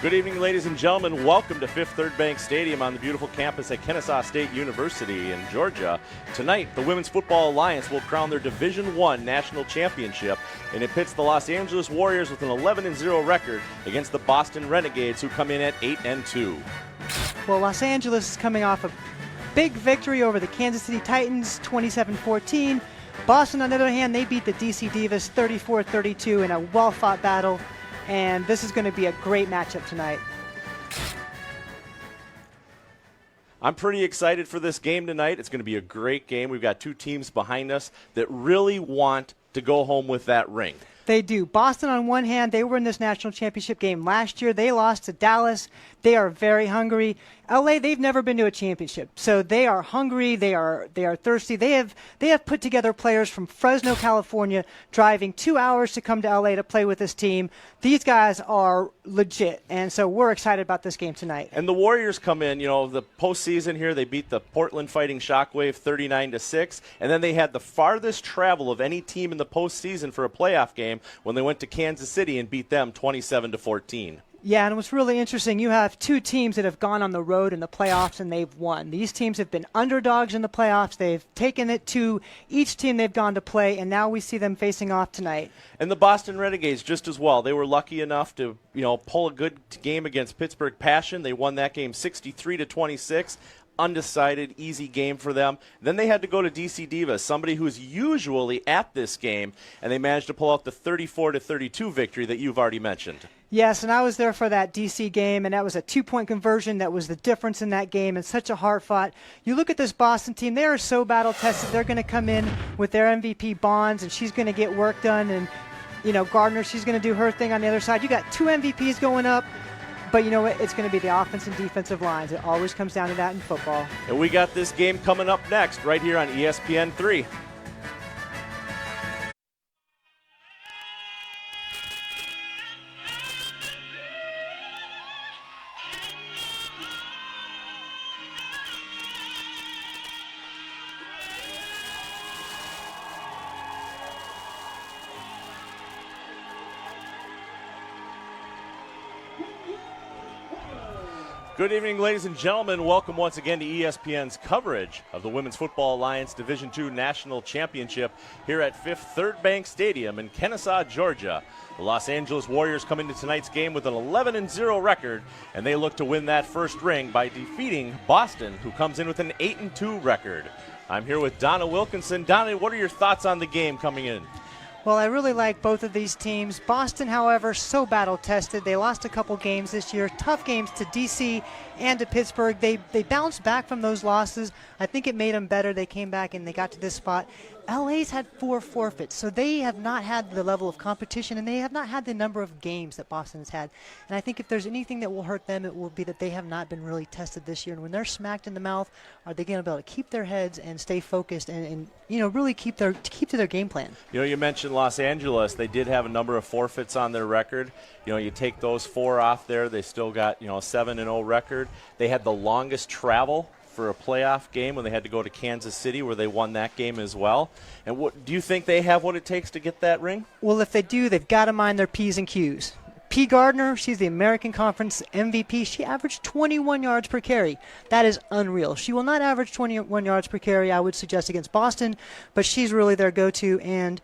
Good evening, ladies and gentlemen. Welcome to Fifth Third Bank Stadium on the beautiful campus at Kennesaw State University in Georgia. Tonight, the Women's Football Alliance will crown their Division I national championship, and it pits the Los Angeles Warriors with an 11-0 record against the Boston Renegades, who come in at 8-2. Well, Los Angeles is coming off a big victory over the Kansas City Titans, 27-14. Boston, on the other hand, they beat the DC Divas 34-32 in a well-fought battle. And this is going to be a great matchup tonight. I'm pretty excited for this game tonight. It's going to be a great game. We've got two teams behind us that really want to go home with that ring. They do. Boston, on one hand, they were in this national championship game last year. They lost to Dallas. They are very hungry. LA, they've never been to a championship, so they are hungry. They are thirsty. They have put together players from Fresno, California, driving 2 hours to come to LA to play with this team. These guys are legit, and so we're excited about this game tonight. And the Warriors come in, the postseason here. They beat the Portland Fighting Shockwave 39-6, and then they had the farthest travel of any team in the postseason for a playoff game when they went to Kansas City and beat them 27-14. Yeah, and what's really interesting, you have two teams that have gone on the road in the playoffs and they've won. These teams have been underdogs in the playoffs. They've taken it to each team they've gone to play, and now we see them facing off tonight. And the Boston Renegades just as well. They were lucky enough to, pull a good game against Pittsburgh Passion. They won that game 63-26. Undecided, easy game for them. Then they had to go to DC Divas, somebody who's usually at this game, and they managed to pull out the 34-32 victory that you've already mentioned. Yes, and I was there for that DC game, and that was a two-point conversion. That was the difference in that game, and such a hard-fought. You look at this Boston team, they are so battle-tested. They're going to come in with their MVP Bonds, and she's going to get work done, and, Gardner, she's going to do her thing on the other side. You got two MVPs going up. But you know what? It's going to be the offense and defensive lines. It always comes down to that in football. And we got this game coming up next right here on ESPN 3. Good evening, ladies and gentlemen. Welcome once again to ESPN's coverage of the Women's Football Alliance Division II National Championship here at Fifth Third Bank Stadium in Kennesaw, Georgia. The Los Angeles Warriors come into tonight's game with an 11-0 record, and they look to win that first ring by defeating Boston, who comes in with an 8-2 record. I'm here with Donna Wilkinson. Donna, what are your thoughts on the game coming in? Well, I really like both of these teams. Boston, however, so battle-tested. They lost a couple games this year, tough games to D.C. and to Pittsburgh. They bounced back from those losses. I think it made them better. They came back and they got to this spot. LA's had 4 forfeits, so they have not had the level of competition, and they have not had the number of games that Boston has had. And I think if there's anything that will hurt them, it will be that they have not been really tested this year. And when they're smacked in the mouth, are they going to be able to keep their heads and stay focused and really keep to their game plan? You mentioned Los Angeles. They did have a number of forfeits on their record. You take those 4 off there, they still got, a 7-0 record. They had the longest travel for a playoff game when they had to go to Kansas City, where they won that game as well. And what do you think they have what it takes to get that ring? Well, if they do, they've got to mind their P's and Q's. P. Gardner, she's the American Conference MVP. She averaged 21 yards per carry. That is unreal. She will not average 21 yards per carry, I would suggest, against Boston, but she's really their go-to. And,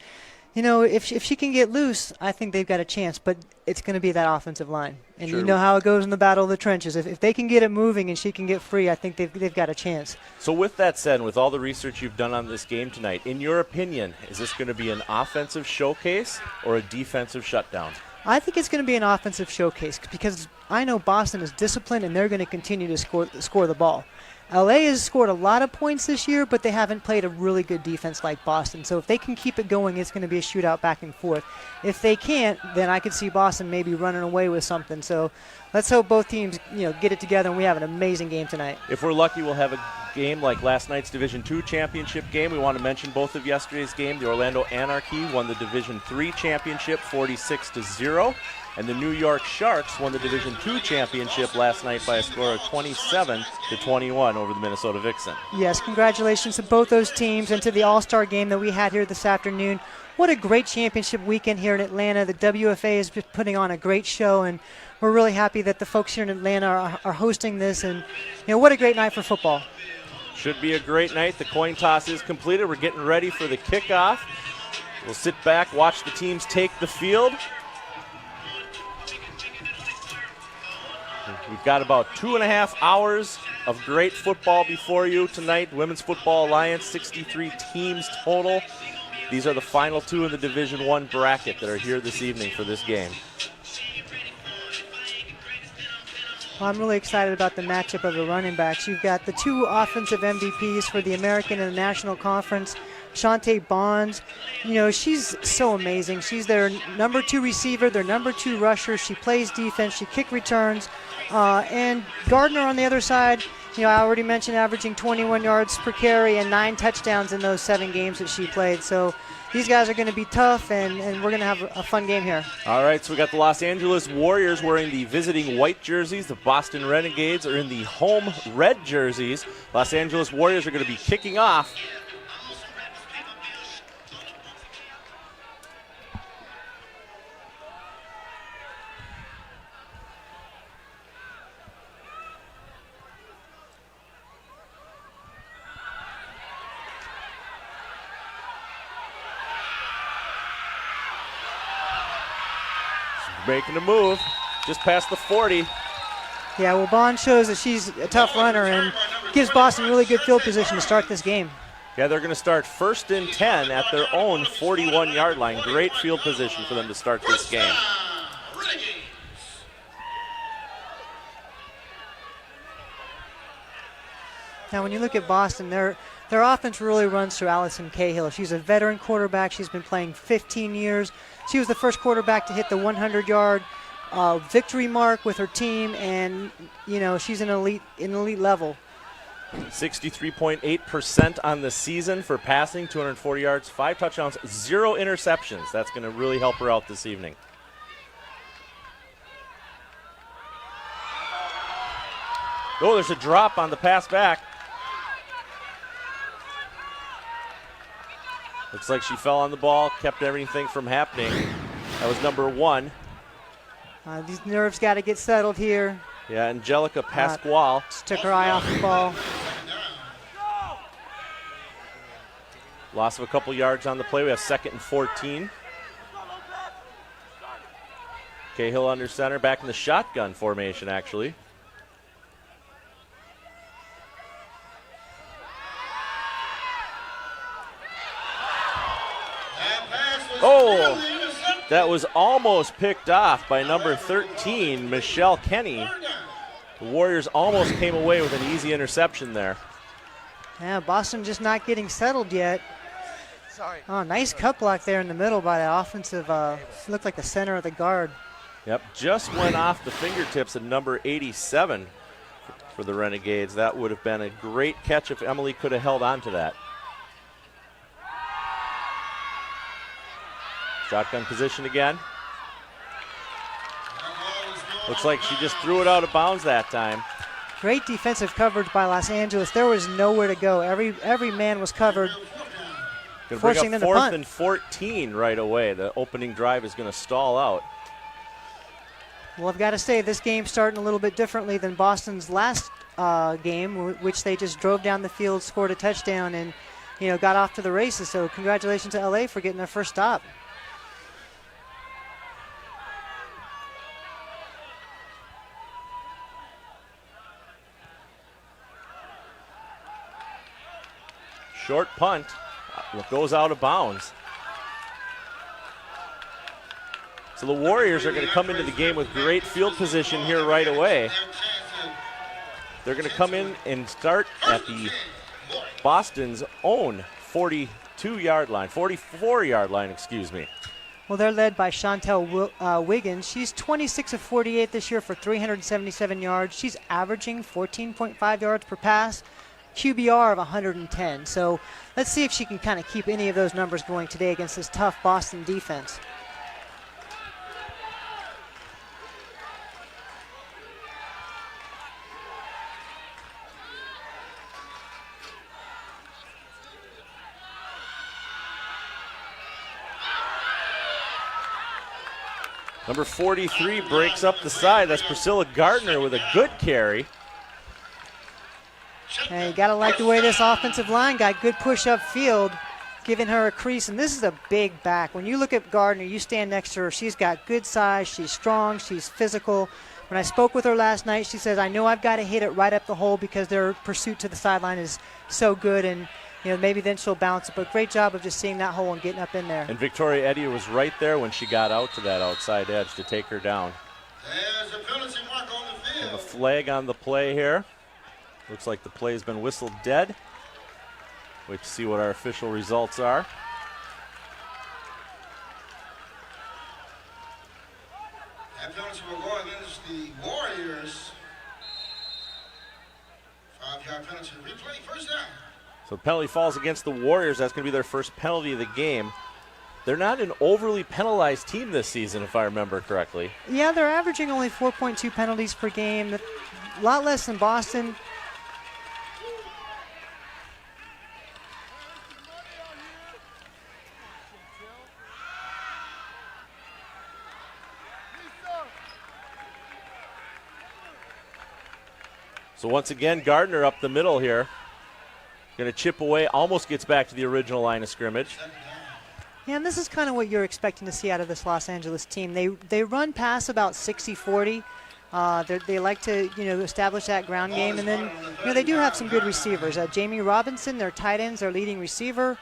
if she can get loose, I think they've got a chance, but it's going to be that offensive line. And Sure. You know how it goes in the battle of the trenches. If they can get it moving and she can get free, I think they've got a chance. So with that said, and with all the research you've done on this game tonight, in your opinion, is this going to be an offensive showcase or a defensive shutdown? I think it's going to be an offensive showcase because I know Boston is disciplined and they're going to continue to score the ball. LA has scored a lot of points this year, but they haven't played a really good defense like Boston. So if they can keep it going, it's going to be a shootout back and forth. If they can't, then I could see Boston maybe running away with something. So let's hope both teams, get it together and we have an amazing game tonight. If we're lucky, we'll have a game like last night's Division II championship game. We want to mention both of yesterday's game. The Orlando Anarchy won the Division III championship 46-0. And the New York Sharks won the Division II championship last night by a score of 27-21 over the Minnesota Vixen. Yes, congratulations to both those teams and to the All-Star game that we had here this afternoon. What a great championship weekend here in Atlanta. The WFA is just putting on a great show, and we're really happy that the folks here in Atlanta are hosting this. And what a great night for football. Should be a great night. The coin toss is completed. We're getting ready for the kickoff. We'll sit back, watch the teams take the field. We've got about 2.5 hours of great football before you tonight. Women's Football Alliance, 63 teams total. These are the final two in the Division I bracket that are here this evening for this game. Well, I'm really excited about the matchup of the running backs. You've got the two offensive MVPs for the American and the National Conference. Shantae Bonds, she's so amazing. She's their number 2 receiver, their number 2 rusher. She plays defense, she kick returns. And Gardner on the other side, I already mentioned averaging 21 yards per carry and 9 touchdowns in those 7 games that she played. So these guys are going to be tough, and we're going to have a fun game here. All right, so we got the Los Angeles Warriors wearing the visiting white jerseys. The Boston Renegades are in the home red jerseys. Los Angeles Warriors are going to be kicking off. Making a move, just past the 40. Yeah, well, Bond shows that she's a tough runner and gives Boston really good field position to start this game. Yeah, they're going to start 1st and 10 at their own 41-yard line. Great field position for them to start this game. Now, when you look at Boston, their offense really runs through Allison Cahill. She's a veteran quarterback. She's been playing 15 years. She was the first quarterback to hit the 100-yard victory mark with her team, and she's an elite level. 63.8% on the season for passing, 240 yards, 5 touchdowns, 0 interceptions. That's going to really help her out this evening. Oh, there's a drop on the pass back. Looks like she fell on the ball, kept everything from happening. That was number 1. These nerves got to get settled here. Yeah, Angelica Pasquale. Just took her eye off the ball. Loss of a couple yards on the play. We have 2nd and 14. Cahill under center, back in the shotgun formation, actually. Oh, that was almost picked off by number 13, Michelle Kenny. The Warriors almost came away with an easy interception there. Yeah, Boston just not getting settled yet. Oh, nice cut block there in the middle by the offensive, looked like the center of the guard. Yep, just went off the fingertips of number 87 for the Renegades. That would have been a great catch if Emily could have held on to that. Shotgun position again. Looks like she just threw it out of bounds that time. Great defensive coverage by Los Angeles. There was nowhere to go. Every man was covered, forcing them to punt. 4th and 14 right away. The opening drive is going to stall out. Well, I've got to say, this game's starting a little bit differently than Boston's last game, which they just drove down the field, scored a touchdown, and got off to the races. So congratulations to LA for getting their first stop. Short punt goes out of bounds. So the Warriors are going to come into the game with great field position here right away. They're going to come in and start at the Boston's own 42-yard line, 44-yard line, excuse me. Well, they're led by Chantel Wiggins. She's 26 of 48 this year for 377 yards. She's averaging 14.5 yards per pass. QBR of 110. So let's see if she can kind of keep any of those numbers going today against this tough Boston defense. Number 43 breaks up the side. That's Priscilla Gardner with a good carry. And you got to like the way this offensive line got good push up field, giving her a crease. And this is a big back. When you look at Gardner, you stand next to her. She's got good size. She's strong. She's physical. When I spoke with her last night, she says, I know I've got to hit it right up the hole because their pursuit to the sideline is so good. And maybe then she'll bounce it. But great job of just seeing that hole and getting up in there. And Victoria Eddy was right there when she got out to that outside edge to take her down. There's a penalty mark on the field. And a flag on the play here. Looks like the play's been whistled dead. Wait to see what our official results are. That penalty will go against the Warriors. 5-yard penalty. Replay, first down. So the penalty falls against the Warriors. That's going to be their first penalty of the game. They're not an overly penalized team this season, if I remember correctly. Yeah, they're averaging only 4.2 penalties per game. A lot less than Boston. So once again, Gardner up the middle here. Going to chip away, almost gets back to the original line of scrimmage. Yeah, and this is kind of what you're expecting to see out of this Los Angeles team. They run pass about 60-40. They like to establish that ground game, and then they do have some good receivers. Jamie Robinson, their tight ends, their leading receiver.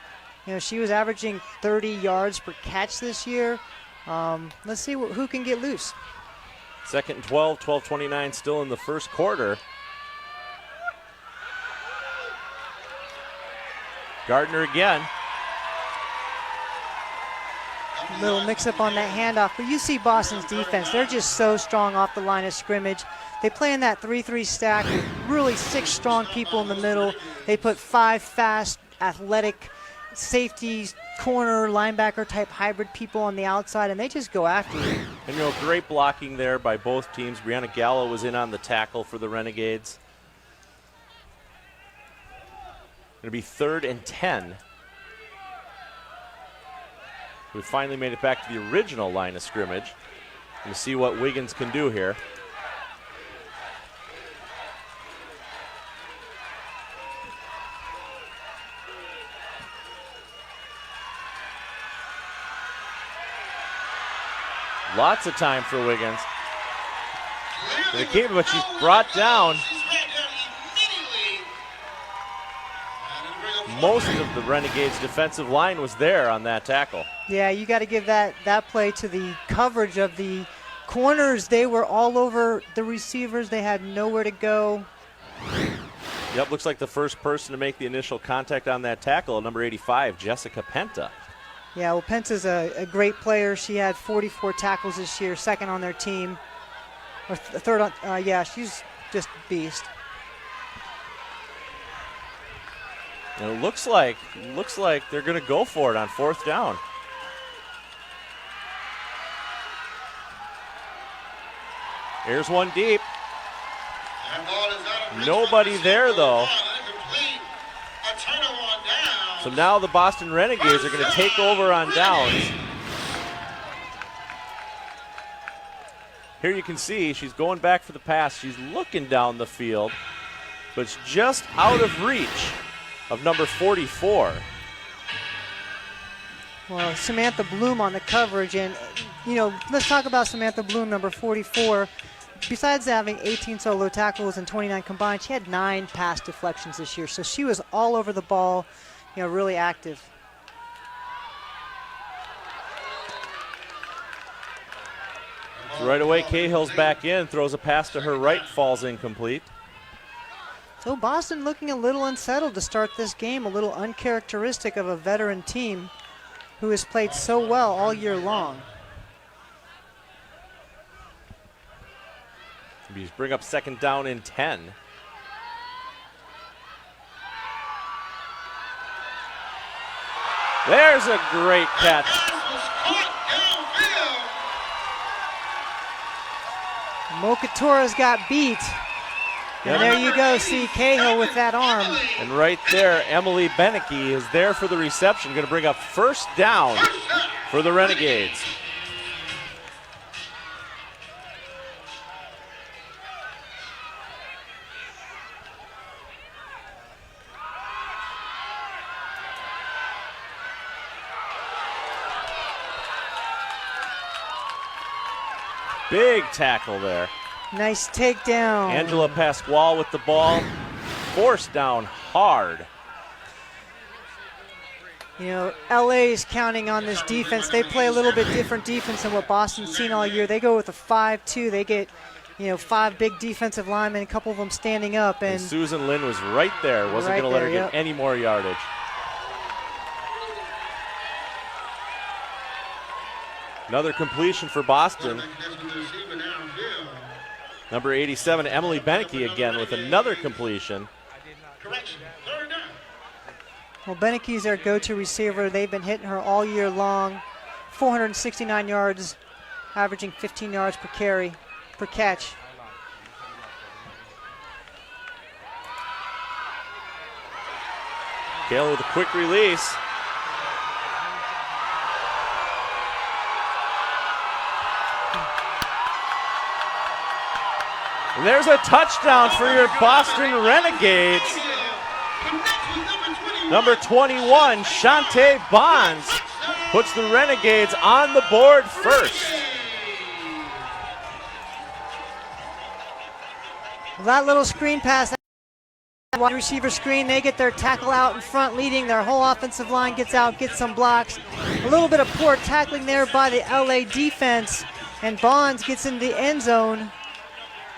She was averaging 30 yards per catch this year. Let's see who can get loose. 2nd and 12, 12:29 still in the first quarter. Gardner again. Little mix-up on that handoff, but you see Boston's defense. They're just so strong off the line of scrimmage. They play in that 3-3 stack with really 6 strong people in the middle. They put 5 fast, athletic safeties, corner, linebacker type hybrid people on the outside, and they just go after you. And great blocking there by both teams. Brianna Gallo was in on the tackle for the Renegades. Going to be 3rd and 10. We finally made it back to the original line of scrimmage. We'll see what Wiggins can do here. Lots of time for Wiggins. But she's brought down. Most of the Renegades' defensive line was there on that tackle. Yeah, you got to give that play to the coverage of the corners. They were all over the receivers. They had nowhere to go. Yep, looks like the first person to make the initial contact on that tackle, number 85, Jessica Penta. Yeah, well, Penta's a great player. She had 44 tackles this year, 2nd on their team. Or 3rd on, yeah, she's just a beast. And it looks like they're going to go for it on 4th down. Here's one deep. Nobody there, though. So now the Boston Renegades are going to take over on downs. Here you can see she's going back for the pass. She's looking down the field, but it's just out of reach of number 44. Well, Samantha Bloom on the coverage, and let's talk about Samantha Bloom, number 44. Besides having 18 solo tackles and 29 combined, she had 9 pass deflections this year, so she was all over the ball, really active. So right away, Cahill's back in, throws a pass to her right, falls incomplete. So Boston looking a little unsettled to start this game, a little uncharacteristic of a veteran team who has played so well all year long. We just bring up 2nd down and 10. There's a great catch. Mokatora's got beat. And there you go, see Cahill with that arm. And right there, Emily Beneke is there for the reception. Going to bring up 1st down for the Renegades. Big tackle there. Nice takedown. Angela Pasquale with the ball. Forced down hard. You know, LA is counting on this defense. They play a little bit different defense than what Boston's seen all year. They go with a 5-2. They get, you know, 5 big defensive linemen, a couple of them standing up. And Susan Lynn was right there. Wasn't going to let her get any more yardage. Another completion for Boston. Number 87, Emily Beneke again with another completion. Well, Beneke's their go-to receiver. They've been hitting her all year long. 469 yards, averaging 15 yards per catch. Kayla with a quick release. And there's a touchdown for your Boston Renegades. Number 21, Shantae Bonds, puts the Renegades on the board first. That little screen pass, that wide receiver screen, they get their tackle out in front leading. Their whole offensive line gets out, gets some blocks. A little bit of poor tackling there by the LA defense, and Bonds gets in the end zone.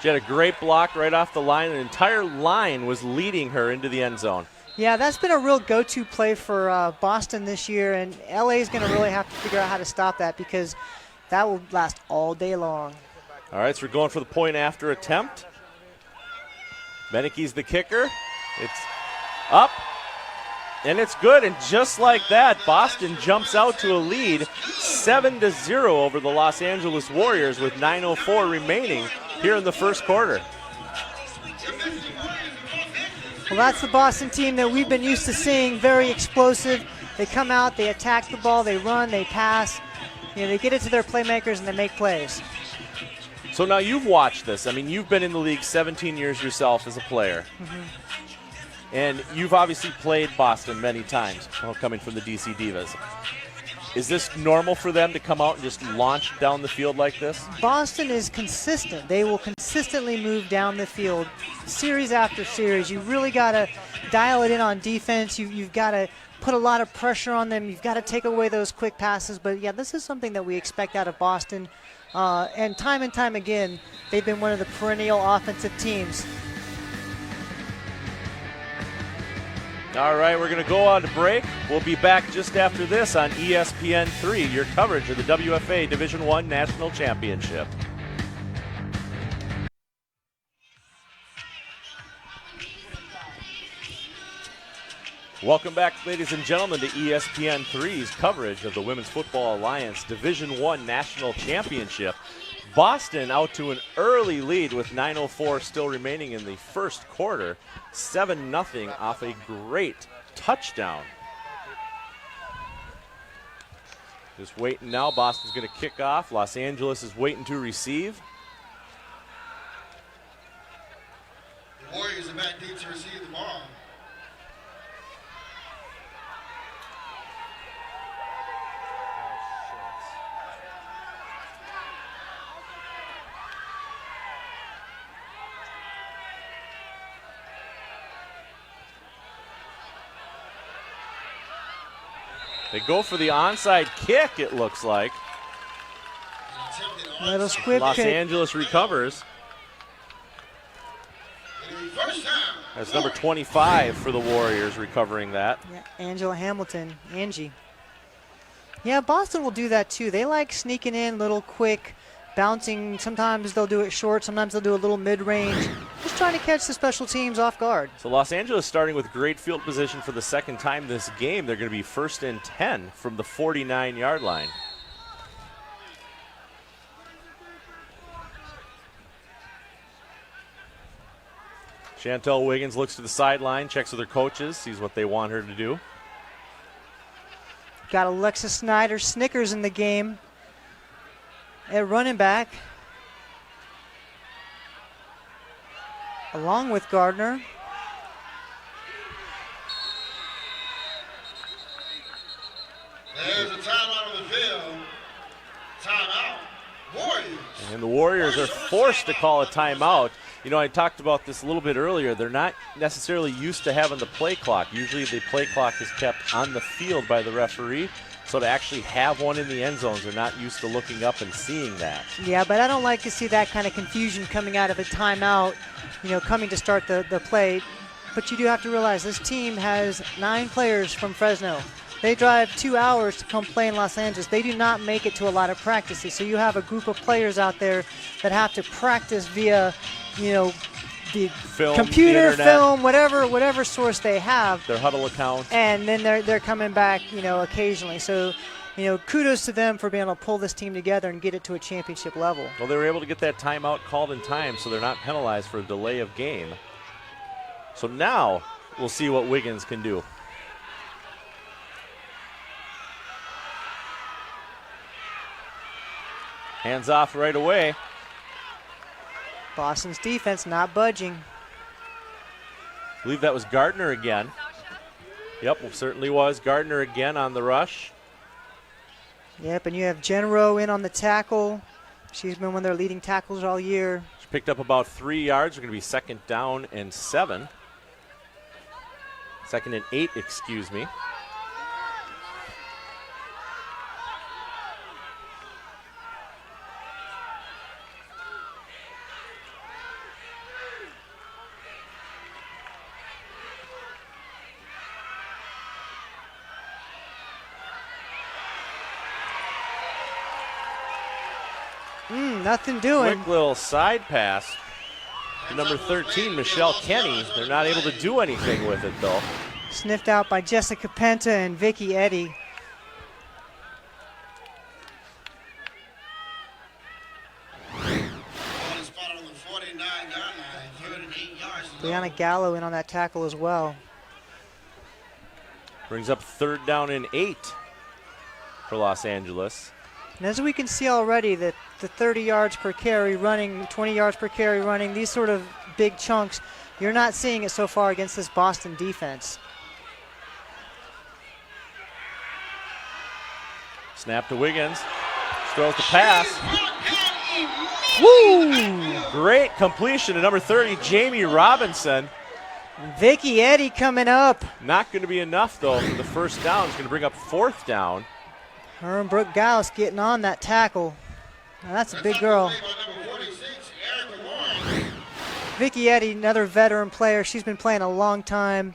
She had a great block right off the line. The entire line was leading her into the end zone. Yeah, that's been a real go-to play for Boston this year, and LA is going to really have to figure out how to stop that because that will last all day long. All right, so we're going for the point after attempt. Beneke's the kicker. It's up, and it's good. And just like that, Boston jumps out to a lead, 7-0 over the Los Angeles Warriors with 9:04 remaining here in the first quarter. Well, that's the Boston team that we've been used to seeing, very explosive. They come out, they attack the ball, they run, they pass. You know, they get it to their playmakers and they make plays. So now you've watched this. I mean, you've been in the league 17 years yourself as a player. And you've obviously played Boston many times, coming from the DC Divas. Is this normal for them to come out and just launch down the field like this? Boston is consistent. They will consistently move down the field series after series. You really got to dial it in on defense. You've got to put a lot of pressure on them. You've got to take away those quick passes. But, yeah, this is something that we expect out of Boston. And time again, they've been one of the perennial offensive teams. All right, we're going to go on to break. We'll be back just after this on ESPN 3, your coverage of the WFA Division I National Championship. Welcome back, ladies and gentlemen, to ESPN 3's coverage of the Women's Football Alliance Division I National Championship. Boston out to an early lead with 9:04 still remaining in the first quarter. 7-0 off a great touchdown. Just waiting now. Boston's going to kick off. Los Angeles is waiting to receive. The Warriors are back deep to receive the ball. They go for the onside kick, it looks like. Little squib Los kick. Angeles recovers. That's number 25 for the Warriors recovering that. Yeah, Angela Hamilton, Angie. Yeah, Boston will do that too. They like sneaking in little quick, bouncing. Sometimes they'll do it short. Sometimes they'll do a little mid-range. Just trying to catch the special teams off guard. So Los Angeles starting with great field position for the second time this game. They're going to be 1st and 10 from the 49-yard line. Chantel Wiggins looks to the sideline, checks with her coaches, sees what they want her to do. Got Alexis Snickers in the game at running back, along with Gardner. There's a timeout on the field. Timeout. Warriors. And the Warriors are forced to call a timeout. You know, I talked about this a little bit earlier. They're not necessarily used to having the play clock. Usually the play clock is kept on the field by the referee. So to actually have one in the end zones, they're not used to looking up and seeing that. Yeah, but I don't like to see that kind of confusion coming out of a timeout, you know, coming to start the play. But you do have to realize this team has 9 players from Fresno. They drive 2 hours to come play in Los Angeles. They do not make it to a lot of practices. So you have a group of players out there that have to practice via, you know, the Film, computer, the film, whatever source they have. Their huddle account. And then they're coming back, you know, occasionally. So, you know, kudos to them for being able to pull this team together and get it to a championship level. Well, they were able to get that timeout called in time, so they're not penalized for a delay of game. So now we'll see what Wiggins can do. Hands off right away. Boston's defense not budging. I believe that was Gardner again. Yep, it certainly was. Gardner again on the rush. Yep, and you have Genro in on the tackle. She's been one of their leading tackles all year. She picked up about 3 yards. We're going to be 2nd down and 7. 2nd and 8, excuse me. Nothing doing. Quick little side pass to number 13, Michelle Kenny. They're not able to do anything with it, though. Sniffed out by Jessica Penta and Vicky Eddy. Brianna Gallo in on that tackle as well. Brings up 3rd down and 8 for Los Angeles. And as we can see already, that the 30 yards per carry running, 20 yards per carry running, these sort of big chunks, you're not seeing it so far against this Boston defense. Snap to Wiggins. Throws the pass. Woo! Great completion to number 30, Jamie Robinson. Vicky Eddy coming up. Not going to be enough, though, for the 1st down. It's going to bring up 4th down. Her and Brooke Gauss getting on that tackle. Now that's a big girl. Vicky Eddy, another veteran player. She's been playing a long time.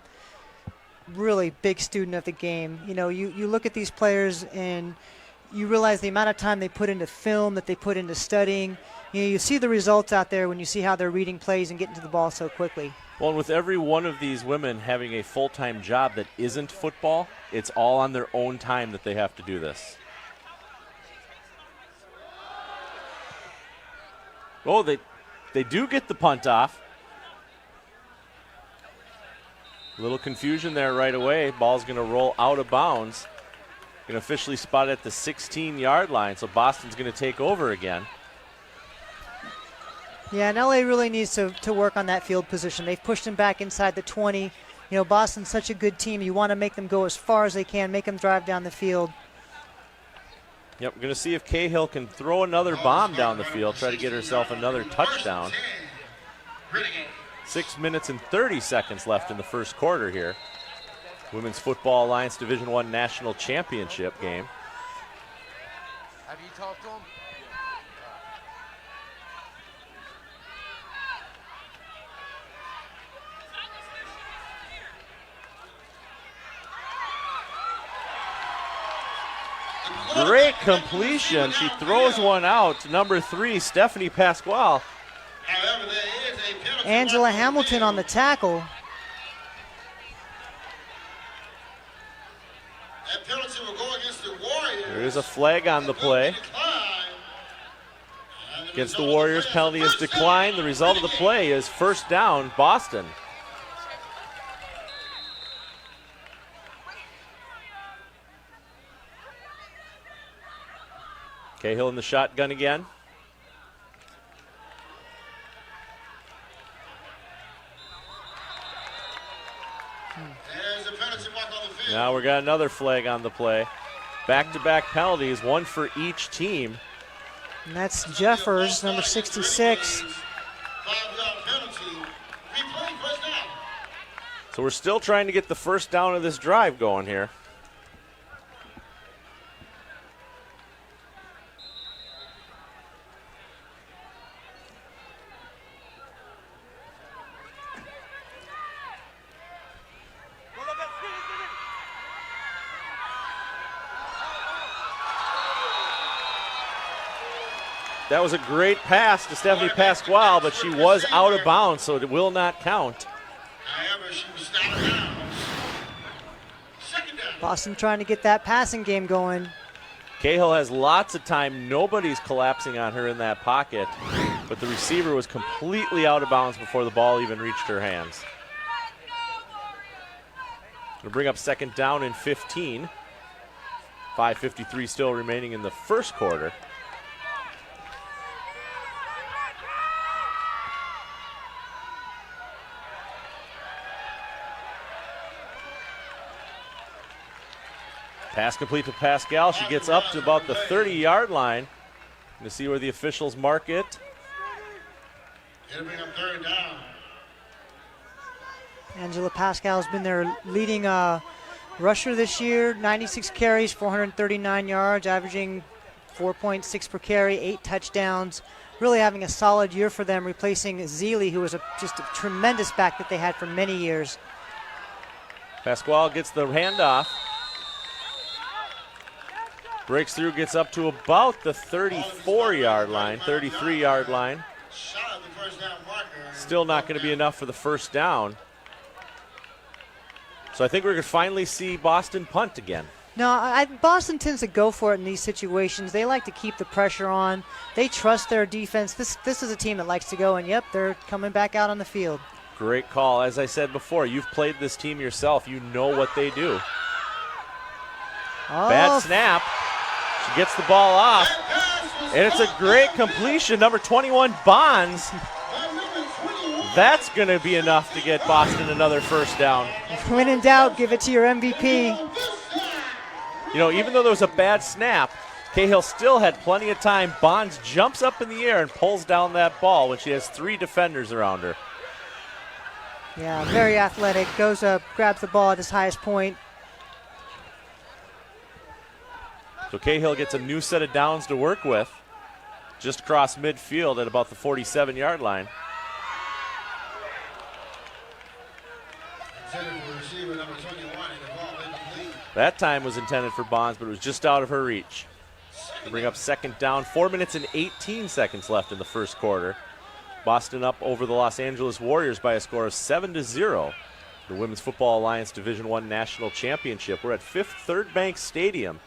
Really big student of the game. You know, you look at these players and you realize the amount of time they put into film, that they put into studying. You know, you see the results out there when you see how they're reading plays and getting to the ball so quickly. Well, and with every one of these women having a full-time job that isn't football, it's all on their own time that they have to do this. Oh, they do get the punt off. A little confusion there right away. Ball's going to roll out of bounds. Going to officially spot it at the 16-yard line, so Boston's going to take over again. Yeah, and LA really needs to work on that field position. They've pushed them back inside the 20. You know, Boston's such a good team. You want to make them go as far as they can, make them drive down the field. Yep, we're going to see if Cahill can throw another bomb down the field, try to get herself another touchdown. 6 minutes and 30 seconds left in the 1st quarter here. Women's Football Alliance Division I National Championship game. Have you talked to him? Great completion. She throws one out to number 3, Stephanie Pasquale. Angela Hamilton on the tackle. There is a flag on the play. Against the Warriors, penalty is declined. The result of the play is 1st down, Boston. Cahill in the shotgun again. Now we got another flag on the play. Back-to-back penalties, one for each team. And that's Jeffers, number 66. 5-yard penalty. Replay first down. So we're still trying to get the first down of this drive going here. That was a great pass to Stephanie Pasquale, but she was out of bounds, so it will not count. However, she was stopped down. Second down. Boston trying to get that passing game going. Cahill has lots of time. Nobody's collapsing on her in that pocket, but the receiver was completely out of bounds before the ball even reached her hands. We'll bring up second down and 15. 5:53 still remaining in the first quarter. Pass complete to Pascal. She gets up to about the 30-yard line to see where the officials mark it. It'll bring up third down. Angela Pascal's been their leading rusher this year. 96 carries, 439 yards, averaging 4.6 per carry, 8 touchdowns. Really having a solid year for them, replacing Zealy, who was just a tremendous back that they had for many years. Pasquale gets the handoff. Breaks through, gets up to about the 34-yard line, 33-yard line. Shot at the first down marker. Still not going to be enough for the first down. So I think we're going to finally see Boston punt again. No, Boston tends to go for it in these situations. They like to keep the pressure on. They trust their defense. This is a team that likes to go, and yep, they're coming back out on the field. Great call. As I said before, you've played this team yourself. You know what they do. Oh, Bad snap. She gets the ball off, and it's a great completion. Number 21, Bonds. That's going to be enough to get Boston another first down. when in doubt, give it to your MVP. You know, even though there was a bad snap, Cahill still had plenty of time. Bonds jumps up in the air and pulls down that ball when she has 3 defenders around her. Yeah, very athletic. Goes up, grabs the ball at his highest point. So Cahill gets a new set of downs to work with, just across midfield at about the 47-yard line. That time was intended for Bonds, but it was just out of her reach. To bring up second down, 4 minutes and 18 seconds left in the first quarter. Boston up over the Los Angeles Warriors by a score of 7-0. The Women's Football Alliance Division I National Championship. We're at Fifth Third Bank Stadium,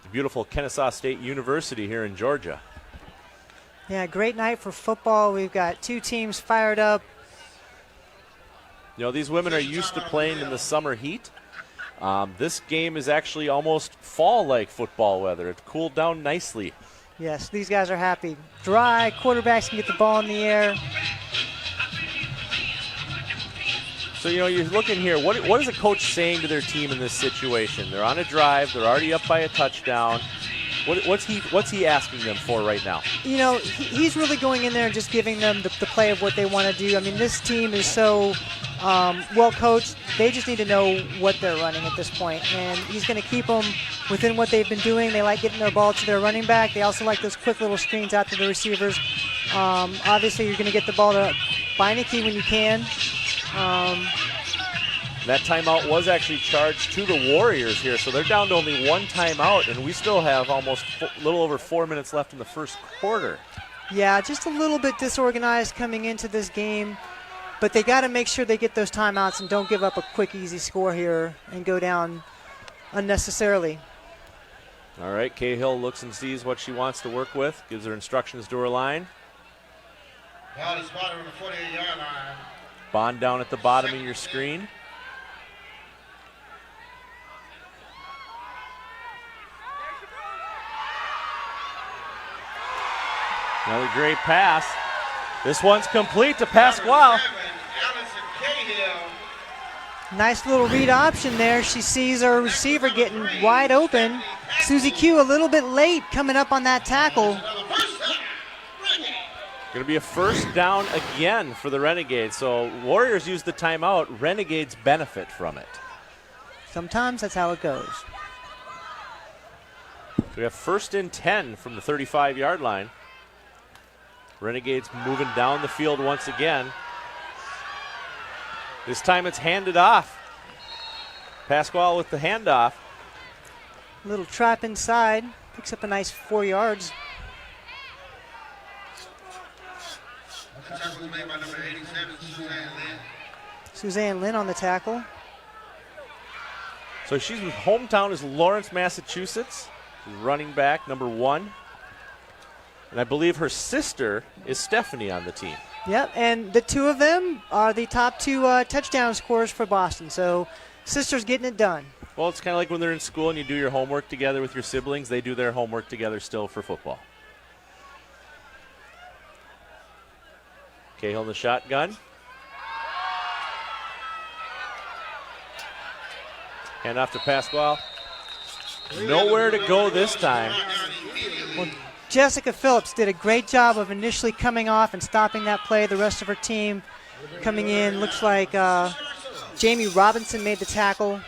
the beautiful Kennesaw State University here in Georgia. Yeah, great night for football. We've got 2 teams fired up. You know, these women are used to playing in the summer heat. This game is actually almost fall-like football weather. It cooled down nicely. Yes, these guys are happy. Dry, quarterbacks can get the ball in the air. So, you know, you're looking here. What is a coach saying to their team in this situation? They're on a drive. They're already up by a touchdown. What's he asking them for right now? You know, he's really going in there and just giving them the play of what they want to do. I mean, this team is so well coached. They just need to know what they're running at this point. And he's going to keep them within what they've been doing. They like getting their ball to their running back. They also like those quick little screens out to the receivers. Obviously, you're going to get the ball to Beinecke when you can. That timeout was actually charged to the Warriors here, so they're down to only 1 timeout, and we still have almost a little over 4 minutes left in the first quarter. Yeah, just a little bit disorganized coming into this game, but they got to make sure they get those timeouts and don't give up a quick, easy score here and go down unnecessarily. All right, Cahill looks and sees what she wants to work with, gives her instructions to her line. Ball is spotted on the 48-yard line. Bond down at the bottom of your screen. Another great pass. This one's complete to Pasquale. Nice little read option there. She sees her receiver getting wide open. Susie Q a little bit late coming up on that tackle. Going to be a first down again for the Renegades. So Warriors use the timeout. Renegades benefit from it. Sometimes that's how it goes. We have 1st and 10 from the 35-yard line. Renegades moving down the field once again. This time it's handed off. Pasquale with the handoff. Little trap inside. Picks up a nice 4 yards. Tackle made by number 87, Suzanne Lynn. Suzanne Lynn on the tackle. So she's hometown is Lawrence, Massachusetts. She's running back, number 1. And I believe her sister is Stephanie on the team. Yep, and the two of them are the top 2 touchdown scorers for Boston. So sisters getting it done. Well, it's kind of like when they're in school and you do your homework together with your siblings. They do their homework together still for football. Cahill in the shotgun. Hand off to Pasquale. Nowhere to go this time. Well, Jessica Phillips did a great job of initially coming off and stopping that play. The rest of her team coming in. Looks like Jamie Robinson made the tackle.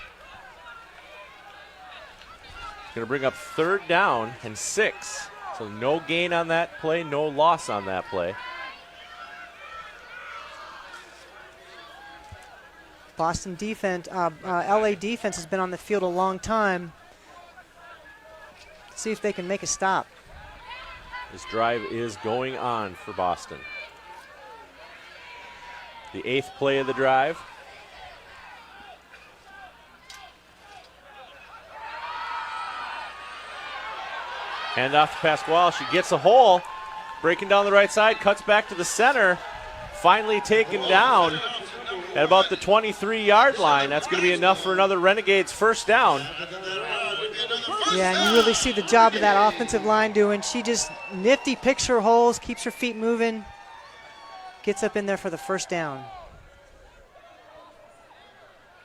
Going to bring up 3rd down and 6. So no gain on that play, no loss on that play. Boston defense, LA defense has been on the field a long time. Let's see if they can make a stop. This drive is going on for Boston. The 8th play of the drive. Hand off to Pasquale. She gets a hole. Breaking down the right side, cuts back to the center. Finally taken down at about the 23-yard line. That's going to be enough for another Renegades first down. Yeah, and you really see the job of that offensive line doing. She just nifty picks her holes, keeps her feet moving, gets up in there for the first down.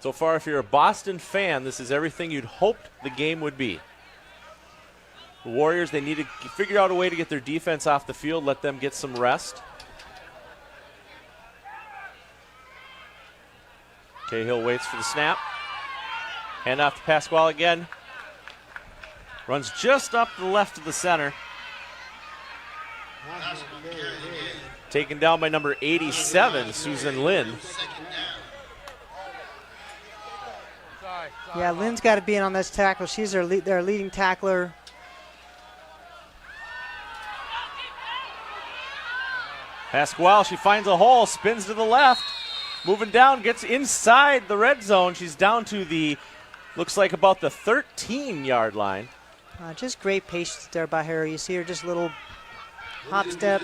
So far, if you're a Boston fan, this is everything you'd hoped the game would be. The Warriors, they need to figure out a way to get their defense off the field, let them get some rest. Cahill waits for the snap. Hand off to Pasquale again. Runs just up to the left of the center. Taken down by number 87, Susan Lynn. Yeah, Lynn's got to be in on this tackle. She's their leading tackler. Pasquale, she finds a hole, spins to the left. Moving down, gets inside the red zone. She's down to the, looks like about the 13-yard line. Just great patience there by her. You see her just a little hop step,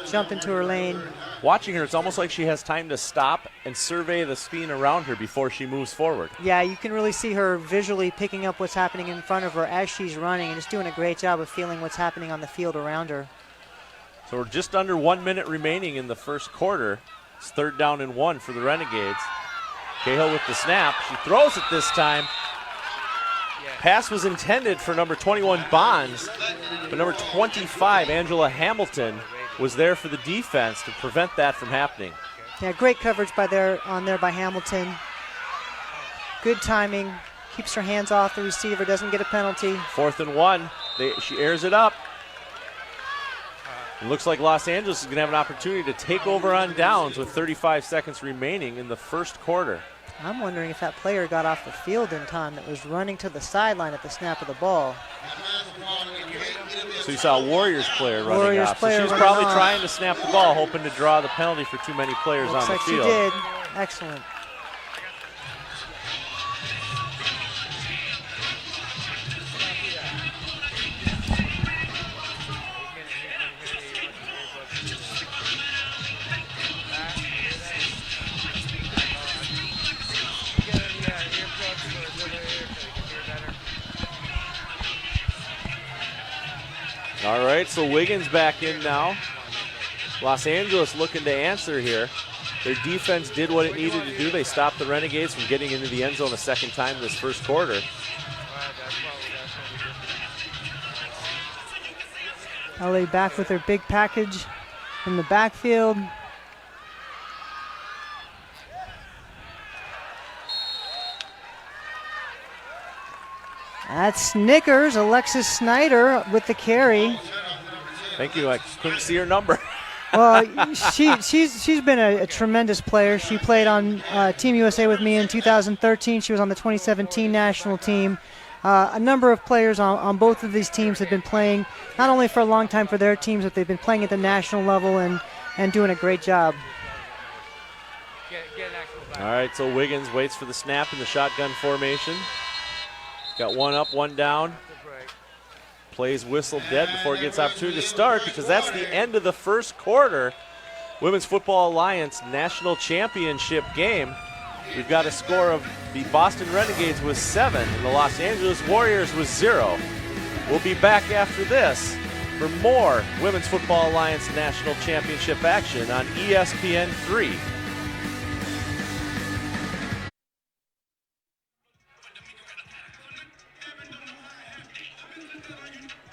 jump into her lane. Watching her, it's almost like she has time to stop and survey the scene around her before she moves forward. Yeah, you can really see her visually picking up what's happening in front of her as she's running and just doing a great job of feeling what's happening on the field around her. So we're just under 1 minute remaining in the first quarter. It's 3rd down and 1 for the Renegades. Cahill with the snap. She throws it this time. Pass was intended for number 21, Bonds, but number 25, Angela Hamilton, was there for the defense to prevent that from happening. Yeah, great coverage by Hamilton. Good timing. Keeps her hands off the receiver, doesn't get a penalty. 4th and 1. She airs it up. It looks like Los Angeles is going to have an opportunity to take over on downs with 35 seconds remaining in the first quarter. I'm wondering if that player got off the field in time that was running to the sideline at the snap of the ball. So you saw a Warriors player running off. So she was probably trying to snap the ball, hoping to draw the penalty for too many players on the field. Looks like she did. Excellent. All right, so Wiggins back in now. Los Angeles looking to answer here. Their defense did what it needed to do. They stopped the Renegades from getting into the end zone a second time this first quarter. LA back with their big package. in the backfield. That's Snickers, Alexis Snyder with the carry. Thank you. I couldn't see her number. Well, she's been a tremendous player. She played on Team USA with me in 2013. She was on the 2017 national team. A number of players on both of these teams have been playing not only for a long time for their teams, but they've been playing at the national level and doing a great job. All right, so Wiggins waits for the snap in the shotgun formation. Got one up, one down. Plays whistle dead before it gets opportunity to start because that's the end of the first quarter. Women's Football Alliance National Championship game. We've got a score of the Boston Renegades was 7 and the Los Angeles Warriors was 0. We'll be back after this for more Women's Football Alliance National Championship action on ESPN 3.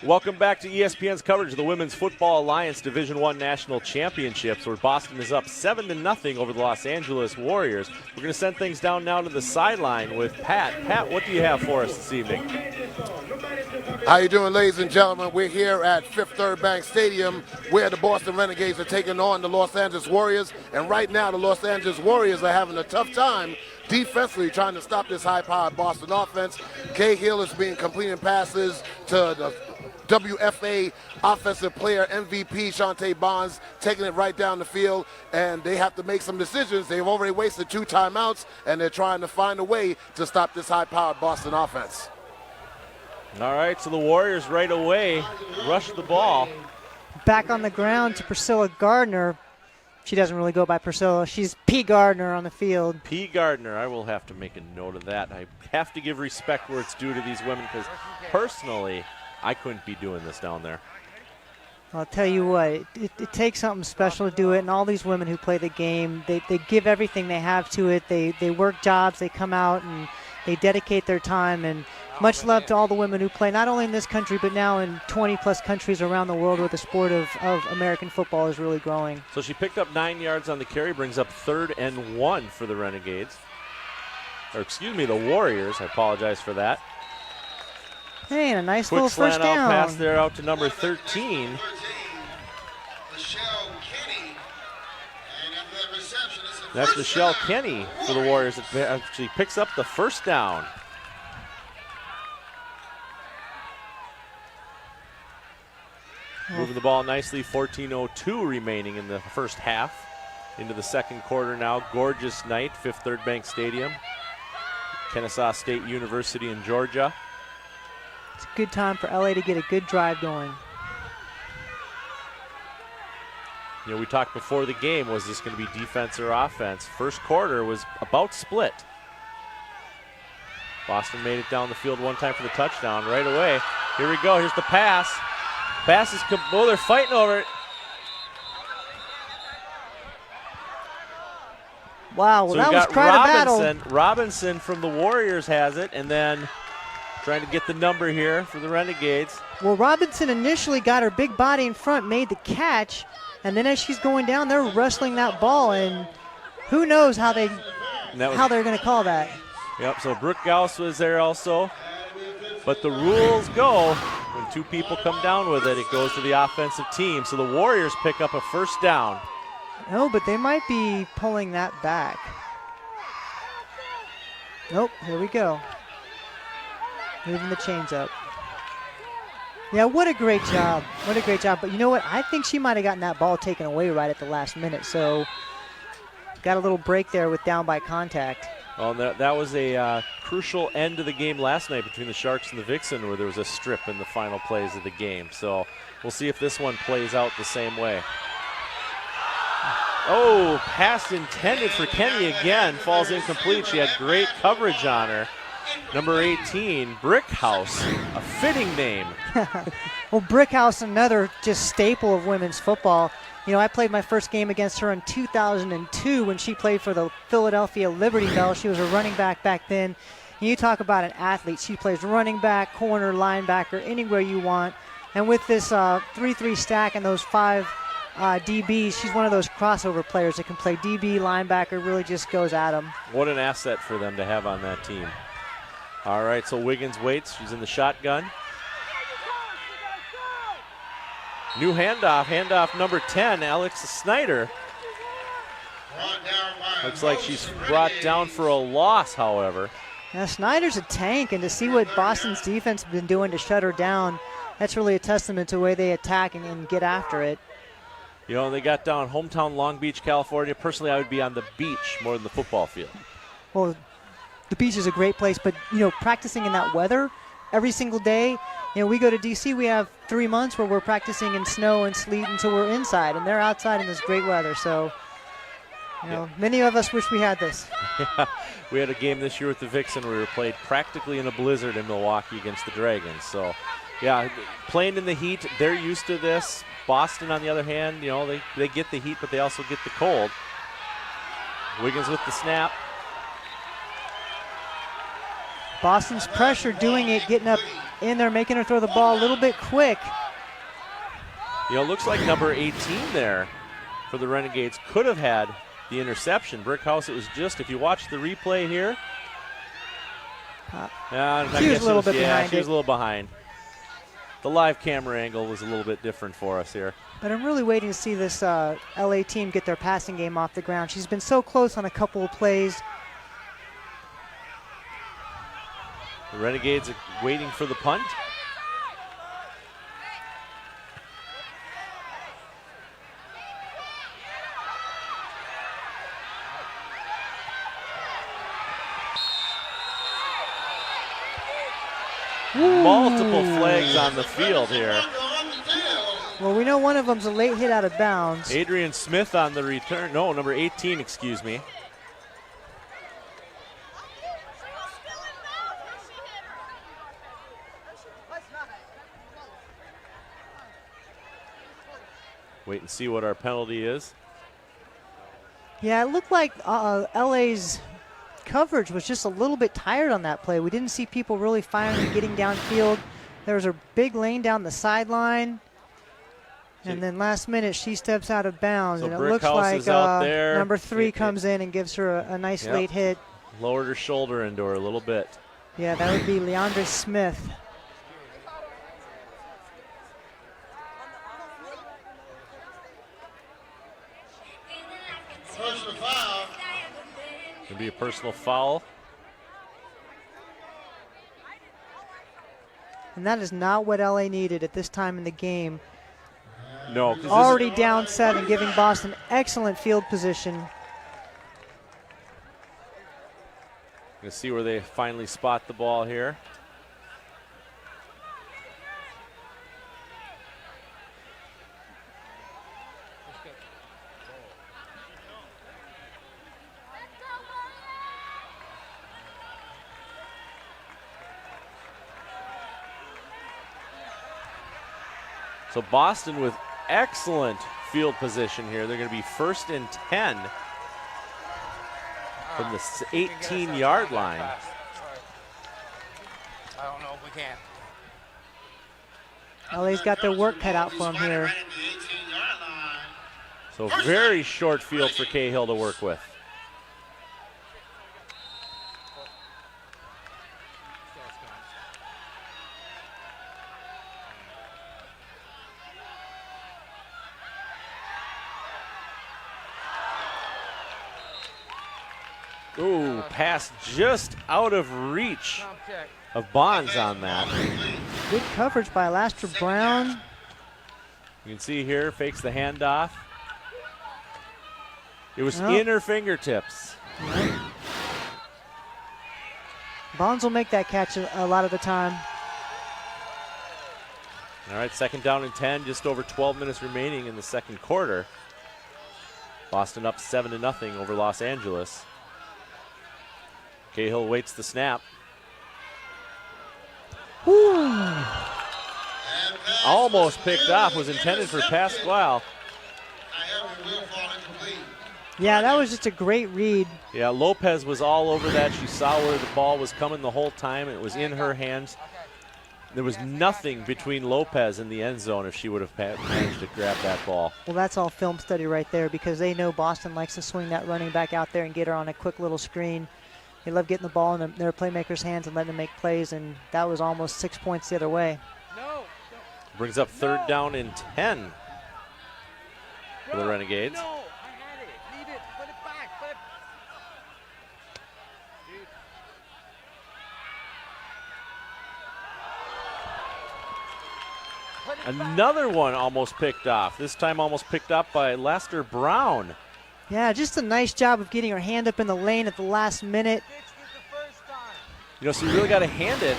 Welcome back to ESPN's coverage of the Women's Football Alliance Division I National Championships, where Boston is up 7-0 over the Los Angeles Warriors. We're going to send things down now to the sideline with Pat. Pat, what do you have for us this evening? How you doing, ladies and gentlemen? We're here at Fifth Third Bank Stadium, where the Boston Renegades are taking on the Los Angeles Warriors. And right now, the Los Angeles Warriors are having a tough time defensively trying to stop this high-powered Boston offense. Cahill is being completing passes to the WFA Offensive Player MVP Shantae Bonds, taking it right down the field, and they have to make some decisions. They've already wasted 2 timeouts, and they're trying to find a way to stop this high-powered Boston offense. All right, so the Warriors right away rush the ball. Back on the ground to Priscilla Gardner. She doesn't really go by Priscilla. She's P. Gardner on the field. P. Gardner, I will have to make a note of that. I have to give respect where it's due to these women because personally, I couldn't be doing this down there. I'll tell you what, it takes something special to do it, and all these women who play the game, they give everything they have to it. They work jobs, they come out, and they dedicate their time, and much love to all the women who play, not only in this country, but now in 20-plus countries around the world where the sport of American football is really growing. So she picked up 9 yards on the carry, brings up 3rd and 1 for the Renegades. Or excuse me, the Warriors. I apologize for that. Hey, and a nice Quick little first slant out down. pass there out to number 13. That's Michelle Kenny for the Warriors that actually picks up the first down. Moving the ball nicely, 14:02 remaining in the first half. Into the second quarter now. Gorgeous night, Fifth Third Bank Stadium. Kennesaw State University in Georgia. It's a good time for LA to get a good drive going. You know, we talked before the game, was this going to be defense or offense? First quarter was about split. Boston made it down the field one time for the touchdown right away. Here we go, here's the pass. Pass is, oh, they're fighting over it. Wow, well, So that we was got quite a battle. Robinson from the Warriors has it, and then trying to get the number here for the Renegades. Well, Robinson initially got her big body in front, made the catch, and then as she's going down, they're wrestling that ball, and who knows how they're going to call that. Yep, so Brooke Gauss was there also. But the rules go, when 2 people come down with it, it goes to the offensive team. So the Warriors pick up a first down. No, but they might be pulling that back. Nope, here we go. Moving the chains up. Yeah, what a great job. What a great job. But you know what? I think she might have gotten that ball taken away right at the last minute. So got a little break there with down by contact. Well, that was a crucial end of the game last night between the Sharks and the Vixen, where there was a strip in the final plays of the game. So we'll see if this one plays out the same way. Oh, pass intended for Kenny again. Falls incomplete. She had great coverage on her. Number 18, Brickhouse, a fitting name. Well, Brickhouse, another just staple of women's football. You know, I played my first game against her in 2002 when she played for the Philadelphia Liberty Bell. She was a running back then. You talk about an athlete. She plays running back, corner, linebacker, anywhere you want. And with this 3-3 stack and those 5 DBs. She's one of those crossover players that can play DB, linebacker, really just goes at them. What an asset for them to have on that team. All right, so Wiggins waits. She's in the shotgun. New handoff number 10, Alex Snyder. Looks like she's brought down for a loss, however. Now, Snyder's a tank, and to see what Boston's defense has been doing to shut her down, that's really a testament to the way they attack and get after it. You know, they got down hometown Long Beach, California. Personally, I would be on the beach more than the football field. Well, the beach is a great place, but, practicing in that weather every single day. We go to D.C., we have 3 months where we're practicing in snow and sleet until we're inside, and they're outside in this great weather. So, many of us wish we had this. Yeah, we had a game this year with the Vixen where we were played practically in a blizzard in Milwaukee against the Dragons. So, yeah, playing in the heat, they're used to this. Boston, on the other hand, they get the heat, but they also get the cold. Wiggins with the snap. Boston's pressure doing it, getting up in there, making her throw the ball a little bit quick. It looks like number 18 there for the Renegades could have had the interception. Brickhouse, it was just, if you watch the replay here. She was a little bit behind. She was a little behind. The live camera angle was a little bit different for us here. But I'm really waiting to see this LA team get their passing game off the ground. She's been so close on a couple of plays. The Renegades are waiting for the punt. Multiple flags on the field here. Well, we know one of them's a late hit out of bounds. Adrian Smith on the return. No, number 18, excuse me. Wait and see what our penalty is. Yeah, it looked like LA's coverage was just a little bit tired on that play. We didn't see people really firing and getting downfield. There was a big lane down the sideline. And then last minute, she steps out of bounds. So and it looks like number 3 comes in and gives her a nice late hit. Lowered her shoulder into her a little bit. Yeah, that would be Leandra Smith. It'll be a personal foul. And that is not what LA needed at this time in the game. No. Already down 7, giving Boston excellent field position. Gonna see where they finally spot the ball here. So Boston with excellent field position here. They're going to be 1st and 10 from the 18-yard line. I don't know if we can. LA's got their work cut out for them here. So very short field for Cahill to work with. Ooh, pass just out of reach of Bonds on that. Good coverage by Alastair Brown. You can see here, fakes the handoff. It was in her fingertips. Bonds will make that catch a lot of the time. All right, 2nd down and 10, just over 12 minutes remaining in the 2nd quarter. Boston up 7-0 over Los Angeles. Cahill waits the snap. Almost picked off, was intended for Pasquale. Yeah, that was just a great read. Yeah, Lopez was all over that. She saw where the ball was coming the whole time. It was in her hands. There was nothing between Lopez and the end zone if she would have managed to grab that ball. Well, that's all film study right there because they know Boston likes to swing that running back out there and get her on a quick little screen. They love getting the ball in their playmakers' hands and letting them make plays, and that was almost 6 points the other way. Brings up third down and 10 for the Renegades. No, I had it. Leave it. Put it back. Put it. Another one almost picked off. This time almost picked up by Lester Brown. Yeah, just a nice job of getting her hand up in the lane at the last minute. You know, so you really got to hand it.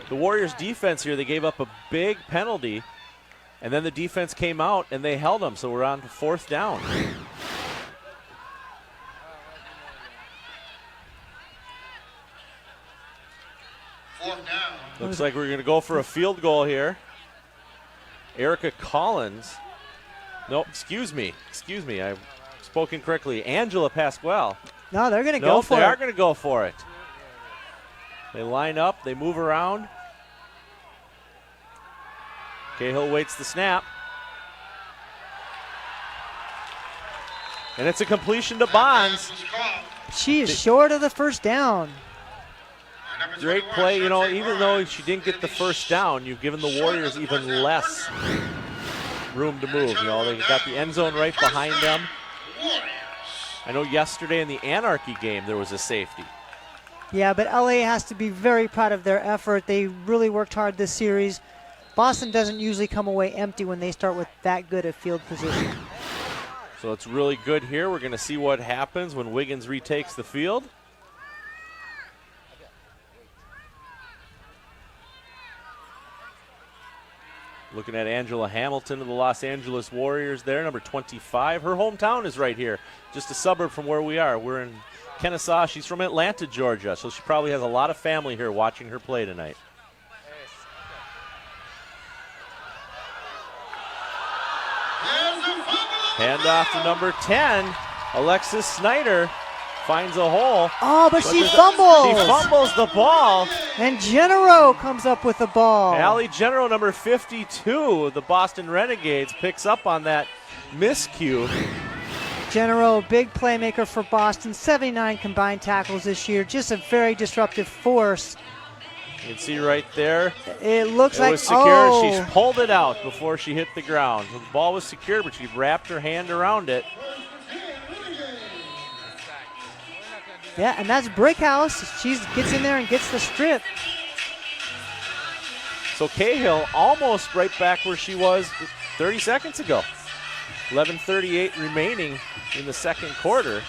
The Warriors defense here, they gave up a big penalty, and then the defense came out and they held them, so we're on to fourth down. Fourth down. Looks like we're going to go for a field goal here. Erica Collins. No, excuse me. I've spoken correctly. Angela Pasquale. No, they're going to go for it. They are going to go for it. They line up. They move around. Cahill waits the snap. And it's a completion to Bonds. She is short of the first down. Great play. You know, even though she didn't get the first down, you've given the Warriors even less room to move. You know, they got the end zone right behind them. I know yesterday in the Anarchy game there was a safety. Yeah, but LA has to be very proud of their effort. They really worked hard this series. Boston doesn't usually come away empty when they start with that good a field position. So it's really good here. We're going to see what happens when Wiggins retakes the field. Looking at Angela Hamilton of the Los Angeles Warriors there, number 25. Her hometown is right here, just a suburb from where we are. We're in Kennesaw. She's from Atlanta, Georgia, so she probably has a lot of family here watching her play tonight. Handoff to number 10. Alexis Snyder finds a hole. Oh, but she fumbles. She fumbles the ball. And Genero comes up with the ball. Allie Genero, number 52, the Boston Renegades, picks up on that miscue. Genero, big playmaker for Boston. 79 combined tackles this year. Just a very disruptive force. You can see right there. It looks like it was secure. She pulled it out before she hit the ground. The ball was secure, but she wrapped her hand around it. Yeah, and that's Brickhouse. She gets in there and gets the strip. So Cahill almost right back where she was 30 seconds ago. 11:38 remaining in the second quarter.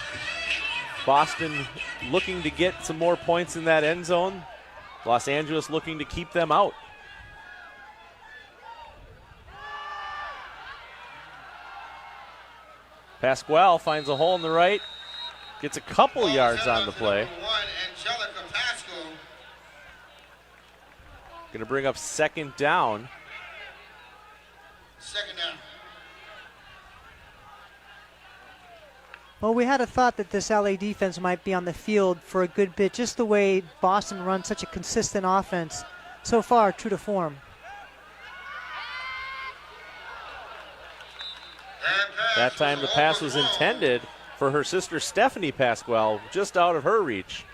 Boston looking to get some more points in that end zone. Los Angeles looking to keep them out. Pasquale finds a hole in the right. Gets a couple yards on the play. Going to bring up second down. Second down. Well, we had a thought that this LA defense might be on the field for a good bit, just the way Boston runs such a consistent offense. So far, true to form. That time the pass was intended for her sister Stephanie Pasquale, just out of her reach.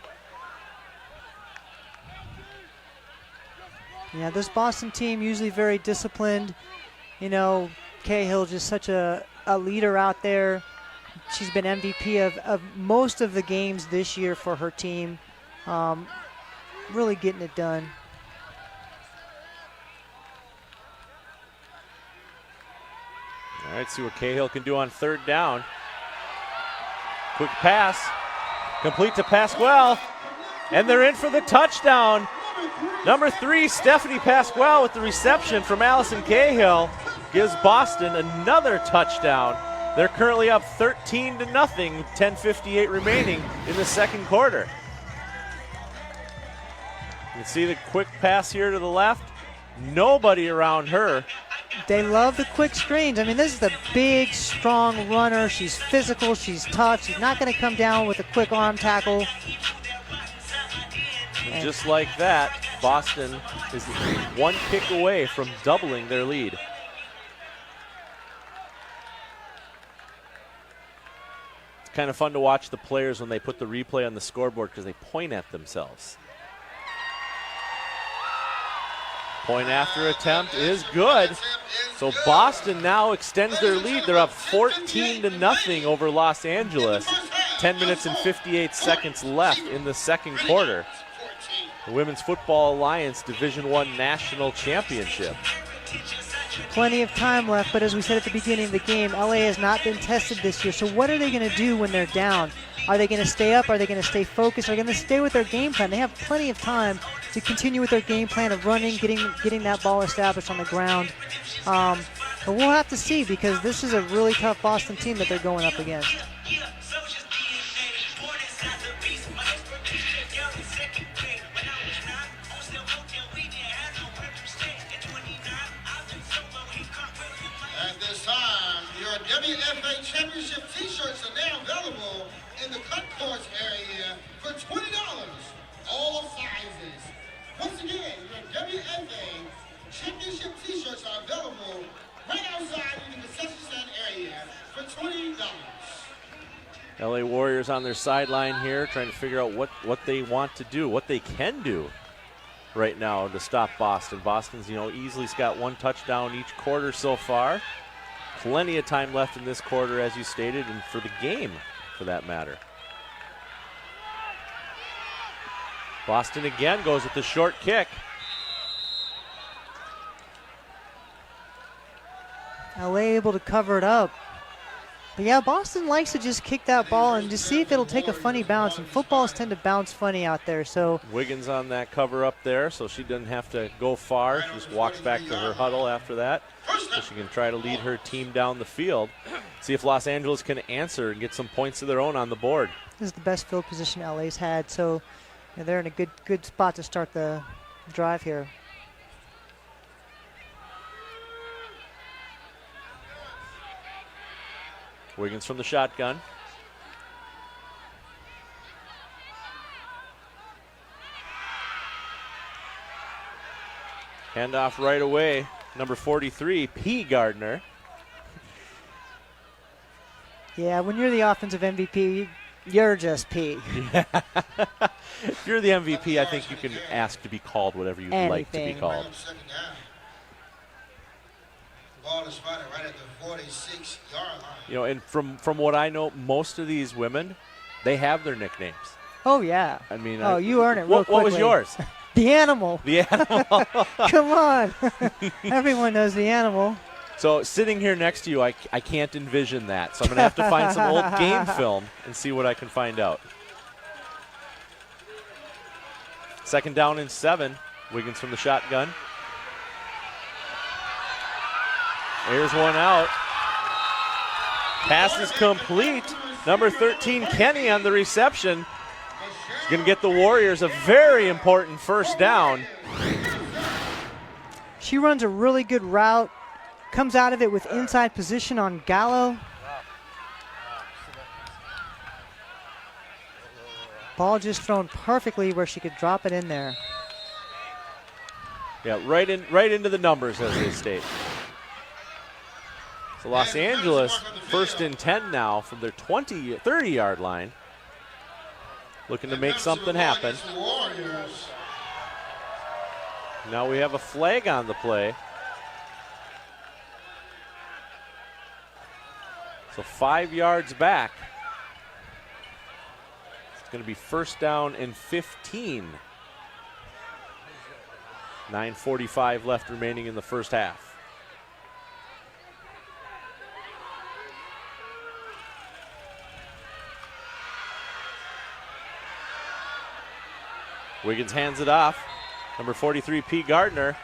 Yeah, this Boston team usually very disciplined. You know, Cahill just such a leader out there. She's been MVP of most of the games this year for her team. Really getting it done. All right, see what Cahill can do on third down. Quick pass, complete to Pasquale, and they're in for the touchdown. Number 3, Stephanie Pasquale with the reception from Allison Cahill gives Boston another touchdown. They're currently up 13-0, 10:58 remaining in the second quarter. You can see the quick pass here to the left. Nobody around her. They love the quick screens. I mean, this is a big, strong runner. She's physical. She's tough. She's not going to come down with a quick arm tackle. And just like that, Boston is one kick away from doubling their lead. It's kind of fun to watch the players when they put the replay on the scoreboard because they point at themselves. Point after attempt is good. So Boston now extends their lead. They're up 14-0 over Los Angeles. 10 minutes and 58 seconds left in the second quarter. The Women's Football Alliance Division I National Championship. Plenty of time left, but as we said at the beginning of the game, LA has not been tested this year. So what are they going to do when they're down? Are they going to stay up? Are they going to stay focused? Are they going to stay with their game plan? They have plenty of time to continue with their game plan of running, getting that ball established on the ground. But we'll have to see because this is a really tough Boston team that they're going up against. At this time, your WFA Championship t-shirts are now available in the cut course area for $20, all sizes. Once again, your WFA Championship t-shirts are available right outside in the concession stand area for $20. LA Warriors on their sideline here trying to figure out what they want to do, what they can do right now to stop Boston. Boston's, easily got one touchdown each quarter so far. Plenty of time left in this quarter, as you stated, and for the game, for that matter. Boston again goes with the short kick. LA able to cover it up. But yeah, Boston likes to just kick that ball and just see if it'll take a funny bounce. And footballs tend to bounce funny out there. So Wiggins on that cover up there, so she doesn't have to go far. She just walks back to her huddle after that, so she can try to lead her team down the field. See if Los Angeles can answer and get some points of their own on the board. this is the best field position LA's had. So they're in a good spot to start the drive here. Wiggins from the shotgun. Handoff right away. Number 43, P. Gardner. Yeah, when you're the offensive MVP, you're just P. If you're the MVP, I think you can ask to be called whatever you'd like to be called. Ball is spotted right at the 46-yard line. You know, and from what I know, most of these women, they have their nicknames. Oh, yeah. I mean, you earn it real quickly. What was yours? The Animal. The Animal. Come on. Everyone knows The Animal. So sitting here next to you, I can't envision that. So I'm going to have to find some old game film and see what I can find out. 2nd down and 7. Wiggins from the shotgun. There's one out. Pass is complete. Number 13, Kenny on the reception. He's going to get the Warriors a very important first down. She runs a really good route. Comes out of it with inside position on Gallo. Ball just thrown perfectly where she could drop it in there. Yeah, right into the numbers, as they state. So Los Angeles, 1st and 10 now from their 30-yard line. Looking to make something happen. Now we have a flag on the play. So 5 yards back. It's going to be 1st down and 15. 9:45 left remaining in the first half. Wiggins hands it off. Number 43, P. Gardner.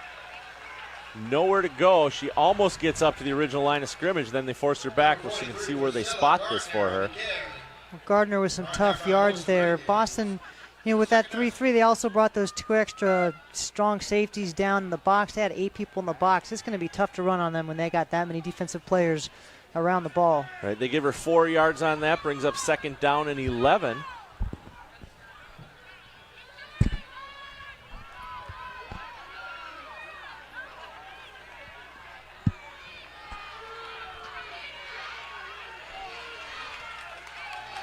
Nowhere to go. She almost gets up to the original line of scrimmage. Then they force her back so she can see where they spot this for her. Gardner with some tough yards there. Boston, with that 3-3, they also brought those 2 extra strong safeties down in the box. They had 8 people in the box. It's going to be tough to run on them when they got that many defensive players around the ball. Right, they give her 4 yards on that. Brings up 2nd down and 11.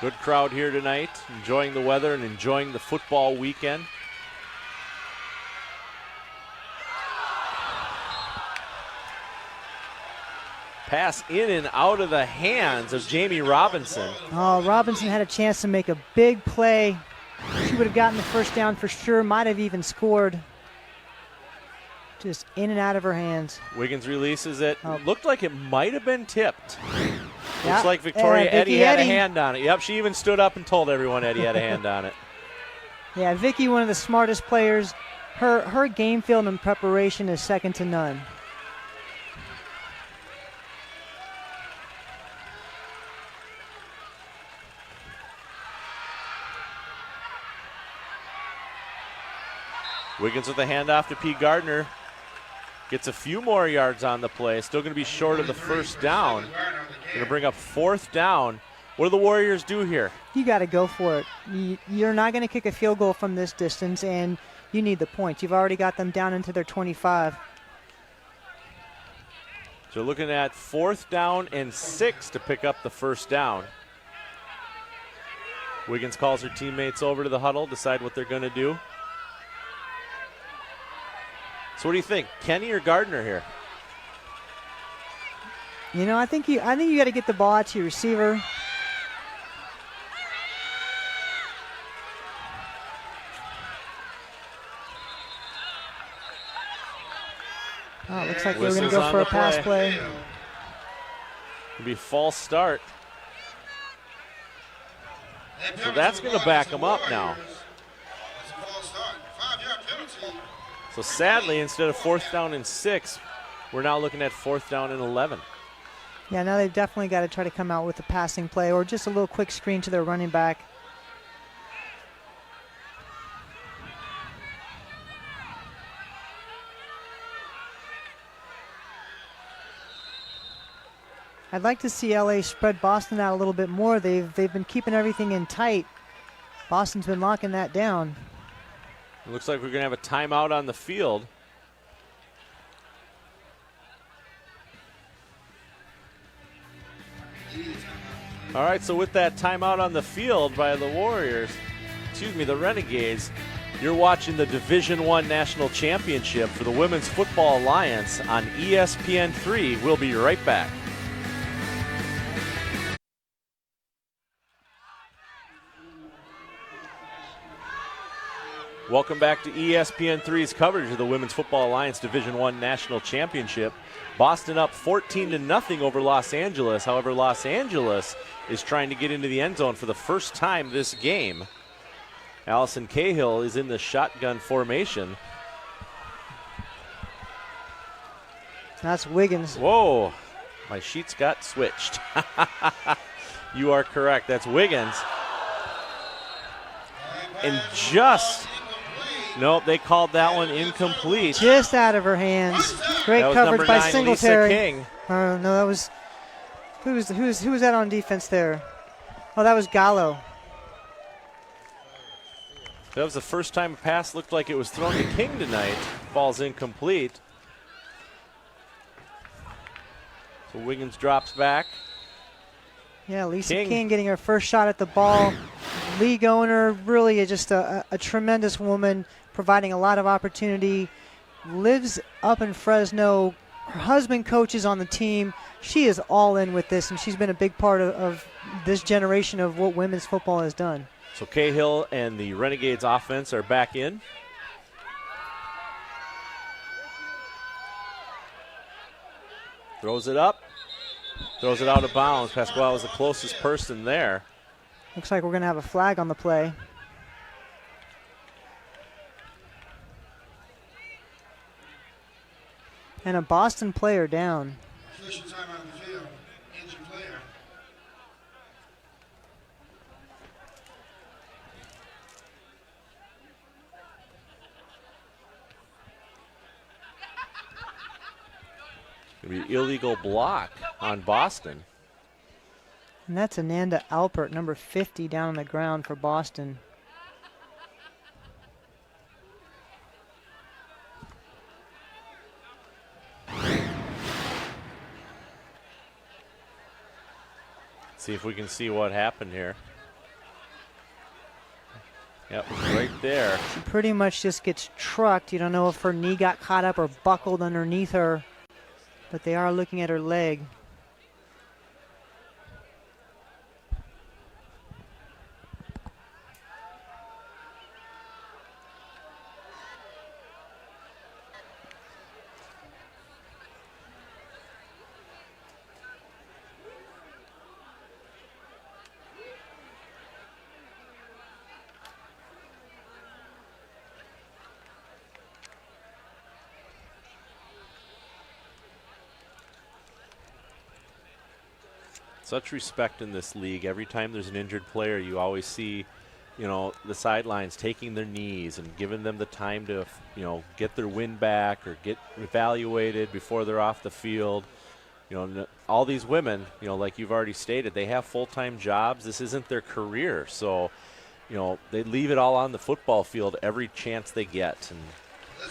Good crowd here tonight, enjoying the weather and enjoying the football weekend. Pass in and out of the hands of Jamie Robinson. Oh, Robinson had a chance to make a big play. She would have gotten the first down for sure, might have even scored. Just in and out of her hands. Wiggins releases it. Looked like it might have been tipped. Yeah. Looks like Victoria Eddy had a Eddy. hand on it. Yep, she even stood up and told everyone Eddy had a hand on it. Yeah, Vicky, one of the smartest players. Her game field and preparation is second to none. Wiggins with a handoff to P. Gardner. Gets a few more yards on the play. Still going to be short of the first down. Going to bring up 4th down. What do the Warriors do here? You got to go for it. You're not going to kick a field goal from this distance, and you need the points. You've already got them down into their 25. So looking at 4th down and 6 to pick up the first down. Wiggins calls her teammates over to the huddle, decide what they're going to do. So what do you think, Kenny or Gardner here? You know, I think you got to get the ball out to your receiver. Oh, it looks like they were going to go for a pass play. It'll be false start. So that's going to back them up now. So sadly, instead of 4th down and 6, we're now looking at 4th down and 11. Yeah, now they've definitely got to try to come out with a passing play or just a little quick screen to their running back. I'd like to see LA spread Boston out a little bit more. They've been keeping everything in tight. Boston's been locking that down. It looks like we're going to have a timeout on the field. All right, so with that timeout on the field by the Warriors, the Renegades, you're watching the Division I National Championship for the Women's Football Alliance on ESPN 3. We'll be right back. Welcome back to ESPN 3's coverage of the Women's Football Alliance Division I National Championship. Boston up 14-0 over Los Angeles. However, Los Angeles is trying to get into the end zone for the first time this game. Allison Cahill is in the shotgun formation. That's Wiggins. Whoa, my sheets got switched. You are correct, that's Wiggins. And nope, they called that one incomplete. Just out of her hands. Great coverage by Singletary. Lisa King. No, that was who was that on defense there? Oh, that was Gallo. That was the first time a pass looked like it was thrown to King tonight. Ball's incomplete. So Wiggins drops back. Yeah, Lisa King getting her first shot at the ball. League owner, really just a tremendous woman, providing a lot of opportunity. Lives up in Fresno. Her husband coaches on the team. She is all in with this, and she's been a big part of this generation of what women's football has done. So Cahill and the Renegades offense are back in. Throws it up. Throws it out of bounds. Pasquale was the closest person there. Looks like we're going to have a flag on the play. And a Boston player down. Official timeout on the field. Injured player. It'll be illegal block on Boston. And that's Ananda Alpert, number 50, down on the ground for Boston. See if we can see what happened here. Yep, right there. She pretty much just gets trucked. You don't know if her knee got caught up or buckled underneath her, but they are looking at her leg. Such respect in this league. Every time there's an injured player, you always see, you know, the sidelines taking their knees and giving them the time to, you know, get their wind back or get evaluated before they're off the field. You know, all these women, you know, like you've already stated, they have full-time jobs. This isn't their career. So, you know, they leave it all on the football field every chance they get. And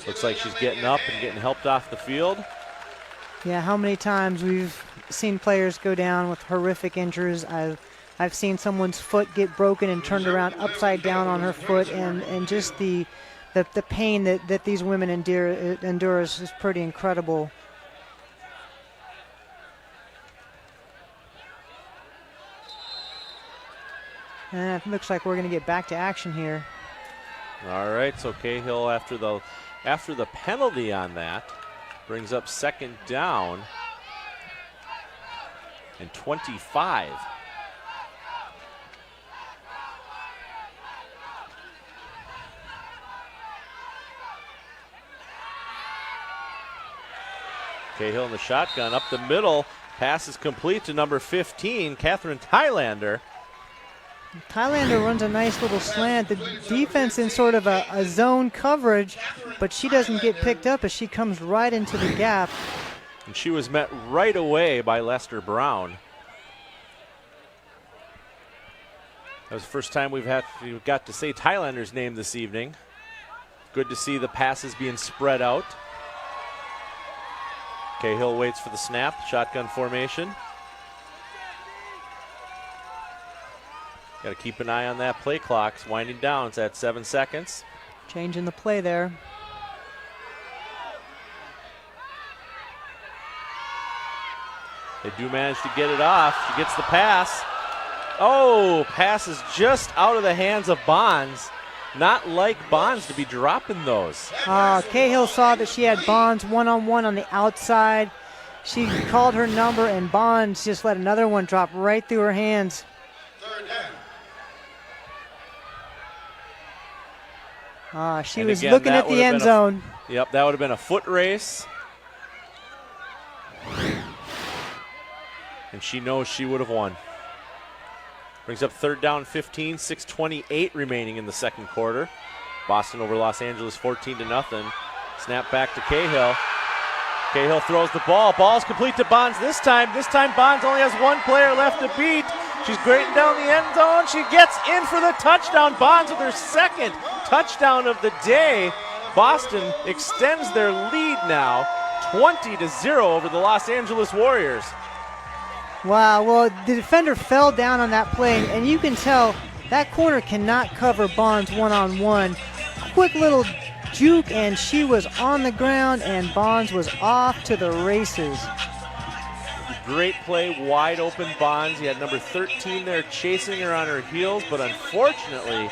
looks like she's getting up and getting helped off the field. Yeah, how many times we've seen players go down with horrific injuries. I've seen someone's foot get broken and turned around upside down on her foot, and just the pain that these women endure is pretty incredible. And it looks like we're going to get back to action here. All right, so Cahill after the penalty on that brings up second down and 25. Cahill in the shotgun up the middle. Pass is complete to number 15, Catherine Thailander. Thailander runs a nice little slant. The defense in sort of a zone coverage, but she doesn't get picked up as she comes right into the gap. And she was met right away by Lester Brown. That was the first time we've got to say Thailander's name this evening. Good to see the passes being spread out. Cahill waits for the snap, shotgun formation. Got to keep an eye on that play clock. It's winding down. It's at 7 seconds. Changing the play there. They do manage to get it off. She gets the pass. Oh, pass is just out of the hands of Bonds. Not like Bonds to be dropping those. Cahill saw that she had Bonds one-on-one on the outside. She called her number, and Bonds just let another one drop right through her hands. She was looking at the end zone. Yep, that would have been a foot race. And she knows she would have won. Brings up third down 15, 6:28 remaining in the second quarter. Boston over Los Angeles 14-0. Snap back to Cahill. Cahill throws the ball. Ball's complete to Bonds this time. This time Bonds only has one player left to beat. She's grading down the end zone. She gets in for the touchdown. Bonds with her second touchdown of the day. Boston extends their lead now 20-0 over the Los Angeles Warriors. Wow, well, the defender fell down on that play, and you can tell that corner cannot cover Bonds one-on-one. Quick little juke, and she was on the ground, and Bonds was off to the races. Great play, wide open Bonds. You had number 13 there chasing her on her heels, but unfortunately,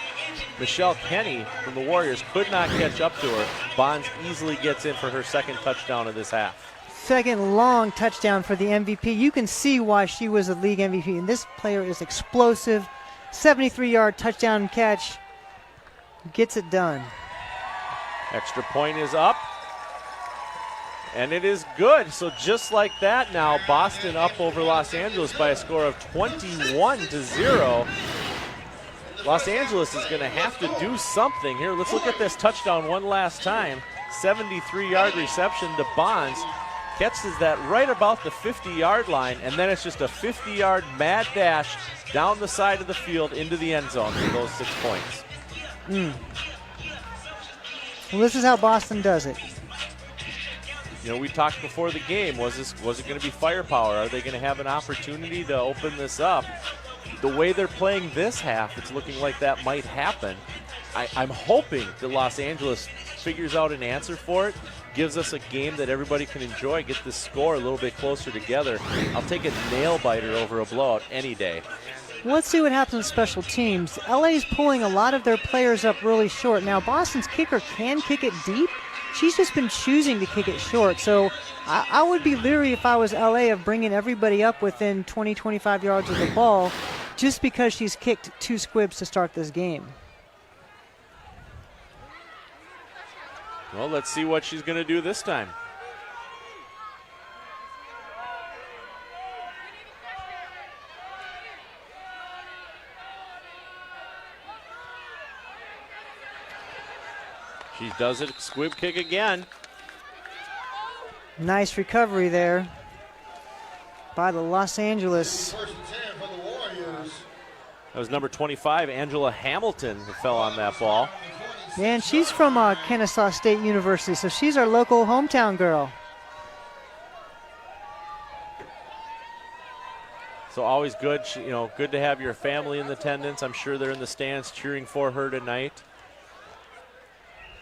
Michelle Kenny from the Warriors could not catch up to her. Bonds easily gets in for her second touchdown of this half. Second long touchdown for the MVP. You can see why she was a league MVP, and this player is explosive. 73-yard touchdown catch. Gets it done. Extra point is up. And it is good. So just like that now, Boston up over Los Angeles by a score of 21-0. Los Angeles is going to have to do something here. Let's look at this touchdown one last time. 73-yard reception to Bonds. Catches that right about the 50-yard line, and then it's just a 50-yard mad dash down the side of the field into the end zone for those 6 points. Well, this is how Boston does it. You know, we talked before the game, was it going to be firepower? Are they going to have an opportunity to open this up? the way they're playing this half, it's looking like that might happen. I'm hoping that Los Angeles figures out an answer for it, gives us a game that everybody can enjoy, get this score a little bit closer together. I'll take a nail-biter over a blowout any day. Let's see what happens with special teams. LA's pulling a lot of their players up really short. Now, Boston's kicker can kick it deep. She's just been choosing to kick it short. So I would be leery if I was LA of bringing everybody up within 20, 25 yards of the ball just because she's kicked 2 squibs to start this game. Well, let's see what she's going to do this time. She does it, squib kick again. Nice recovery there by the Los Angeles. First and 10 for the Warriors. That was number 25, Angela Hamilton, who fell on that ball. And she's from Kennesaw State University, so she's our local hometown girl. So always good, good to have your family in attendance. I'm sure they're in the stands cheering for her tonight.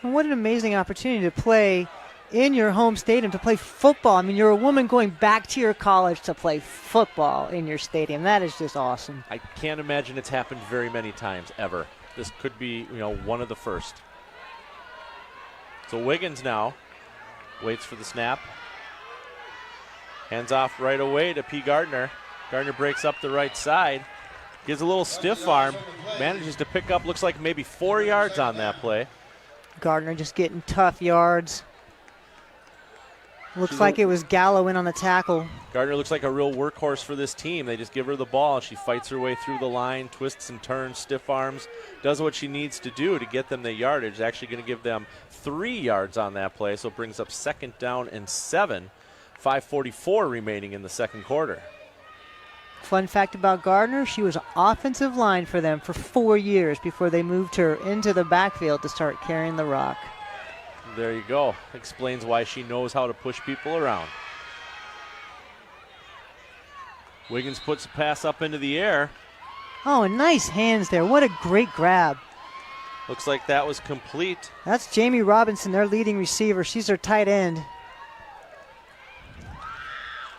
And what an amazing opportunity to play in your home stadium, to play football. I mean, you're a woman going back to your college to play football in your stadium. That is just awesome. I can't imagine it's happened very many times, ever. This could be, one of the first. So Wiggins now waits for the snap. Hands off right away to P. Gardner. Gardner breaks up the right side. Gives a little stiff arm. Manages to pick up, looks like maybe 4 yards on that play. Gardner just getting tough yards. Looks like it was Gallo in on the tackle. Gardner looks like a real workhorse for this team. They just give her the ball, and she fights her way through the line, twists and turns, stiff arms, does what she needs to do to get them the yardage. Actually going to give them 3 yards on that play, so it brings up 2nd down and 7. 5:44 remaining in the second quarter. Fun fact about Gardner, she was offensive line for them for 4 years before they moved her into the backfield to start carrying the rock. There you go. Explains why she knows how to push people around. Wiggins puts a pass up into the air. Oh, nice hands there. What a great grab. Looks like that was complete. That's Jamie Robinson, their leading receiver. She's their tight end.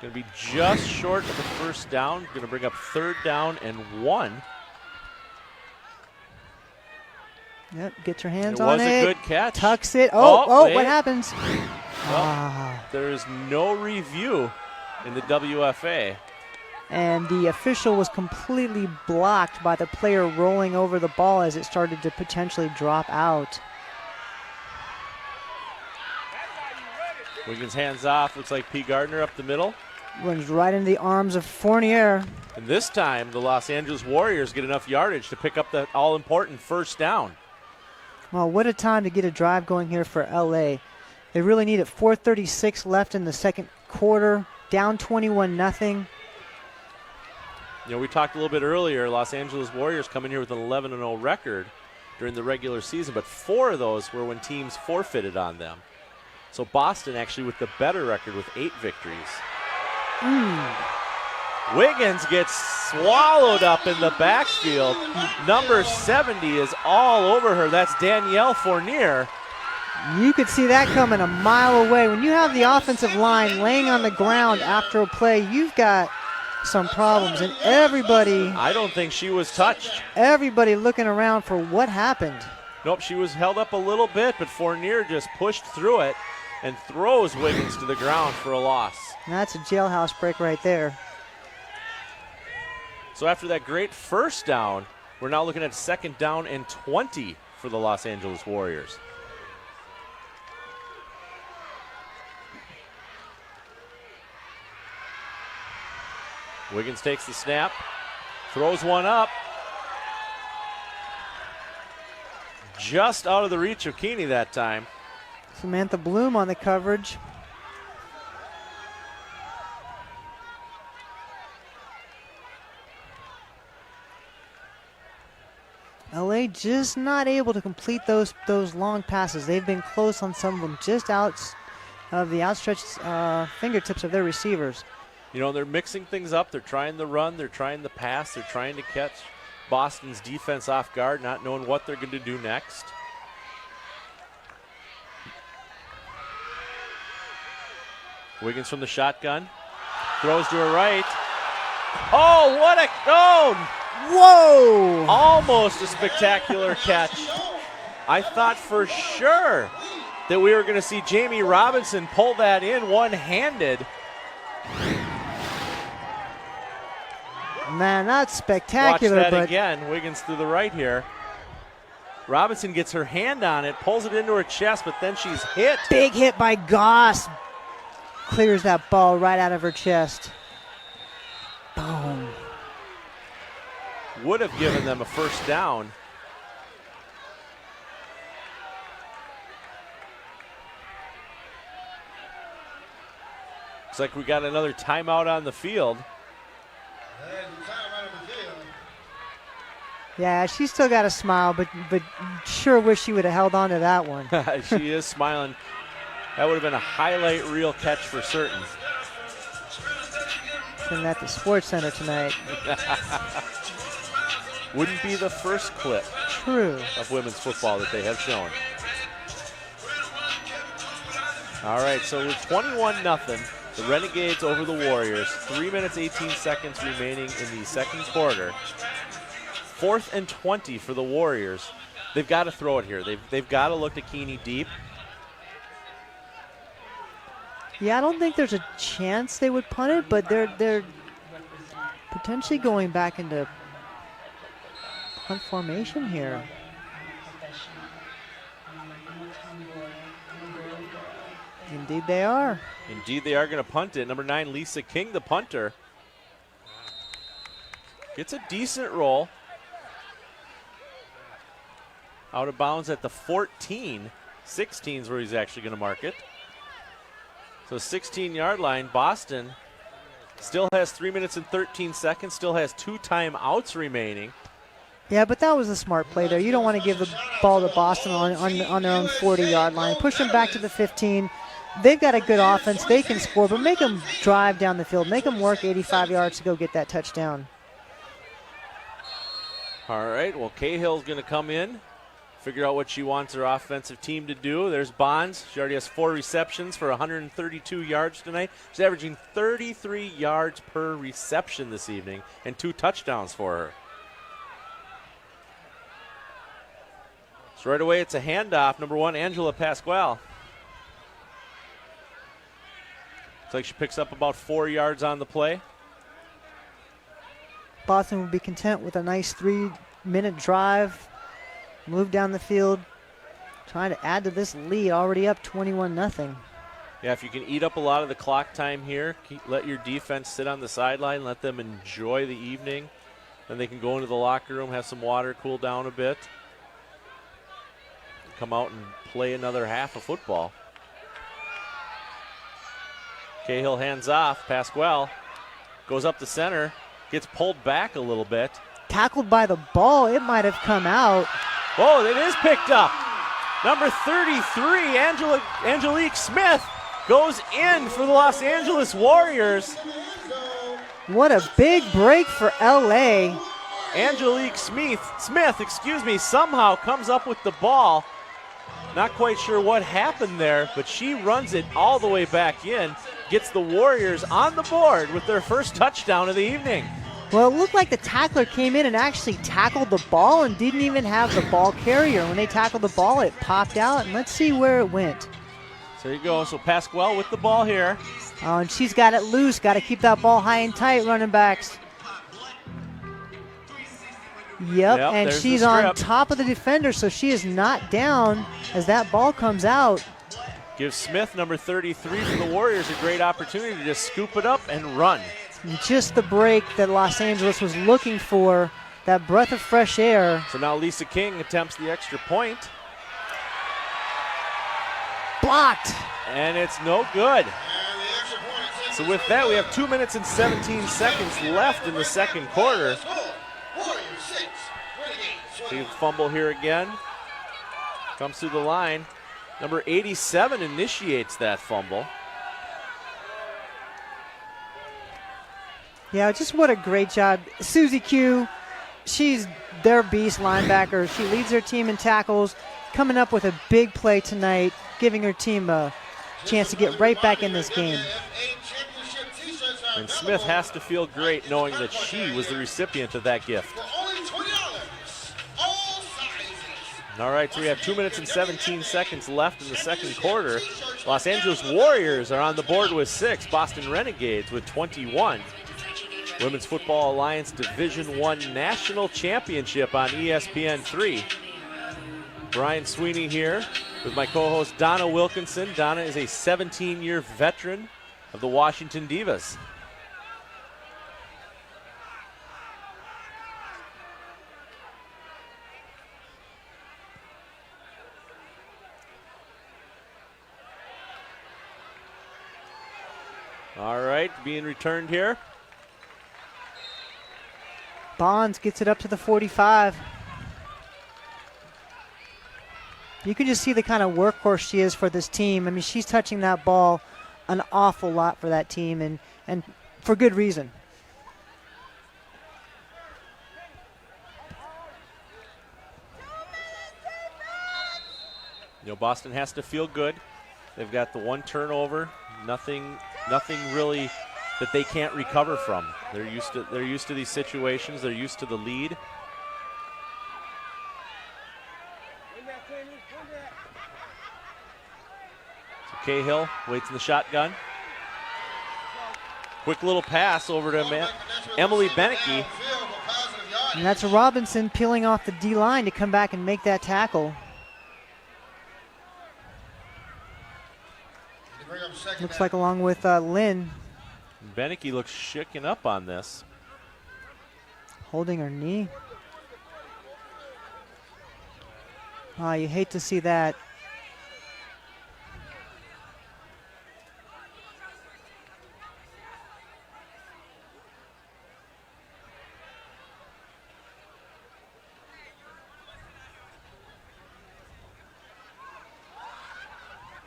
Going to be just short of the first down. Going to bring up 3rd down and 1. Yep, gets her hands on it. It was a good catch. Tucks it. Wait. What happens? Well, there is no review in the WFA. And the official was completely blocked by the player rolling over the ball as it started to potentially drop out. Wiggins hands off. Looks like P. Gardner up the middle. Runs right into the arms of Fournier. And this time, the Los Angeles Warriors get enough yardage to pick up the all-important 1st down. Well, what a time to get a drive going here for LA. They really need it. 4:36 left in the second quarter. Down 21-0. We talked a little bit earlier, Los Angeles Warriors coming here with an 11-0 record during the regular season, but 4 of those were when teams forfeited on them. So Boston actually with the better record with 8 victories. Wiggins gets swallowed up in the backfield. Number 70 is all over her. That's Danielle Fournier. You could see that coming a mile away. When you have the offensive line laying on the ground after a play, you've got some problems. And everybody... I don't think she was touched. Everybody looking around for what happened. Nope, she was held up a little bit, but Fournier just pushed through it and throws Wiggins to the ground for a loss. And that's a jailhouse break right there. So after that great first down, we're now looking at 2nd down and 20 for the Los Angeles Warriors. Wiggins takes the snap, throws one up. Just out of the reach of Keeney that time. Samantha Bloom on the coverage. LA just not able to complete those long passes. They've been close on some of them, just out of the outstretched fingertips of their receivers. You know, they're mixing things up. They're trying the run. They're trying the pass. They're trying to catch Boston's defense off guard, not knowing what they're going to do next. Wiggins from the shotgun. Throws to her right. Oh, what a cone! Whoa! Almost a spectacular catch. I thought for sure that we were going to see Jamie Robinson pull that in one-handed. Man, that's spectacular. Watch that but again. Wiggins through the right here. Robinson gets her hand on it, pulls it into her chest, but then she's hit. Big hit by Goss. Clears that ball right out of her chest. Boom. Would have given them a first down. Looks like we got another timeout on the field. Yeah, she's still got a smile, but sure wish she would have held on to that one. She is smiling. That would have been a highlight reel catch for certain. Sitting at the Sports Center tonight. Wouldn't be the first clip True. of women's football that they have shown. All right, so we're 21-0. The Renegades over the Warriors. 3 minutes, 18 seconds remaining in the second quarter. 4th and 20 for the Warriors. They've got to throw it here. They've got to look to Keeney deep. Yeah, I don't think there's a chance they would punt it, but they're potentially going back into punt formation here. Indeed they are. Indeed they are going to punt it. Number 9, Lisa King, the punter. Gets a decent roll. Out of bounds at the 14. 16 is where he's actually going to mark it. So 16-yard line. Boston still has 3 minutes and 13 seconds, still has 2 timeouts remaining. Yeah, but that was a smart play there. You don't want to give the ball to Boston on their own 40-yard line. Push them back to the 15. They've got a good offense. They can score, but make them drive down the field. Make them work 85 yards to go get that touchdown. All right, well, Cahill's going to come in, figure out what she wants her offensive team to do. There's Bonds. She already has 4 receptions for 132 yards tonight. She's averaging 33 yards per reception this evening and 2 touchdowns for her. So right away, it's a handoff. Number 1, Angela Pasquale. Looks like she picks up about 4 yards on the play. Boston would be content with a nice 3-minute drive. Move down the field, trying to add to this lead, already up 21-0. Yeah, if you can eat up a lot of the clock time here, let your defense sit on the sideline, let them enjoy the evening. Then they can go into the locker room, have some water, cool down a bit. Come out and play another half of football. Cahill hands off. Pasquale goes up the center, gets pulled back a little bit. Tackled by the ball, it might have come out. Oh, it is picked up. Number 33, Angelique Smith, goes in for the Los Angeles Warriors. What a big break for LA. Angelique Smith, somehow comes up with the ball. Not quite sure what happened there, but she runs it all the way back in, gets the Warriors on the board with their first touchdown of the evening. Well, it looked like the tackler came in and actually tackled the ball and didn't even have the ball carrier. When they tackled the ball, it popped out, and let's see where it went. So there you go. So Pasquale with the ball here. Oh, and she's got it loose. Got to keep that ball high and tight, running backs. Yep, and she's on top of the defender, so she is not down as that ball comes out. Gives Smith, number 33 for the Warriors, a great opportunity to just scoop it up and run. Just the break that Los Angeles was looking for, that breath of fresh air. So now Lisa King attempts the extra point. Blocked. And it's no good. So with that, we have 2 minutes and 17 seconds left in the second quarter. See fumble here again. Comes through the line. Number 87 initiates that fumble. Yeah, just what a great job. Susie Q, she's their beast linebacker. She leads their team in tackles, coming up with a big play tonight, giving her team a chance to get right back in this game. And Smith has to feel great knowing that she was the recipient of that gift. All right, so we have 2 minutes and 17 seconds left in the second quarter. Los Angeles Warriors are on the board with 6. Boston Renegades with 21. Women's Football Alliance Division I National Championship on ESPN 3. Brian Sweeney here with my co-host Donna Wilkinson. Donna is a 17-year veteran of the Washington Divas. All right, being returned here. Bonds gets it up to the 45. You can just see the kind of workhorse she is for this team. I mean, she's touching that ball an awful lot for that team, and for good reason. You know, Boston has to feel good. They've got the one turnover, nothing really that they can't recover from. They're used to these situations. They're used to the lead. So Cahill waits in the shotgun. Quick little pass over to Emily Beneke. And that's Robinson peeling off the D-line to come back and make that tackle. Looks like along with Lynn. Beneke looks shaken up on this. Holding her knee. Oh, you hate to see that.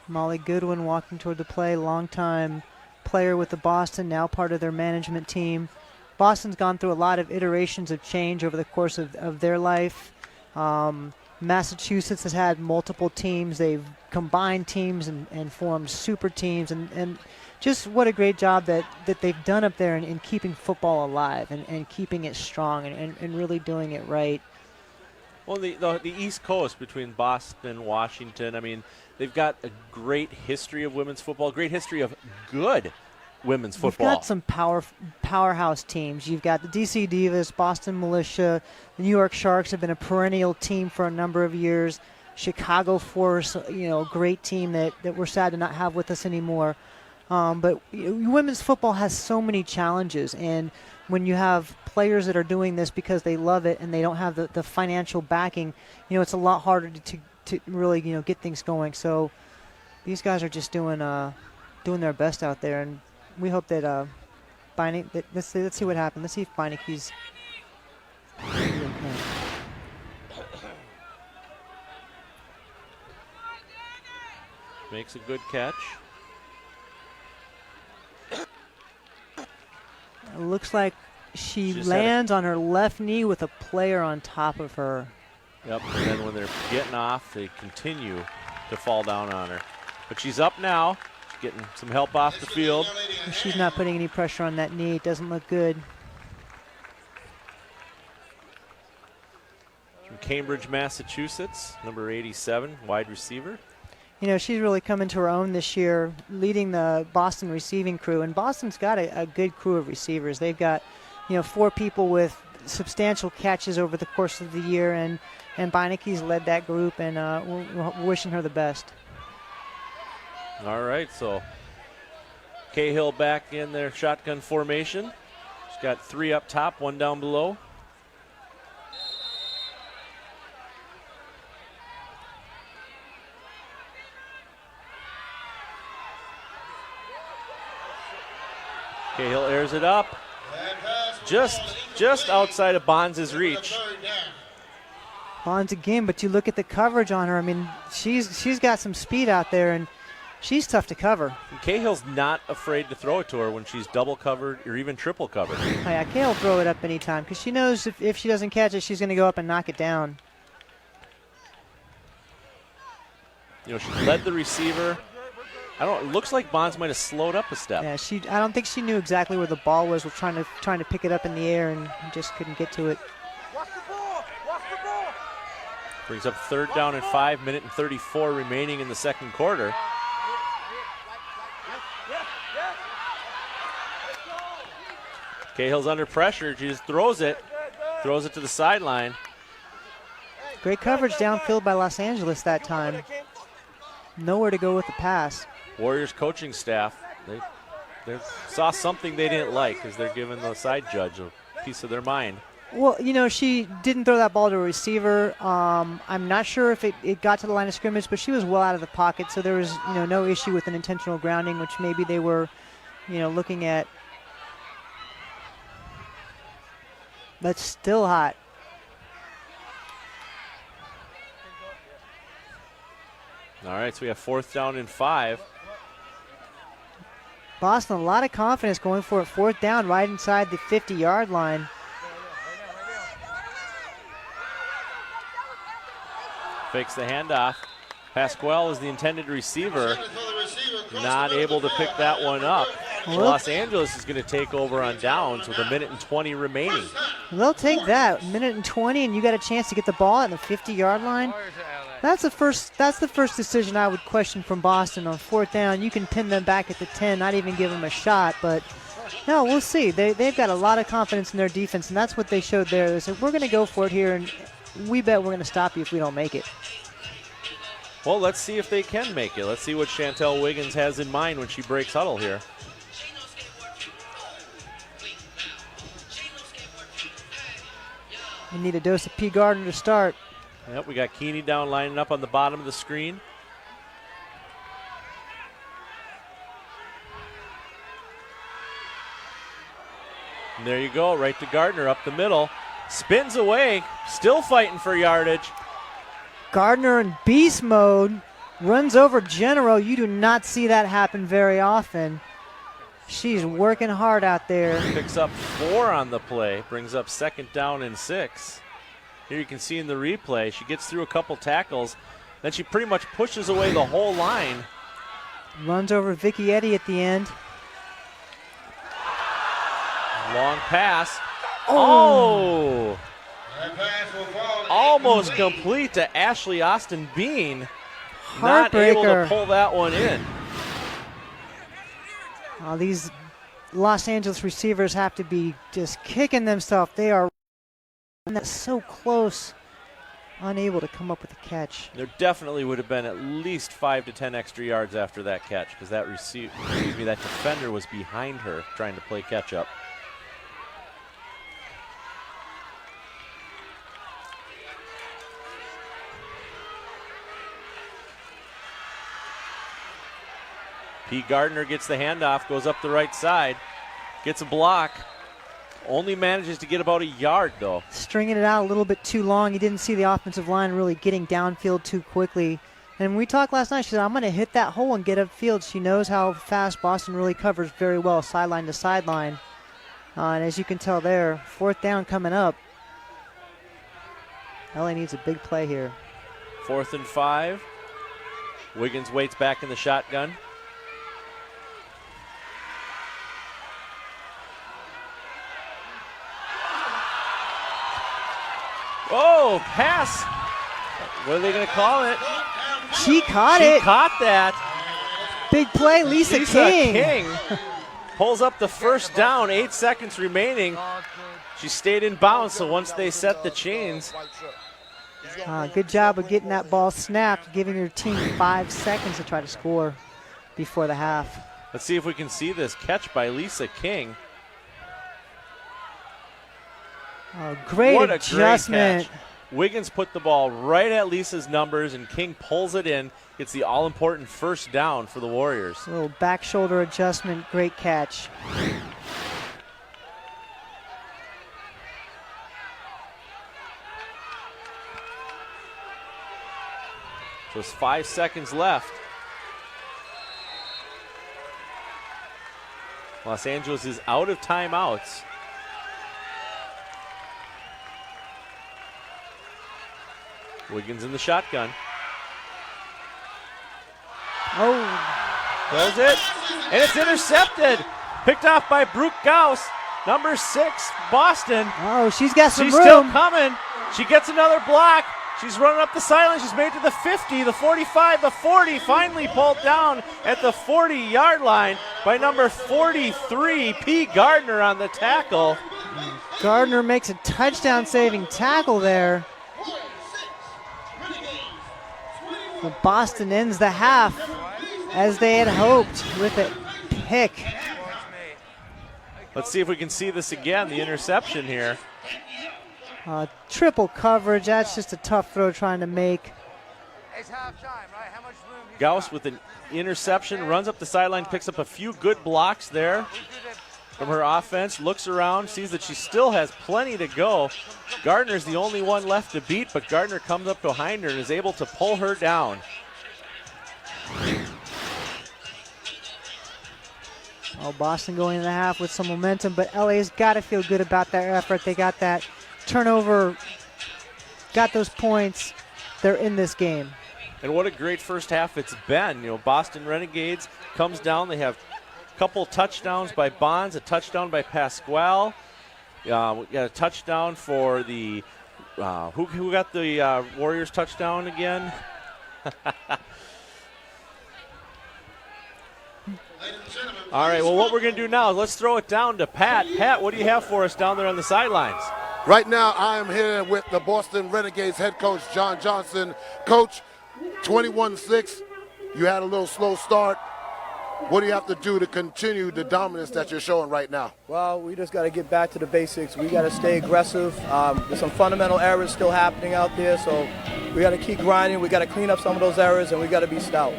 Molly Goodwin walking toward the play, longtime player with the Boston, now part of their management team. Boston's gone through a lot of iterations of change over the course of their life. Massachusetts has had multiple teams. They've combined teams and formed super teams. And just what a great job that they've done up there in keeping football alive and keeping it strong and really doing it right. Well, the East Coast between Boston and Washington, I mean, they've got a great history of women's football, great history of good women's football. You've got some powerhouse teams. You've got the DC Divas, Boston Militia, the New York Sharks have been a perennial team for a number of years. Chicago Force, great team that we're sad to not have with us anymore. But women's football has so many challenges, and when you have players that are doing this because they love it and they don't have the financial backing, it's a lot harder to really get things going. So these guys are just doing their best out there, and we hope that let's see what happens. Let's see if Beineke's makes a good catch. It looks like she lands on her left knee with a player on top of her. Yep, and then when they're getting off, they continue to fall down on her. But she's up now. She's getting some help off the field. She's not putting any pressure on that knee. It doesn't look good. From Cambridge, Massachusetts, number 87, wide receiver. She's really come into her own this year, leading the Boston receiving crew. And Boston's got a good crew of receivers. They've got, 4 people with substantial catches over the course of the year, and Beineke's led that group, and we're wishing her the best. All right, so Cahill back in their shotgun formation. She's got 3 up top, 1 down below. Cahill airs it up, just outside of Bonds' reach. Bonds again, but you look at the coverage on her. I mean, she's got some speed out there, and She's tough to cover. And Cahill's not afraid to throw it to her when she's double covered or even triple covered. Oh, yeah, Cahill will throw it up anytime because she knows if she doesn't catch it, she's going to go up and knock it down. You know, she led the receiver. It looks like Bonds might have slowed up a step. Yeah, I don't think she knew exactly where the ball was. Was trying to pick it up in the air and just couldn't get to it. Watch the ball! Watch the ball! Brings up 3rd down and 5, minute and 34 remaining in the second quarter. Cahill's under pressure. She just throws it to the sideline. Great coverage downfield by Los Angeles that time. Nowhere to go with the pass. Warriors coaching staff, they saw something they didn't like because they're giving the side judge a piece of their mind. Well, you know, she didn't throw that ball to a receiver. I'm not sure if it got to the line of scrimmage, but she was well out of the pocket, so there was, you know, no issue with an intentional grounding, which maybe they were, you know, looking at. That's still hot. All right, so we have 4th down and 5. Boston, a lot of confidence going for it. 4th down right inside the 50-yard line. Fakes the handoff. Pasquale is the intended receiver. Not able to pick that one up. So Los Angeles is going to take over on downs with 1 minute and 20 remaining. They'll take that. 1 minute and 20, and you got a chance to get the ball at the 50-yard line. That's the first decision I would question from Boston on 4th down. You can pin them back at the 10, not even give them a shot. But no, we'll see. They've got a lot of confidence in their defense, and that's what they showed there. They said, we're going to go for it here, and we bet we're going to stop you if we don't make it. Well, let's see if they can make it. Let's see what Chantel Wiggins has in mind when she breaks huddle here. We need a dose of P. Gardner to start. Yep, we got Keeney down lining up on the bottom of the screen. And there you go, right to Gardner up the middle. Spins away, still fighting for yardage. Gardner in beast mode, runs over General. You do not see that happen very often. She's working hard out there. Picks up 4 on the play, brings up 2nd down and 6. Here you can see in the replay, she gets through a couple tackles, then she pretty much pushes away the whole line. Runs over Vicky Eddy at the end. Long pass. Oh! Almost complete to Ashley Austin Bean. Not able to pull that one in. These Los Angeles receivers have to be just kicking themselves. They are so close, unable to come up with a catch. There definitely would have been at least 5 to 10 extra yards after that catch because that that defender was behind her trying to play catch up. P. Gardner gets the handoff, goes up the right side, gets a block. Only manages to get about a yard, though. Stringing it out a little bit too long. He didn't see the offensive line really getting downfield too quickly. And when we talked last night, she said, I'm going to hit that hole and get upfield. She knows how fast Boston really covers very well, sideline to sideline. And as you can tell there, 4th down coming up. LA needs a big play here. 4th and 5. Wiggins waits back in the shotgun. Oh, pass. What are they going to call it? She caught it. She caught that. Big play, Lisa King. Pulls up the 1st down, 8 seconds remaining. She stayed in bounds, so once they set the chains. Good job of getting that ball snapped, giving your team 5 seconds to try to score before the half. Let's see if we can see this catch by Lisa King. Great what a adjustment. Great catch. Wiggins put the ball right at Lisa's numbers, and King pulls it in. Gets the all-important 1st down for the Warriors. A little back shoulder adjustment. Great catch. So it's 5 seconds left. Los Angeles is out of timeouts. Wiggins in the shotgun. Oh, Does it? And it's intercepted. Picked off by Brooke Gauss. Number 6, Boston. oh, she's got some She's room. still coming. She gets another block. She's running up the sideline. She's made to the 50, the 45, the 40. Finally pulled down at the 40-yard line by number 43, P. Gardner on the tackle. Gardner makes a touchdown-saving tackle there. But Boston ends the half as they had hoped with a pick. Let's see if we can see this again, the interception here. Triple coverage, that's just a tough throw trying to make. It's halftime, right? How much room you Gauss got? with an interception, runs up the sideline, picks up a few good blocks there from her offense, looks around, sees that she still has plenty to go. Gardner's the only one left to beat, but Gardner comes up behind her and is able to pull her down. Oh, Boston going into the half with some momentum, but LA's got to feel good about their effort. They got that turnover, got those points. They're in this game. And what a great first half it's been. You know, Boston Renegades comes down. They have a couple touchdowns by Bonds, a touchdown by Pasquale. We got a touchdown for the who got the Warriors touchdown again? All right, well, what we're going to do now is let's throw it down to Pat. Pat, what do you have for us down there on the sidelines? Right now, I am here with the Boston Renegades head coach, John Johnson. Coach, 21-6, you had a little slow start. What do you have to do to continue the dominance that you're showing right now? Well, we just got to get back to the basics. We got to stay aggressive. There's some fundamental errors still happening out there, so we got to keep grinding. We got to clean up some of those errors, and we got to be stout.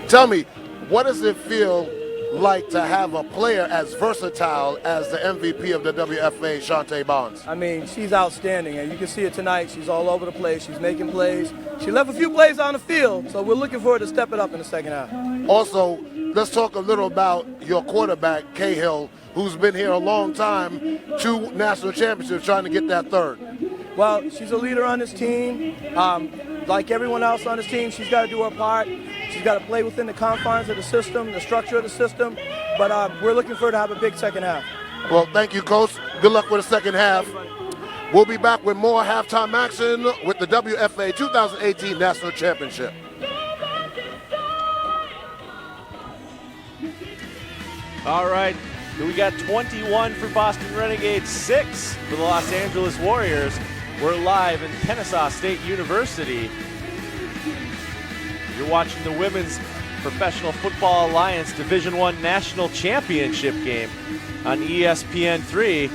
Tell me, what does it feel like to have a player as versatile as the MVP of the WFA, Shantae Bonds? I mean, she's outstanding, and you can see it tonight. She's all over the place. She's making plays. She left a few plays on the field, so we're looking for her to step it up in the second half. Also, let's talk a little about your quarterback, Cahill, who's been here a long time, 2 national championships, trying to get that 3rd. Well, she's a leader on this team. Like everyone else on this team, she's got to do her part. She's got to play within the confines of the system, the structure of the system. But we're looking for her to have a big second half. Well, thank you, Coach. Good luck with the second half. We'll be back with more halftime action with the WFA 2018 National Championship. All right, we got 21 for Boston Renegades, 6 for the Los Angeles Warriors. We're live in Kennesaw State University. You're watching the Women's Professional Football Alliance Division I National Championship game on ESPN 3.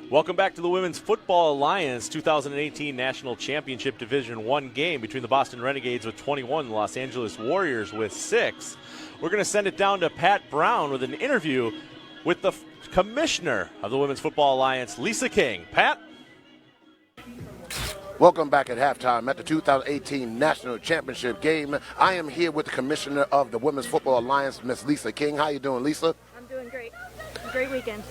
Welcome back to the Women's Football Alliance 2018 National Championship Division I game between the Boston Renegades with 21 and the Los Angeles Warriors with 6. We're going to send it down to Pat Brown with an interview with the commissioner of the Women's Football Alliance, Lisa King. Pat? Welcome back at halftime at the 2018 National Championship game. I am here with the commissioner of the Women's Football Alliance, Miss Lisa King. How you doing, Lisa? I'm doing great. Great weekend.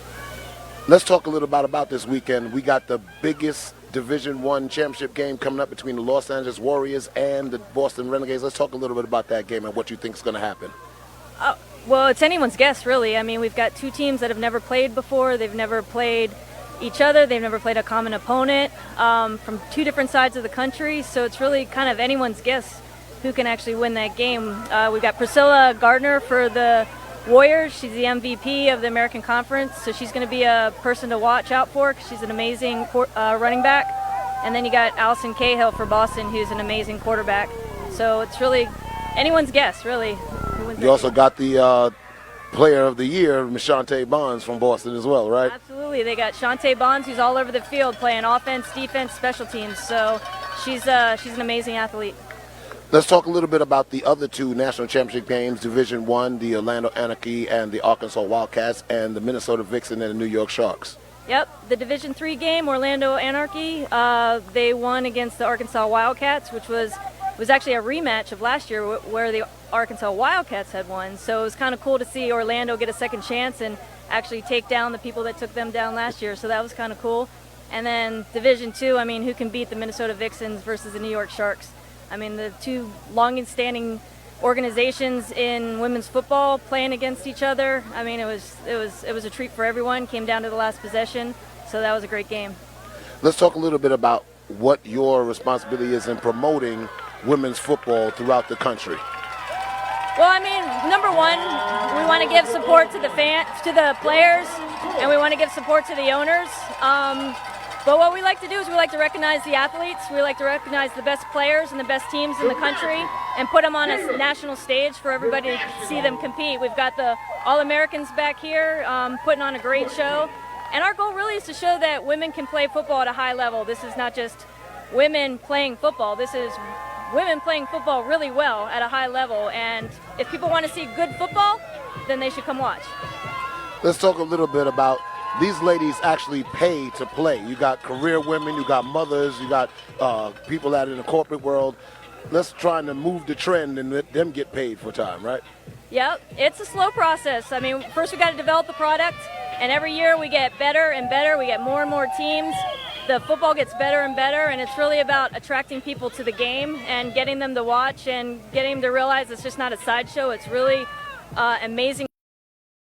Let's talk a little about this weekend. We got the biggest Division I championship game coming up between the Los Angeles Warriors and the Boston Renegades. Let's talk a little bit about that game and what you think is going to happen. Well, it's anyone's guess, really. I mean, we've got 2 teams that have never played before. They've never played each other. They've never played a common opponent from 2 different sides of the country. So it's really kind of anyone's guess who can actually win that game. We've got Priscilla Gardner for the Warriors. She's the MVP of the American Conference, so she's going to be a person to watch out for because she's an amazing running back. And then you got Allison Cahill for Boston, who's an amazing quarterback. So it's really anyone's guess, really. You also got the Player of the Year, Ms. Shantae Bonds from Boston as well, right? Absolutely. They got Shantae Bonds, who's all over the field playing offense, defense, special teams. So she's an amazing athlete. Let's talk a little bit about the other 2 national championship games, Division I, the Orlando Anarchy and the Arkansas Wildcats, and the Minnesota Vixen and the New York Sharks. Yep, the Division III game, Orlando Anarchy. They won against the Arkansas Wildcats, which was actually a rematch of last year where the Arkansas Wildcats had won. So it was kind of cool to see Orlando get a second chance and actually take down the people that took them down last year. So that was kind of cool. And then Division II, I mean, who can beat the Minnesota Vixens versus the New York Sharks? I mean, the two long-standing organizations in women's football playing against each other. I mean, it was a treat for everyone. Came down to the last possession, so that was a great game. Let's talk a little bit about what your responsibility is in promoting women's football throughout the country. Well, I mean, number one, we want to give support to the players, and we want to give support to the owners. But what we like to do is we like to recognize the athletes. We like to recognize the best players and the best teams in the country and put them on a national stage for everybody to see them compete. We've got the All-Americans back here putting on a great show. And our goal really is to show that women can play football at a high level. This is not just women playing football. This is women playing football really well at a high level. And if people want to see good football, then they should come watch. Let's talk a little bit about these ladies actually pay to play. You got career women, you got mothers, you got people that are in the corporate world. Let's try to move the trend and let them get paid for time, right? Yep, it's a slow process. I mean, first we got to develop the product, and every year we get better and better. We get more and more teams. The football gets better and better, and it's really about attracting people to the game and getting them to watch and getting them to realize it's just not a sideshow. It's really amazing.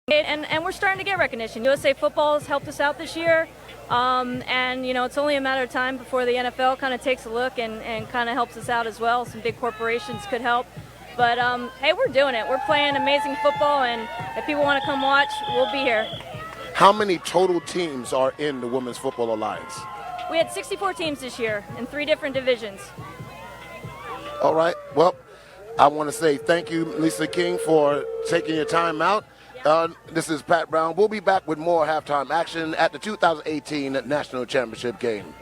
And we're starting to get recognition. USA Football has helped us out this year, and you know, it's only a matter of time before the NFL kind of takes a look and kind of helps us out as well. Some big corporations could help, but hey, we're doing it. We're playing amazing football, and if people want to come watch, we'll be here. How many total teams are in the Women's Football Alliance? We had 64 teams this year in 3 different divisions. All right. Well, I want to say thank you, Lisa King, for taking your time out. This is Pat Brown. We'll be back with more halftime action at the 2018 National Championship game.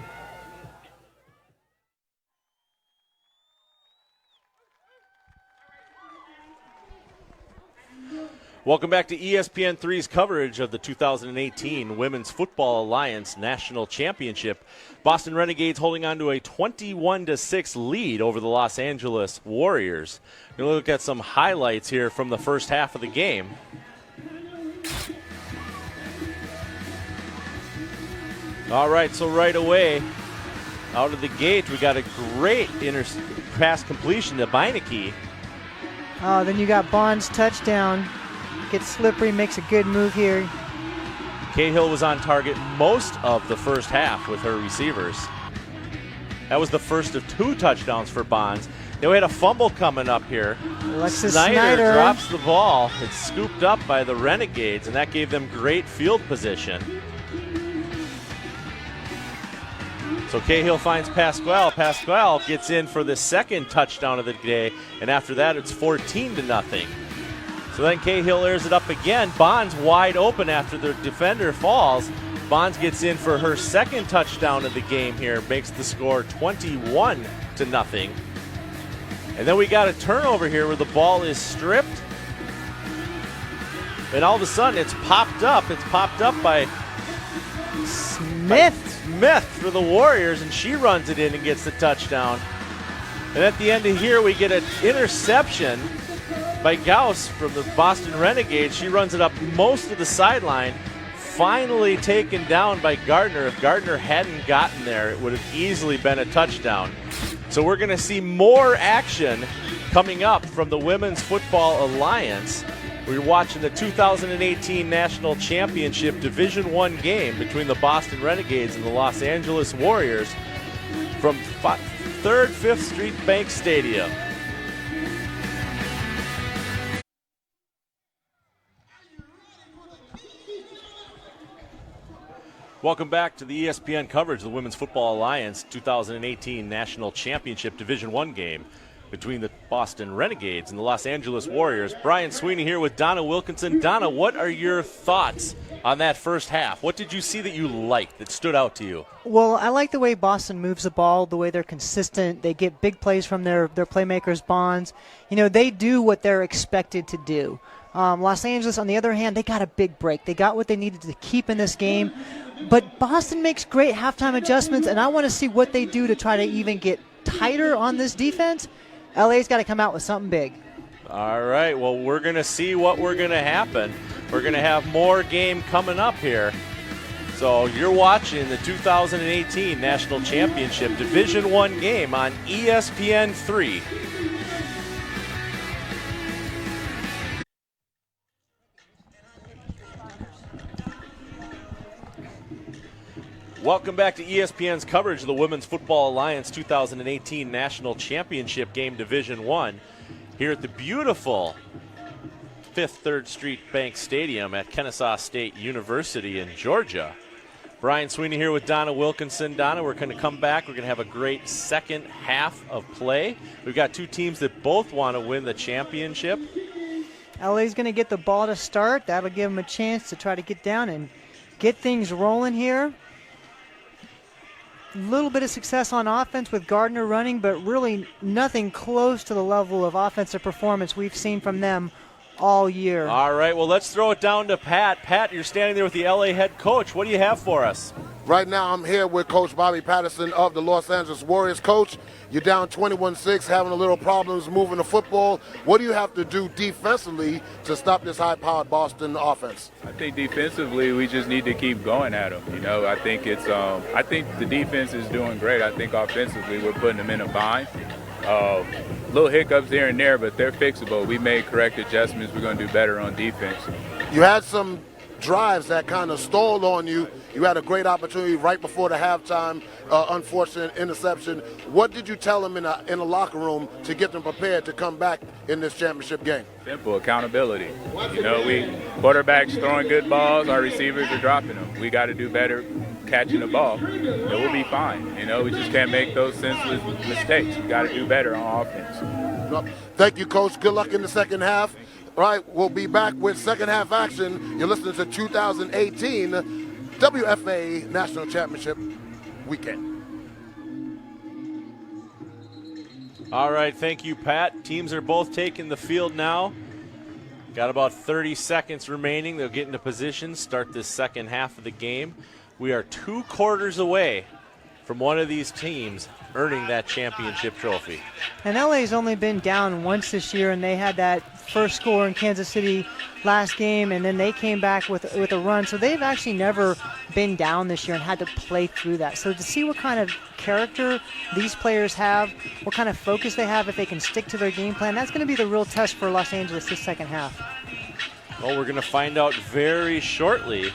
Welcome back to ESPN3's coverage of the 2018 Women's Football Alliance National Championship. Boston Renegades holding on to a 21-6 lead over the Los Angeles Warriors. We're going to look at some highlights here from the first half of the game. All right, so right away, out of the gate, we got a great pass completion to Beinecke. Oh, then you got Bond's touchdown. Gets slippery, makes a good move here. Cahill was on target most of the first half with her receivers. That was the first of 2 touchdowns for Bonds. Then we had a fumble coming up here. Alexis Snyder drops the ball. It's scooped up by the Renegades, and that gave them great field position. So Cahill finds Pasquale. Pasquale gets in for the second touchdown of the day, and after that it's 14-0. So then Cahill airs it up again. Bonds wide open after the defender falls. Bonds gets in for her second touchdown of the game here, makes the score 21-0. And then we got a turnover here where the ball is stripped. And all of a sudden it's popped up. It's popped up by Smith for the Warriors, and she runs it in and gets the touchdown. And at the end of here, we get an interception by Gauss from the Boston Renegades. She runs it up most of the sideline, finally taken down by Gardner. If Gardner hadn't gotten there, it would have easily been a touchdown. So we're going to see more action coming up from the Women's Football Alliance. We're watching the 2018 National Championship Division I game between the Boston Renegades and the Los Angeles Warriors from 3rd Fifth Street Bank Stadium. Welcome back to the ESPN coverage of the Women's Football Alliance 2018 National Championship Division I game between the Boston Renegades and the Los Angeles Warriors. Brian Sweeney here with Donna Wilkinson. Donna, what are your thoughts on that first half? What did you see that you liked, that stood out to you? Well, I like the way Boston moves the ball, the way they're consistent. They get big plays from their playmakers, Bonds. You know, they do what they're expected to do. Los Angeles, on the other hand, they got a big break. They got what they needed to keep in this game. But Boston makes great halftime adjustments, and I want to see what they do to try to even get tighter on this defense. LA's got to come out with something big. All right, well, we're going to see what we're going to happen. We're going to have more game coming up here. So you're watching the 2018 National Championship Division I game on ESPN 3. Welcome back to ESPN's coverage of the Women's Football Alliance 2018 National Championship game Division I here at the beautiful Fifth Third Street Bank Stadium at Kennesaw State University in Georgia. Brian Sweeney here with Donna Wilkinson. Donna, we're going to come back. We're going to have a great second half of play. We've got two teams that both want to win the championship. LA's going to get the ball to start. That'll give them a chance to try to get down and get things rolling here. A little bit of success on offense with Gardner running, but really nothing close to the level of offensive performance we've seen from them all year. All right, well, let's throw it down to Pat. Pat, you're standing there with the LA head coach. What do you have for us? Right now, I'm here with Coach Bobby Patterson of the Los Angeles Warriors. Coach, you're down 21-6, having a little problems moving the football. What do you have to do defensively to stop this high-powered Boston offense? I think defensively, we just need to keep going at them. You know, I think I think the defense is doing great. I think offensively, we're putting them in a bind. Little hiccups here and there, but they're fixable. We made correct adjustments. We're going to do better on defense. You had some drives that kind of stalled on you. You had a great opportunity right before the halftime, unfortunate interception. What did you tell them in the locker room to get them prepared to come back in this championship game? Simple, accountability. You know, we quarterbacks throwing good balls, our receivers are dropping them. We got to do better catching the ball. It will be fine. You know, we just can't make those senseless mistakes. We got to do better on offense. Well, thank you, Coach. Good luck in the second half. All right, we'll be back with second half action. You're listening to 2018 WFA National Championship weekend. All right, thank you, Pat. Teams are both taking the field now. Got about 30 seconds remaining. They'll get into position, start this second half of the game. We are 2 quarters away from one of these teams earning that championship trophy. And LA's only been down once this year, and they had that first score in Kansas City last game, and then they came back with a run. So they've actually never been down this year and had to play through that. So to see what kind of character these players have, what kind of focus they have, if they can stick to their game plan, that's going to be the real test for Los Angeles this second half. Well, we're going to find out very shortly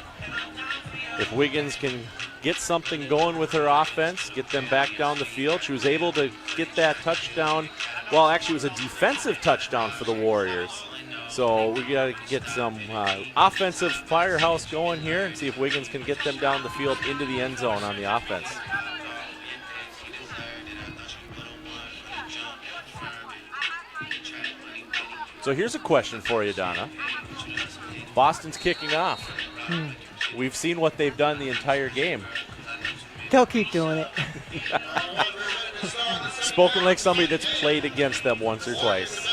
if Wiggins can get something going with her offense, get them back down the field. She was able to get that touchdown. Well, actually, it was a defensive touchdown for the Warriors. So we got to get some offensive firehouse going here and see if Wiggins can get them down the field into the end zone on the offense. So here's a question for you, Donna. Boston's kicking off. We've seen what they've done the entire game. They'll keep doing it. Spoken like somebody that's played against them once or twice.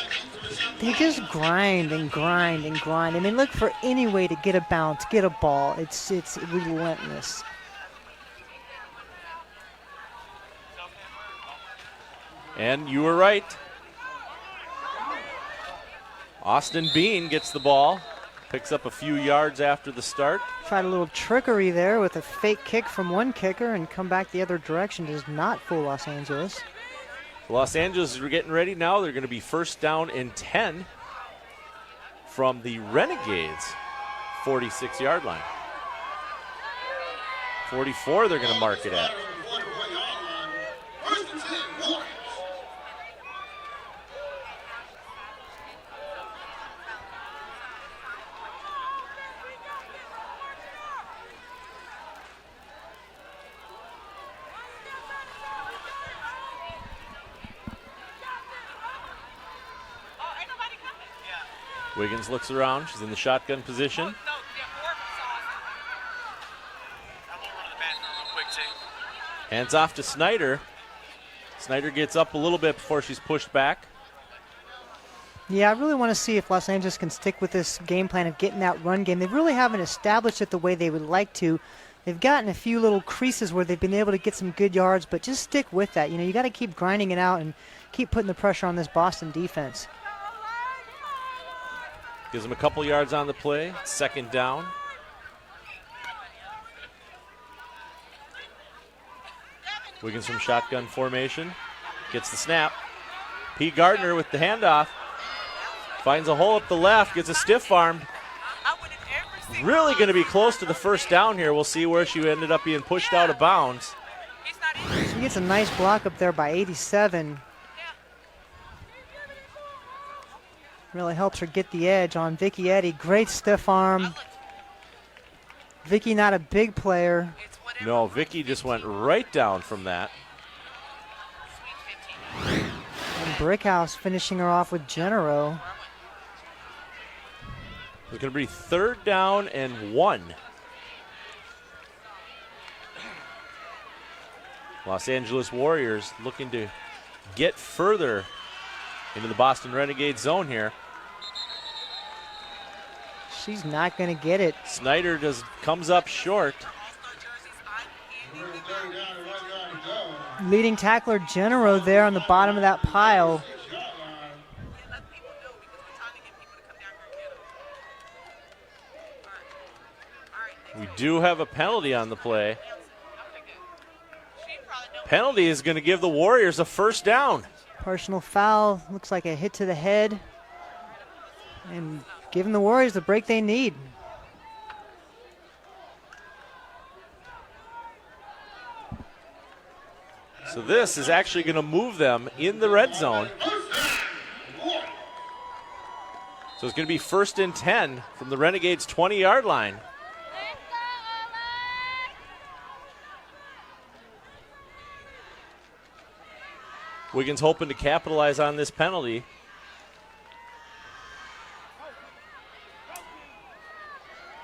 They just grind and grind and grind, and they look for any way to get a bounce, get a ball. It's relentless. And you were right. Austin Bean gets the ball, picks up a few yards after the start. Tried a little trickery there with a fake kick from one kicker and come back the other direction. Does not fool Los Angeles. Los Angeles is getting ready now. They're going to be first down and 10 from the Renegades 46-yard line. 44 they're going to mark it at. Wiggins looks around. She's in the shotgun position. Hands off to Snyder. Snyder gets up a little bit before she's pushed back. Yeah, I really want to see if Los Angeles can stick with this game plan of getting that run game. They really haven't established it the way they would like to. They've gotten a few little creases where they've been able to get some good yards, but just stick with that. You know, you got to keep grinding it out and keep putting the pressure on this Boston defense. Gives them a couple yards on the play. 2nd down. Wiggins from shotgun formation. Gets the snap. P. Gardner with the handoff. Finds a hole up the left. Gets a stiff arm. Really going to be close to the 1st down here. We'll see where she ended up being pushed out of bounds. She gets a nice block up there by 87. Really helps her get the edge on Vicky Eddy. Great stiff arm. Vicky not a big player. No, Vicky just went right down from that. And Brickhouse finishing her off with Genero. It's going to be 3rd down and 1. Los Angeles Warriors looking to get further into the Boston Renegades zone here. She's not going to get it. Snyder just comes up short. Leading tackler Genero there on the bottom of that pile. We do have a penalty on the play. Penalty is going to give the Warriors a 1st down. Personal foul, looks like a hit to the head. And giving the Warriors the break they need. So this is actually going to move them in the red zone. So it's going to be 1st and 10 from the Renegades' 20-yard line. Wiggins hoping to capitalize on this penalty.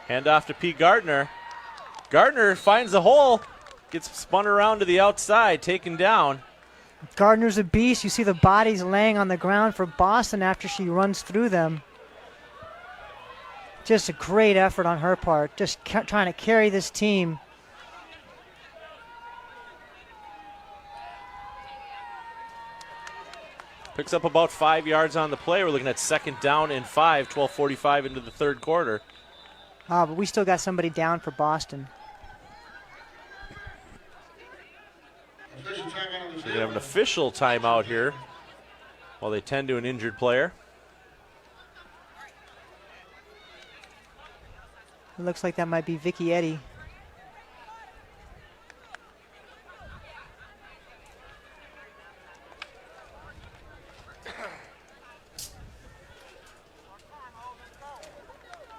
Hand off to P. Gardner. Gardner finds the hole, gets spun around to the outside, taken down. Gardner's a beast. You see the bodies laying on the ground for Boston after she runs through them. Just a great effort on her part, just trying to carry this team. Picks up about 5 yards on the play. We're looking at 2nd down and 5, 12:45 into the 3rd quarter. But we still got somebody down for Boston. So we're going to have an official timeout here while they tend to an injured player. It looks like that might be Vicky Eddy.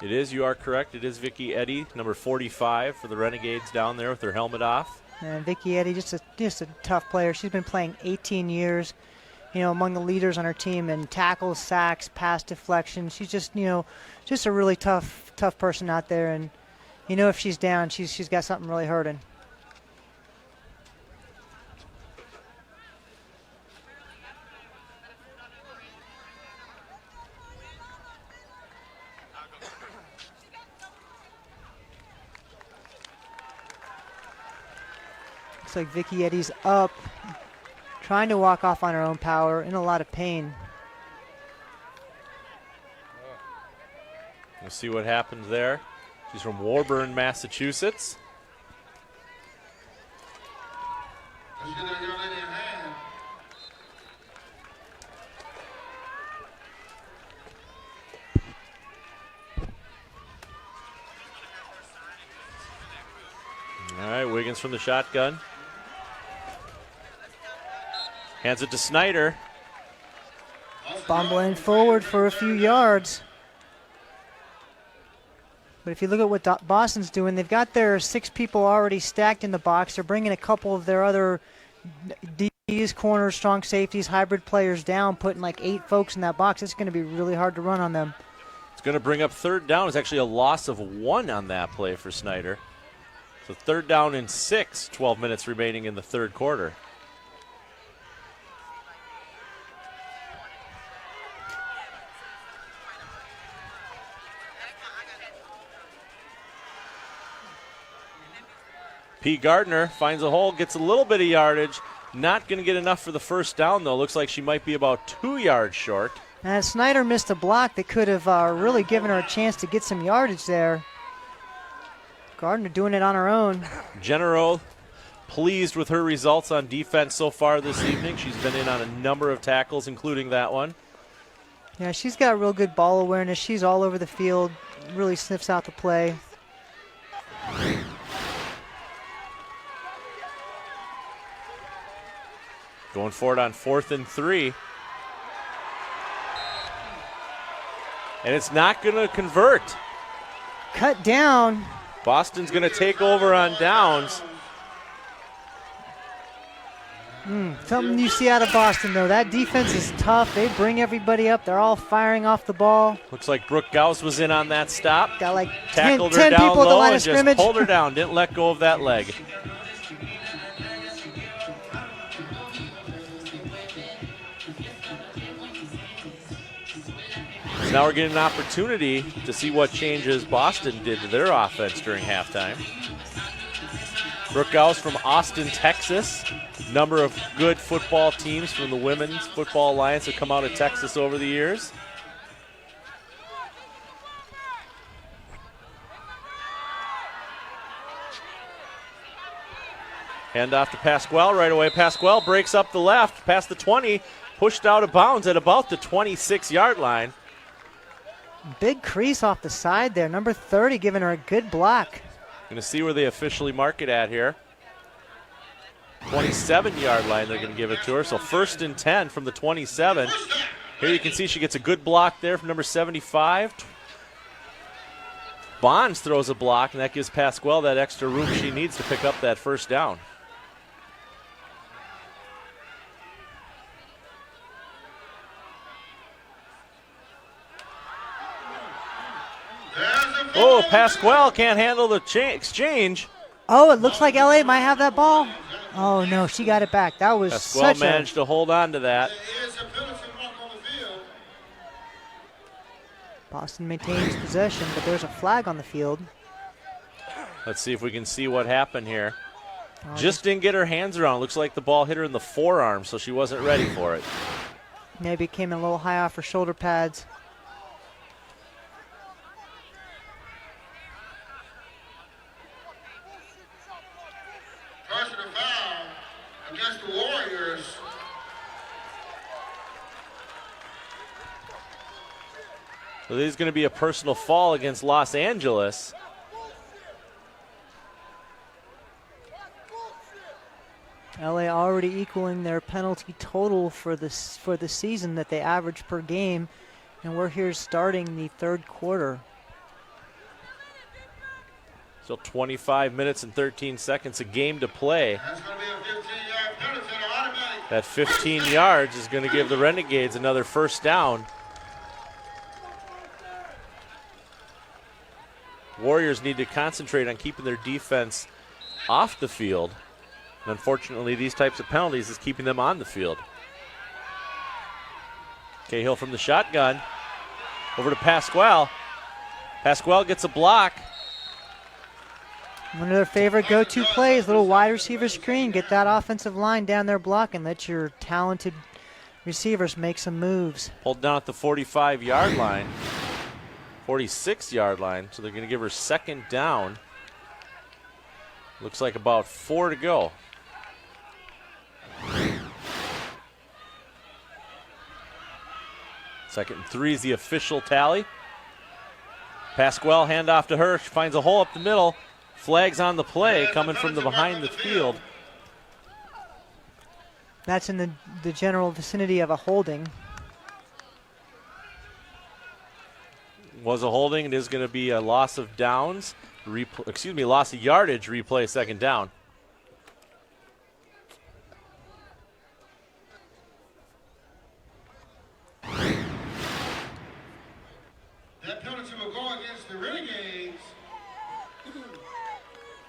It is, you are correct. It is Vicky Eddy, number 45 for the Renegades down there with her helmet off. And Vicky Eddy, just a tough player. She's been playing 18 years, you know, among the leaders on her team in tackles, sacks, pass deflection. She's just, you know, just a really tough person out there. And, you know, if she's down, she's got something really hurting. Looks like Vicky Eddy's up, trying to walk off on her own power, in a lot of pain. We'll see what happens there. She's from Warburn, Massachusetts. All right, Wiggins from the shotgun. Hands it to Snyder. Fumbling forward for a few yards. But if you look at what Boston's doing, they've got their 6 people already stacked in the box. They're bringing a couple of their other D's, corners, strong safeties, hybrid players down, putting like 8 folks in that box. It's going to be really hard to run on them. It's going to bring up 3rd down. It's actually a loss of 1 on that play for Snyder. So 3rd down and 6, 12 minutes remaining in the 3rd quarter. P. Gardner finds a hole, gets a little bit of yardage. Not going to get enough for the first down, though. Looks like she might be about 2 yards short. And Snyder missed a block that could have really given her a chance to get some yardage there. Gardner doing it on her own. Genero pleased with her results on defense so far this evening. She's been in on a number of tackles, including that one. Yeah, she's got real good ball awareness. She's all over the field, really sniffs out the play. Going for it on 4th and 3. And it's not going to convert. Cut down. Boston's going to take over on downs. Something you see out of Boston, though. That defense is tough. They bring everybody up. They're all firing off the ball. Looks like Brooke Gauss was in on that stop. Got like Tackled 10 her down people at the low line and of just scrimmage. pulled her down. Didn't let go of that leg. So now we're getting an opportunity to see what changes Boston did to their offense during halftime. Brooke Gauss from Austin, Texas. Number of good football teams from the Women's Football Alliance have come out of Texas over the years. Hand off to Pasquale right away. Pasquale breaks up the left, past the 20, pushed out of bounds at about the 26-yard line. Big crease off the side there. Number 30 giving her a good block. Going to see where they officially mark it at here. 27-yard line, they're going to give it to her. So 1st and 10 from the 27. Here you can see she gets a good block there from number 75. Bonds throws a block, and that gives Pasquale that extra room she needs to pick up that first down. Oh, Pasquale can't handle the exchange. Oh, it looks like LA might have that ball. Oh, no, she got it back. That was Pasquale such managed to hold on to that. Boston maintains possession, but there's a flag on the field. Let's see if we can see what happened here. Just didn't get her hands around. Looks like the ball hit her in the forearm, so she wasn't ready for it. Maybe it came in a little high off her shoulder pads. Personal foul against the Warriors. So this is going to be a personal foul against Los Angeles. LA already equaling their penalty total for the season that they average per game, and we're here starting the third quarter. So 25 minutes and 13 seconds, a game to play. That's going to be a 15-yard penalty, automatic. That 15 yards is going to give the Renegades another first down. Warriors need to concentrate on keeping their defense off the field. And unfortunately, these types of penalties is keeping them on the field. Cahill from the shotgun. Over to Pasquale. Pasquale gets a block. One of their favorite go-to plays, little wide receiver screen. Get that offensive line down their block and let your talented receivers make some moves. Pulled down at the 45-yard line. 46-yard line, so they're going to give her second down. Looks like about 4 to go. Second and 3 is the official tally. Pasquale, handoff to her. She finds a hole up the middle. Flags on the play coming from the behind the field. That's in the general vicinity of a holding. Was a holding. It is going to be a loss of downs. Loss of yardage. Replay second down. That penalty will go against the Renegades.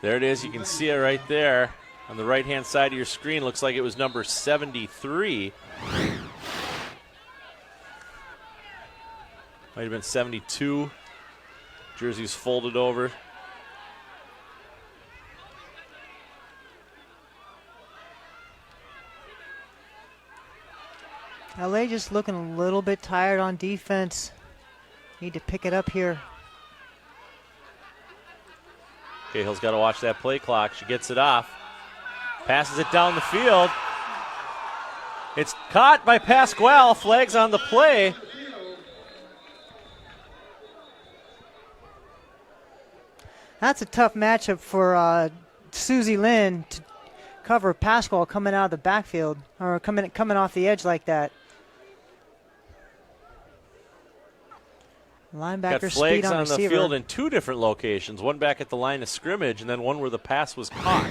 There it is. You can see it right there on the right-hand side of your screen. Looks like it was number 73. Might have been 72. Jersey's folded over. LA just looking a little bit tired on defense. Need to pick it up here. Cahill's got to watch that play clock. She gets it off. Passes it down the field. It's caught by Pasquale. Flags on the play. That's a tough matchup for Susie Lynn to cover Pasquale coming out of the backfield or coming off the edge like that. Linebacker Got speed flags on on the receiver. field in two different locations, one back at the line of scrimmage and then one where the pass was caught.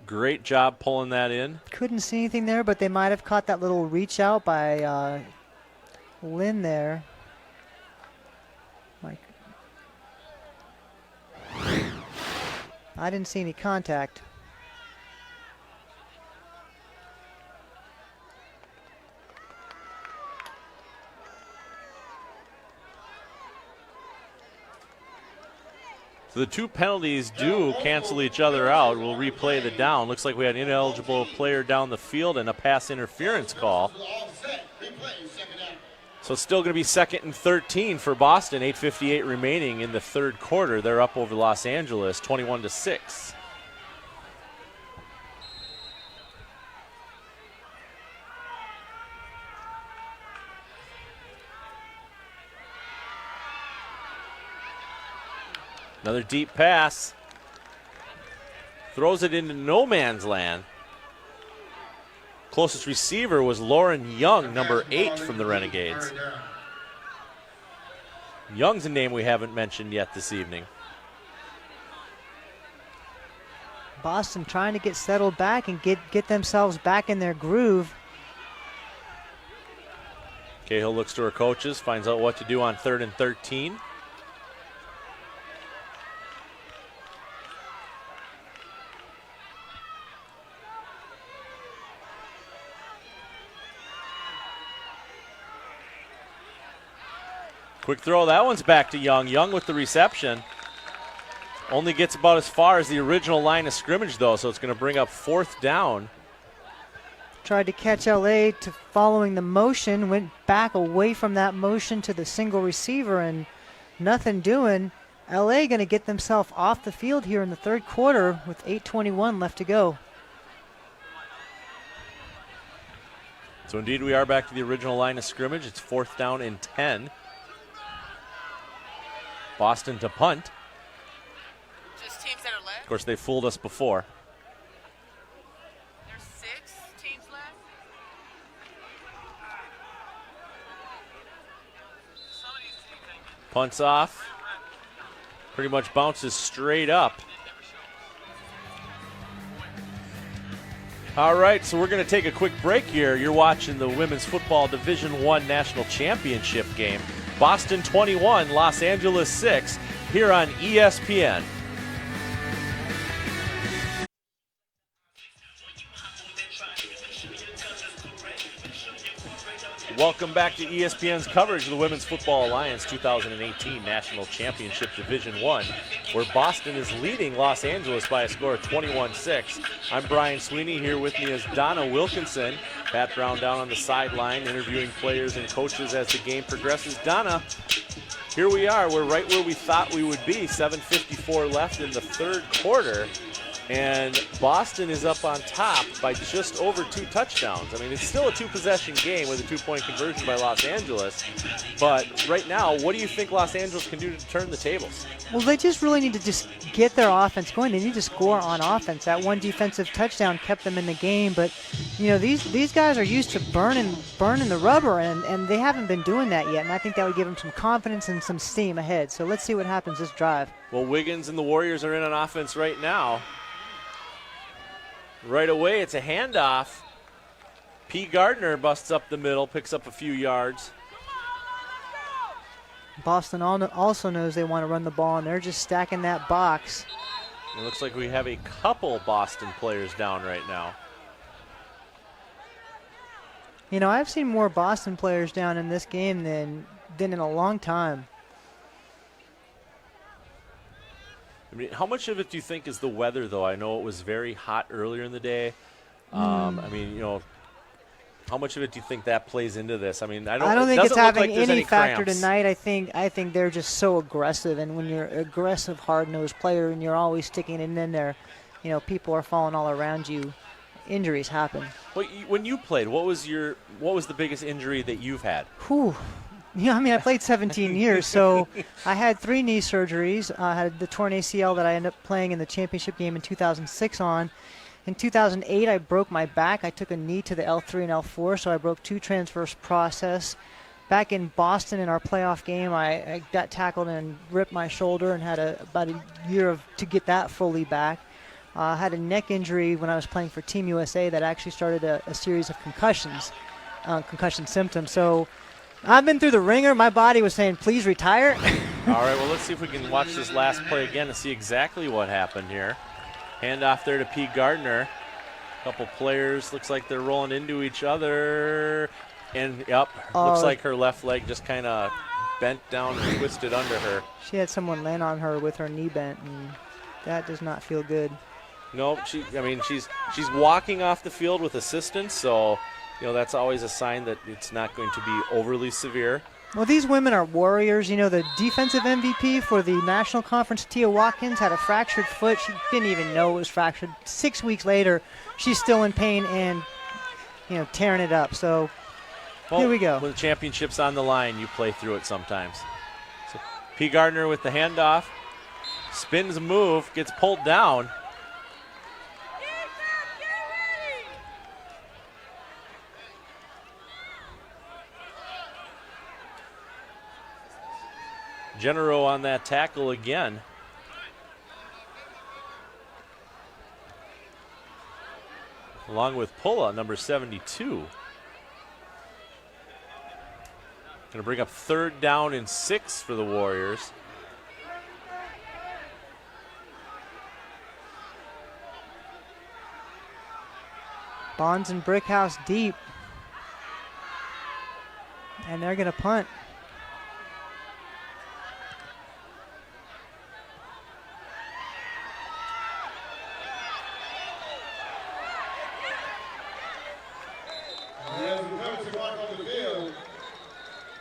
Great job pulling that in. Couldn't see anything there, but they might have caught that little reach out by Lynn there. Like, I didn't see any contact. So the two penalties do cancel each other out. We'll replay the down. Looks like we had an ineligible player down the field and a pass interference call. So it's still going to be 2nd and 13 for Boston. 8:58 remaining in the third quarter. They're up over Los Angeles, 21-6. Another deep pass. Throws it into no man's land. Closest receiver was Lauren Young, number 8 from the Renegades. Young's a name we haven't mentioned yet this evening. Boston trying to get settled back and get themselves back in their groove. Cahill looks to her coaches, finds out what to do on 3rd and 13. Quick throw, that one's back to Young. Young with the reception. Only gets about as far as the original line of scrimmage, though, so it's going to bring up 4th down. Tried to catch LA to following the motion, went back away from that motion to the single receiver, and nothing doing. LA going to get themselves off the field here in the third quarter with 8:21 left to go. So indeed, we are back to the original line of scrimmage. It's 4th down and 10. Boston to punt. Just teams that are left? Of course, they fooled us before. There's 6 teams left? Punts off. Pretty much bounces straight up. All right, so we're going to take a quick break here. You're watching the Women's Football Division I National Championship game. Boston 21, Los Angeles 6, here on ESPN. Welcome back to ESPN's coverage of the Women's Football Alliance 2018 National Championship Division I, where Boston is leading Los Angeles by a score of 21-6. I'm Brian Sweeney. Here with me is Donna Wilkinson. Pat Brown down on the sideline interviewing players and coaches as the game progresses. Donna, here we are. We're right where we thought we would be. 7:54 left in the third quarter. And Boston is up on top by just over 2 touchdowns. I mean, it's still a 2-possession game with a 2-point conversion by Los Angeles. But right now, what do you think Los Angeles can do to turn the tables? Well, they just really need to just get their offense going. They need to score on offense. That one defensive touchdown kept them in the game. But, you know, these guys are used to burning the rubber, and they haven't been doing that yet. And I think that would give them some confidence and some steam ahead. So let's see what happens this drive. Well, Wiggins and the Warriors are in on offense right now. Right away, it's a handoff. P. Gardner busts up the middle, picks up a few yards. Boston also knows they want to run the ball, and they're just stacking that box. It looks like we have a couple Boston players down right now. You know, I've seen more Boston players down in this game than in a long time. mean, how much of it do you think is the weather, though? I know it was very hot earlier in the day. I mean, you know, how much of it do you think that plays into this? I mean, I don't think it's having any factor cramps tonight. I think they're just so aggressive, and when you're an aggressive, hard-nosed player and you're always sticking it in there, you know, people are falling all around you. Injuries happen. Well, when you played, what was the biggest injury that you've had? Whew. Yeah, I mean, I played 17 years, so I had 3 knee surgeries. I had the torn ACL that I ended up playing in the championship game in 2006 on. In 2008, I broke my back. I took a knee to the L3 and L4, so I broke 2 transverse process. Back in Boston in our playoff game, I got tackled and ripped my shoulder and had about a year to get that fully back. I had a neck injury when I was playing for Team USA that actually started a series of concussions, concussion symptoms. So I've been through the ringer. My body was saying, please retire. All right, well, let's see if we can watch this last play again to see exactly what happened here. Hand off there to P. Gardner. A couple players, looks like they're rolling into each other. And, yep, looks like her left leg just kind of bent down and twisted under her. She had someone land on her with her knee bent, and that does not feel good. No, she's walking off the field with assistance, so, you know, that's always a sign that it's not going to be overly severe. Well, these women are warriors. You know, the defensive MVP for the National Conference, Tia Watkins, had a fractured foot. She didn't even know it was fractured. 6 weeks later, she's still in pain and, you know, tearing it up. So here we go. When the championship's on the line, you play through it sometimes. So P. Gardner with the handoff, spins a move, gets pulled down. Genero on that tackle again. Along with Pulla, number 72. Going to bring up 3rd down and 6 for the Warriors. Bonds and Brickhouse deep. And they're going to punt.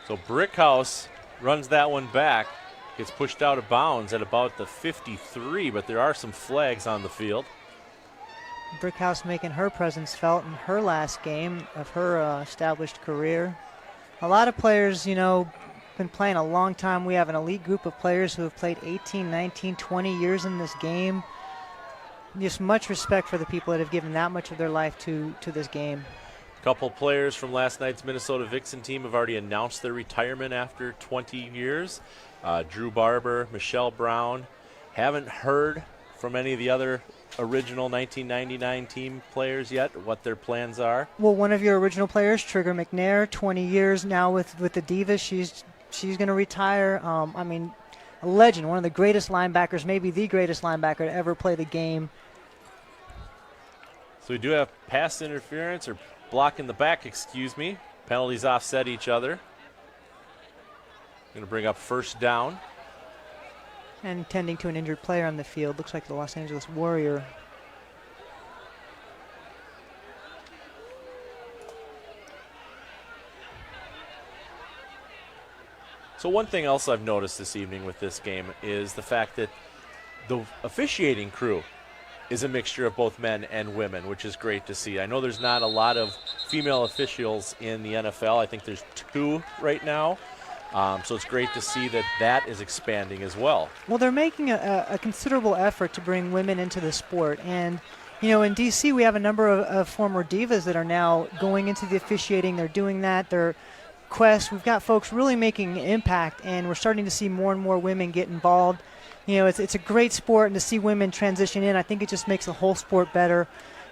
So Brickhouse runs that one back, gets pushed out of bounds at about the 53, but there are some flags on the field. Brickhouse making her presence felt in her last game of her established career. A lot of players, you know, been playing a long time. We have an elite group of players who have played 18, 19, 20 years in this game. Just much respect for the people that have given that much of their life to this game. Couple players from last night's Minnesota Vixen team have already announced their retirement after 20 years. Drew Barber, Michelle Brown. Haven't heard from any of the other original 1999 team players yet what their plans are. Well, one of your original players, Trigger McNair, 20 years now with the Divas. She's going to retire. I mean, a legend, one of the greatest linebackers, maybe the greatest linebacker to ever play the game. So we do have pass interference or block in the back, excuse me. Penalties offset each other. Going to bring up 1st down. And tending to an injured player on the field. Looks like the Los Angeles Warrior. So one thing else I've noticed this evening with this game is the fact that the officiating crew is a mixture of both men and women, which is great to see. I know there's not a lot of female officials in the NFL. I think there's 2 right now. So it's great to see that is expanding as well. Well, they're making a considerable effort to bring women into the sport. And, you know, in D.C. we have a number of former divas that are now going into the officiating. They're doing that. They're Quest. We've got folks really making an impact, and we're starting to see more and more women get involved. You know, it's a great sport, and to see women transition in, I think it just makes the whole sport better.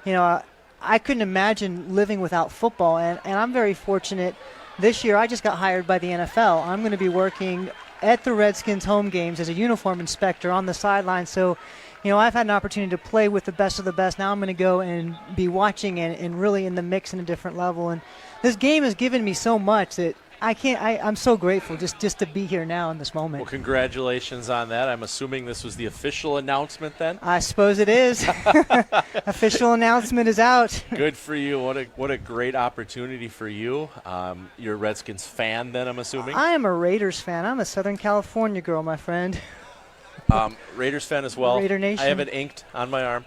You know, I couldn't imagine living without football, and I'm very fortunate. This year, I just got hired by the NFL. I'm going to be working at the Redskins home games as a uniform inspector on the sideline. So, you know, I've had an opportunity to play with the best of the best. Now I'm going to go and be watching and really in the mix in a different level. And this game has given me so much that I'm so grateful just to be here now in this moment. Well, congratulations on that. I'm assuming this was the official announcement then? I suppose it is. Official announcement is out. Good for you. What a great opportunity for you. You're a Redskins fan then, I'm assuming? I am a Raiders fan. I'm a Southern California girl, my friend. Raiders fan as well. Raider Nation. I have it inked on my arm.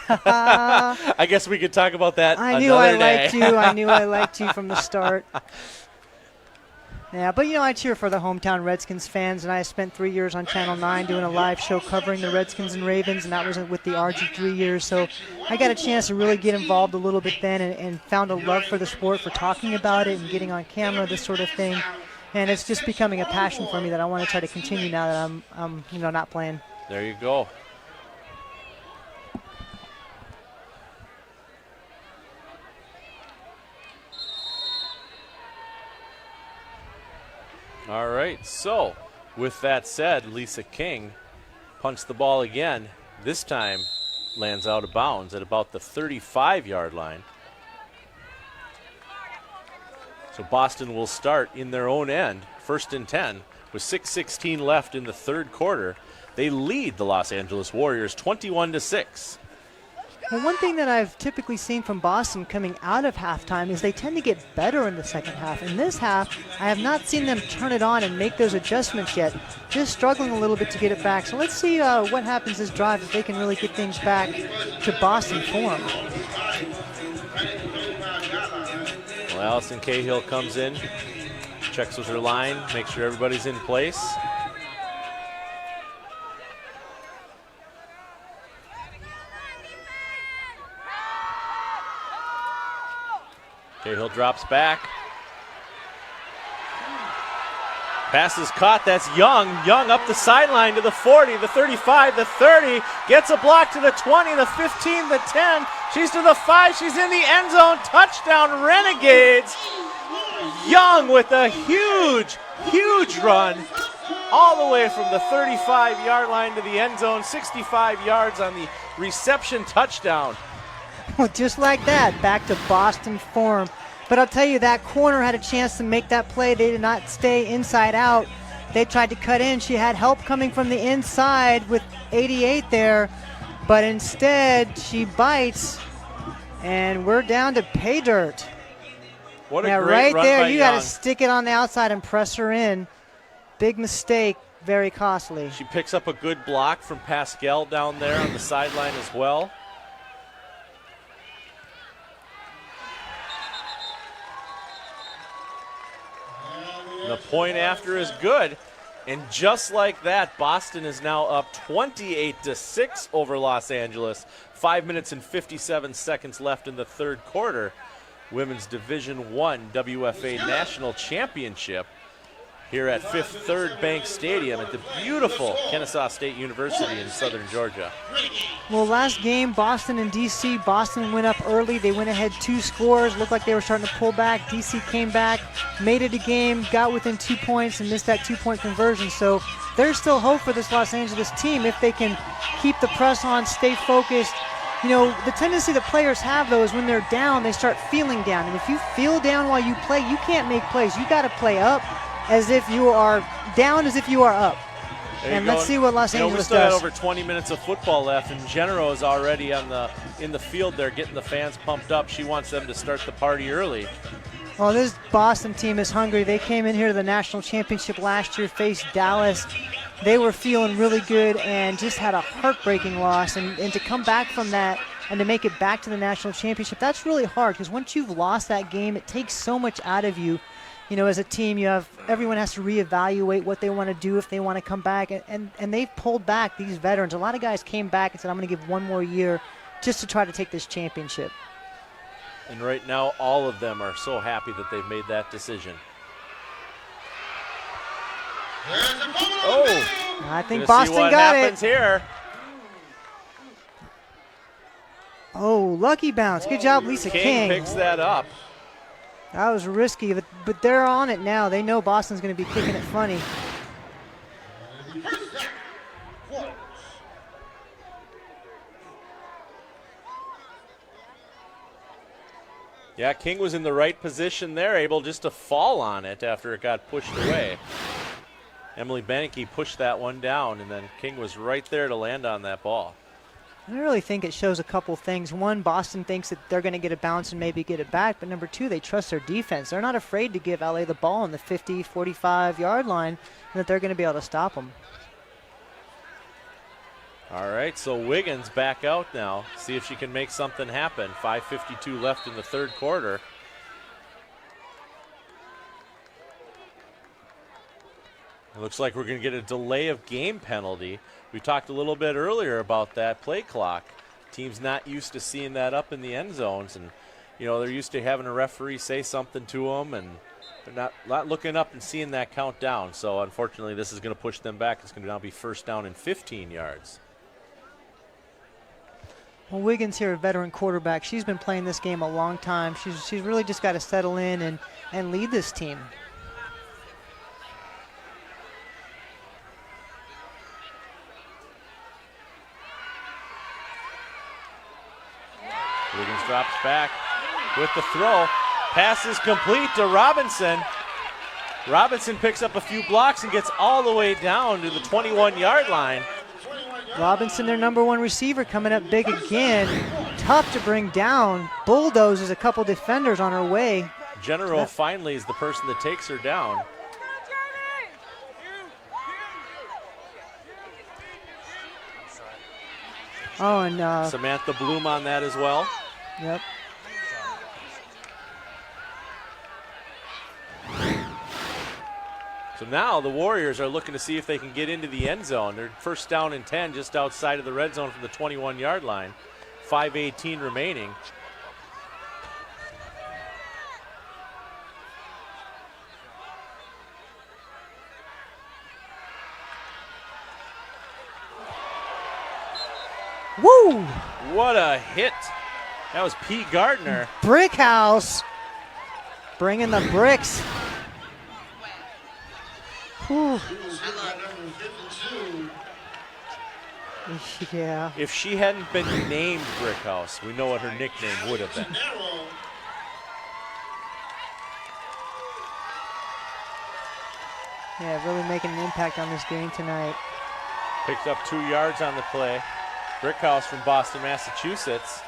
I guess we could talk about that I knew I another day. liked you. I knew I liked you from the start. Yeah, but I cheer for the hometown Redskins fans, and I spent 3 years on Channel 9 doing a live show covering the Redskins and Ravens, and that was with the RG 3 years. So I got a chance to really get involved a little bit then and found a love for the sport, for talking about it and getting on camera, this sort of thing. And it's just becoming a passion for me that I want to try to continue now that I'm not playing. There you go. All right, so with that said, Lisa King punts the ball again. This time lands out of bounds at about the 35-yard line. So Boston will start in their own end, 1st and 10, with 6:16 left in the third quarter. They lead the Los Angeles Warriors 21-6. Well, one thing that I've typically seen from Boston coming out of halftime is they tend to get better in the second half. In this half, I have not seen them turn it on and make those adjustments yet. Just struggling a little bit to get it back. So let's see what happens this drive if they can really get things back to Boston form. Well, Allison Cahill comes in, checks with her line, makes sure everybody's in place. Cahill drops back. Pass is caught. That's Young. Young up the sideline to the 40, the 35, the 30. Gets a block to the 20, the 15, the 10. She's to the 5. She's in the end zone. Touchdown, Renegades. Young with a huge, huge run all the way from the 35-yard line to the end zone. 65 yards on the reception touchdown. Well, just like that, back to Boston form. But I'll tell you, that corner had a chance to make that play. They did not stay inside out. They tried to cut in. She had help coming from the inside with 88 there. But instead, she bites, and we're down to pay dirt. What a yeah, great right run there, by you got Young. to stick it on the outside and press her in. Big mistake, very costly. She picks up a good block from Pascal down there on the sideline as well. The point after is good. And just like that, Boston is now up 28-6 over Los Angeles. 5 minutes and 57 seconds left in the third quarter. Women's Division I WFA National Championship here at Fifth Third Bank Stadium at the beautiful Kennesaw State University in southern Georgia. Well, last game, Boston and DC. Boston went up early. They went ahead 2 scores. Looked like they were starting to pull back. DC came back, made it a game, got within 2 points, and missed that 2-point conversion. So there's still hope for this Los Angeles team if they can keep the press on, stay focused. You know, the tendency that players have, though, is when they're down, they start feeling down. And if you feel down while you play, you can't make plays. You got to play up as if you are down, as if you are up. And let's see what Los Angeles we still does. got over 20 minutes of football left, and Genero is already in the field there getting the fans pumped up. She wants them to start the party early. Well, this Boston team is hungry. They came in here to the national championship last year, faced Dallas. They were feeling really good and just had a heartbreaking loss. And to come back from that and to make it back to the national championship, that's really hard because once you've lost that game, it takes so much out of you. You know, as a team, everyone has to reevaluate what they want to do if they want to come back. And they've pulled back, these veterans. A lot of guys came back and said, I'm going to give one more year just to try to take this championship. And right now, all of them are so happy that they've made that decision. Oh, I think gonna Boston see what got happens it. Here. Oh, lucky bounce. Good job, Lisa King. Picks that up. That was risky, but they're on it now. They know Boston's going to be kicking it funny. Yeah, King was in the right position there, able just to fall on it after it got pushed away. Emily Beneke pushed that one down, and then King was right there to land on that ball. I really think it shows a couple things. One, Boston thinks that they're going to get a bounce and maybe get it back. But number two, they trust their defense. They're not afraid to give LA the ball on the 50, 45-yard line, and that they're going to be able to stop them. All right, so Wiggins back out now. See if she can make something happen. 5:52 left in the third quarter. It looks like we're going to get a delay of game penalty. We talked a little bit earlier about that play clock. Teams not used to seeing that up in the end zones, and they're used to having a referee say something to them, and they're not looking up and seeing that count down. So unfortunately, this is going to push them back. It's going to now be first down and 15 yards. Well, Wiggins here, a veteran quarterback. She's been playing this game a long time. She's really just got to settle in and lead this team. Wiggins drops back with the throw. Pass is complete to Robinson. Robinson picks up a few blocks and gets all the way down to the 21-yard line. Robinson, their number one receiver, coming up big again. Tough to bring down. Bulldozes a couple defenders on her way. General finally is the person that takes her down. Oh, and Samantha Bloom on that as well. Yep. So now the Warriors are looking to see if they can get into the end zone. They're first down and 10 just outside of the red zone from the 21-yard line. 5:18 remaining. Woo! What a hit. That was P. Gardner. Brick house. Bringing the bricks. Whew. Yeah. If she hadn't been named Brickhouse, we know what her nickname would have been. Yeah, really making an impact on this game tonight. Picked up 2 yards on the play. Brickhouse from Boston, Massachusetts.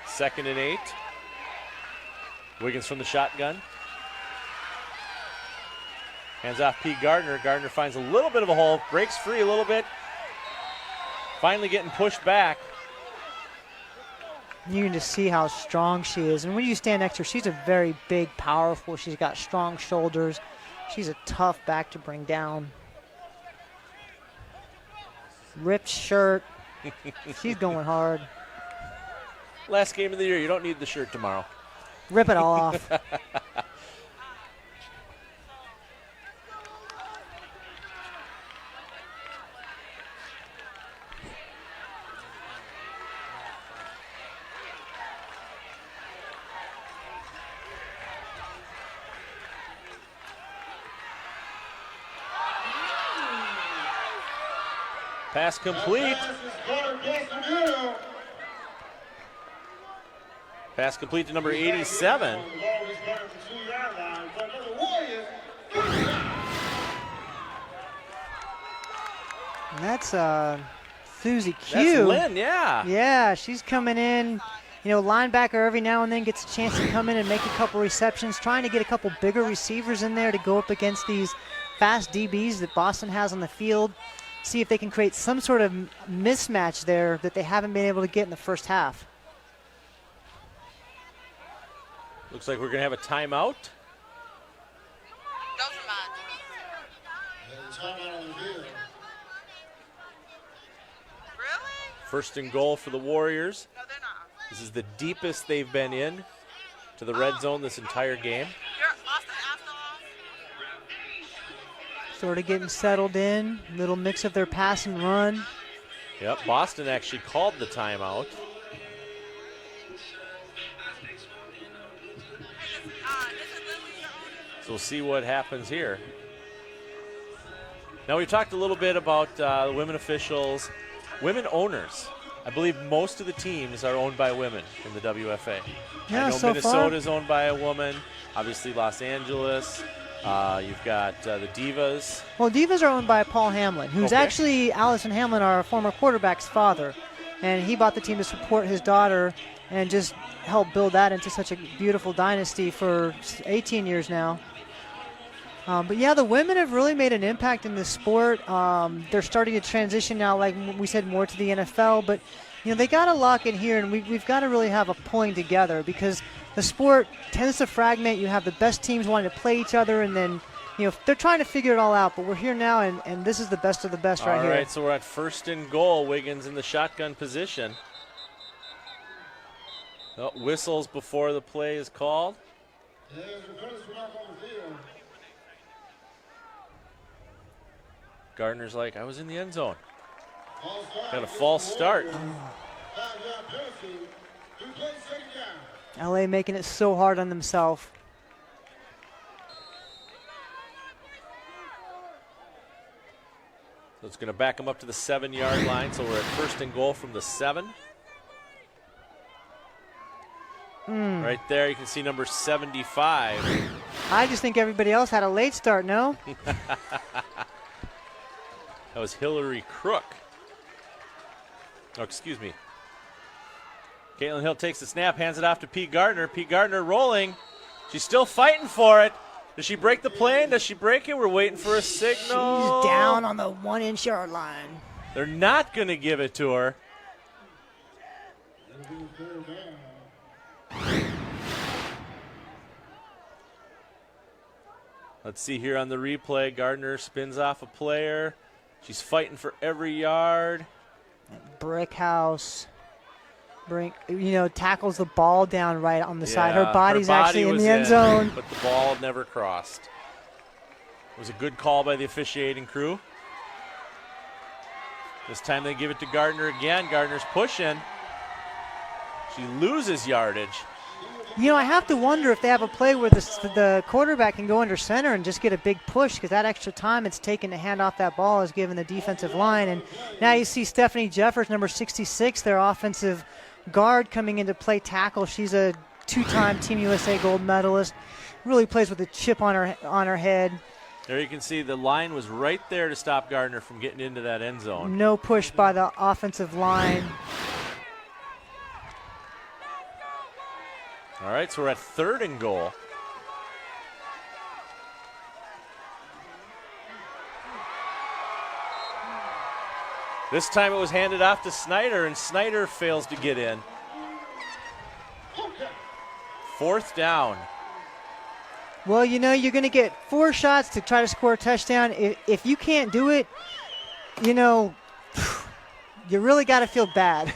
Second and 8. Wiggins from the shotgun. Hands off P. Gardner. Gardner finds a little bit of a hole, breaks free a little bit. Finally getting pushed back. You can just see how strong she is. And when you stand next to her, she's a very big, powerful. She's got strong shoulders. She's a tough back to bring down. Ripped shirt. She's going hard. Last game of the year. You don't need the shirt tomorrow. Rip it all off. Pass complete. Pass complete to number 87. And that's Susie Q. That's Lynn, yeah. Yeah, she's coming in. Linebacker every now and then gets a chance to come in and make a couple receptions, trying to get a couple bigger receivers in there to go up against these fast DBs that Boston has on the field. See if they can create some sort of mismatch there that they haven't been able to get in the first half. Looks like we're going to have a timeout. First and goal for the Warriors. No, they're not. This is the deepest they've been in to the red zone this entire game. Sort of getting settled in. Little mix of their pass and run. Yep, Boston actually called the timeout. So we'll see what happens here. Now we talked a little bit about women officials, women owners. I believe most of the teams are owned by women in the WFA. Yeah, I know so Minnesota is owned by a woman. Obviously, Los Angeles. You've got the Divas. Well, Divas are owned by Paul Hamlin, who's actually Allison Hamlin, our former quarterback's father. And he bought the team to support his daughter and just help build that into such a beautiful dynasty for 18 years now. But yeah, the women have really made an impact in this sport. They're starting to transition now, like we said, more to the NFL. But you know, they got to lock in here, and we've got to really have a pulling together because the sport tends to fragment. You have the best teams wanting to play each other, and then they're trying to figure it all out. But we're here now, and this is the best of the best right here. All right, so we're at 1st and goal. Wiggins in the shotgun position. Oh, whistles before the play is called. Gardner's like, I was in the end zone. Got a false start. LA making it so hard on themselves. So it's going to back them up to the 7-yard line. So we're at 1st and goal from the 7. Right there, you can see number 75. I just think everybody else had a late start, no? That was Hillary Crook. Oh, excuse me. Caitlin Hill takes the snap, hands it off to Pete Gardner. Pete Gardner rolling. She's still fighting for it. Does she break the plane? Does she break it? We're waiting for a signal. She's down on the 1-inch yard line. They're not going to give it to her. Let's see here on the replay. Gardner spins off a player. She's fighting for every yard. Brick house. Tackles the ball down right on the side. Her body's actually in the end zone. But the ball never crossed. It was a good call by the officiating crew. This time they give it to Gardner again. Gardner's pushing. She loses yardage. I have to wonder if they have a play where the quarterback can go under center and just get a big push, because that extra time it's taken to hand off that ball is given the defensive line. And now you see Stephanie Jeffers, number 66, their offensive guard, coming in to play tackle. She's a 2-time Team USA gold medalist. Really plays with a chip on her head. There you can see the line was right there to stop Gardner from getting into that end zone. No push by the offensive line. All right, so we're at 3rd and goal. This time it was handed off to Snyder, and Snyder fails to get in. 4th down. Well, you're going to get 4 shots to try to score a touchdown. If you can't do it, you really got to feel bad.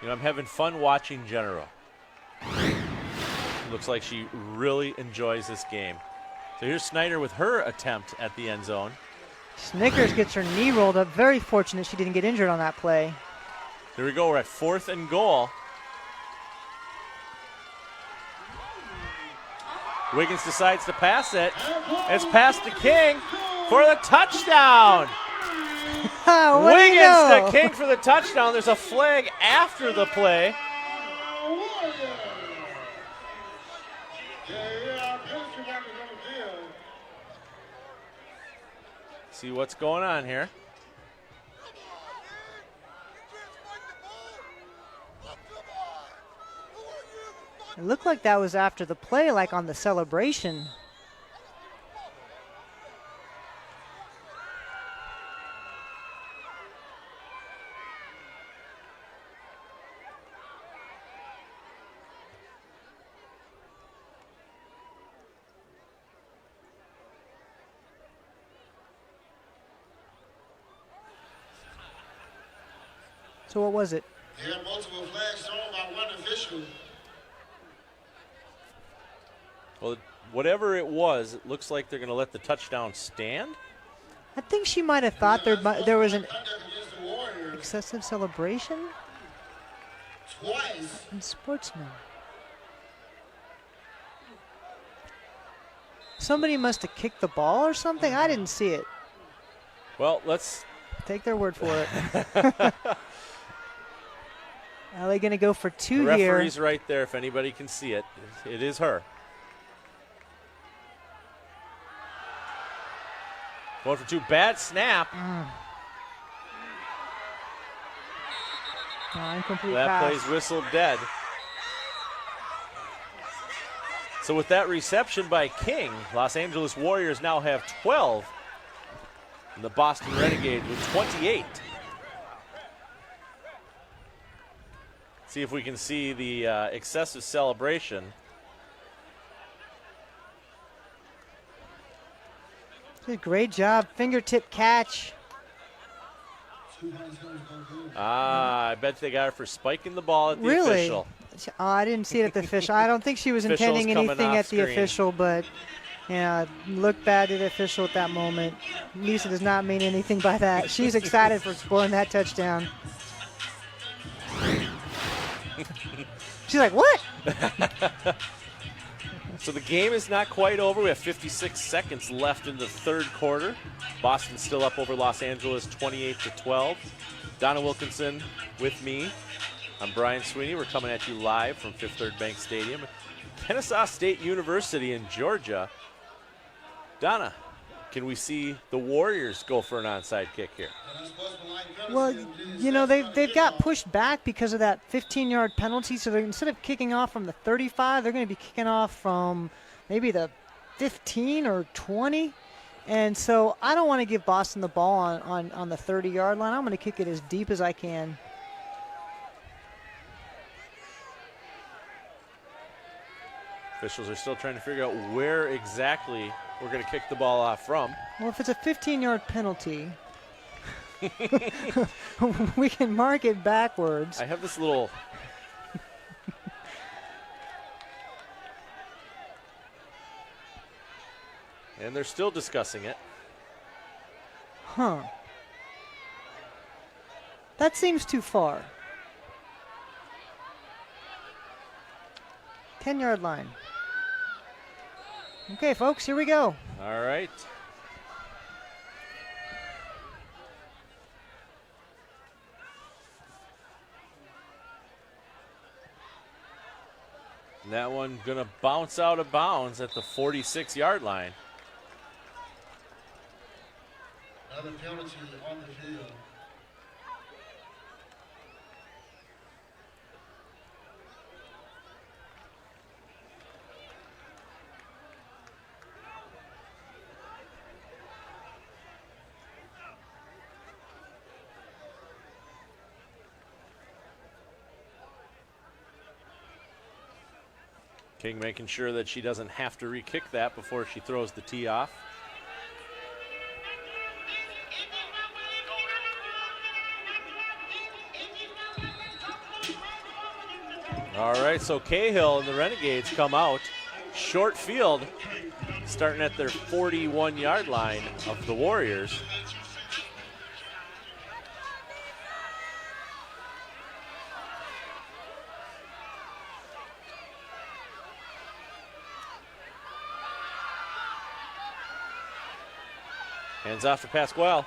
I'm having fun watching Genero. Looks like she really enjoys this game. So here's Snyder with her attempt at the end zone. Snickers gets her knee rolled up. Very fortunate she didn't get injured on that play. There we go. We're at 4th and goal. Wiggins decides to pass it. It's passed to King for the touchdown. Wiggins to King for the touchdown. There's a flag after the play. See what's going on here. It looked like that was after the play, like on the celebration. So what was it? There are multiple flags thrown by one official. Well, whatever it was, it looks like they're going to let the touchdown stand. I think she might have thought there was an excessive celebration. Twice. And sportsmen. Somebody must have kicked the ball or something. I didn't see it. Well, let's Take their word for it. LA going to go for 2 the here. referee's right there if anybody can see it. It is her. Going for 2. Bad snap. Incomplete That pass. play's whistled dead. So with that reception by King, Los Angeles Warriors now have 12. And the Boston Renegades with 28. See if we can see the excessive celebration. Great job. Fingertip catch. I bet they got her for spiking the ball at the Really? official. Oh, I didn't see it at the official. I don't think she was Official's intending coming anything off at the screen. official, but yeah, looked bad to the official at that moment. Lisa does not mean anything by that. She's excited for scoring that touchdown. She's like, what? So the game is not quite over. We have 56 seconds left in the third quarter. Boston still up over Los Angeles 28-12. Donna Wilkinson with me. I'm Brian Sweeney. We're coming at you live from Fifth Third Bank Stadium. Kennesaw State University in Georgia. Donna, can we see the Warriors go for an onside kick here? Well, you know, they've got pushed back because of that 15-yard penalty. So instead of kicking off from the 35, they're going to be kicking off from maybe the 15 or 20. And so I don't want to give Boston the ball on the 30-yard line. I'm going to kick it as deep as I can. Officials are still trying to figure out where exactly we're going to kick the ball off from. Well, if it's a 15-yard penalty, we can mark it backwards. I have this little... and they're still discussing it. Huh. That seems too far. 10-yard line. Okay, folks, here we go. All right. And that one going to bounce out of bounds at the 46-yard line. Another penalty on the field. King making sure that she doesn't have to re-kick that before she throws the tee off. All right, so Cahill and the Renegades come out. Short field, starting at their 41-yard line of the Warriors. Hands off to Pasquale.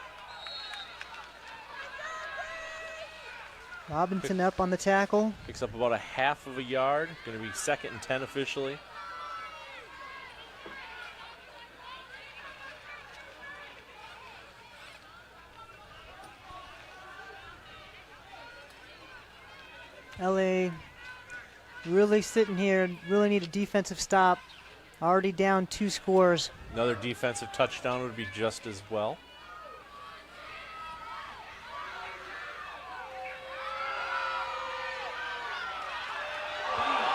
Robinson up on the tackle. Picks up about a half of a yard. Going to be 2nd and 10 officially. LA really sitting here, really need a defensive stop. Already down 2 scores. Another defensive touchdown would be just as well.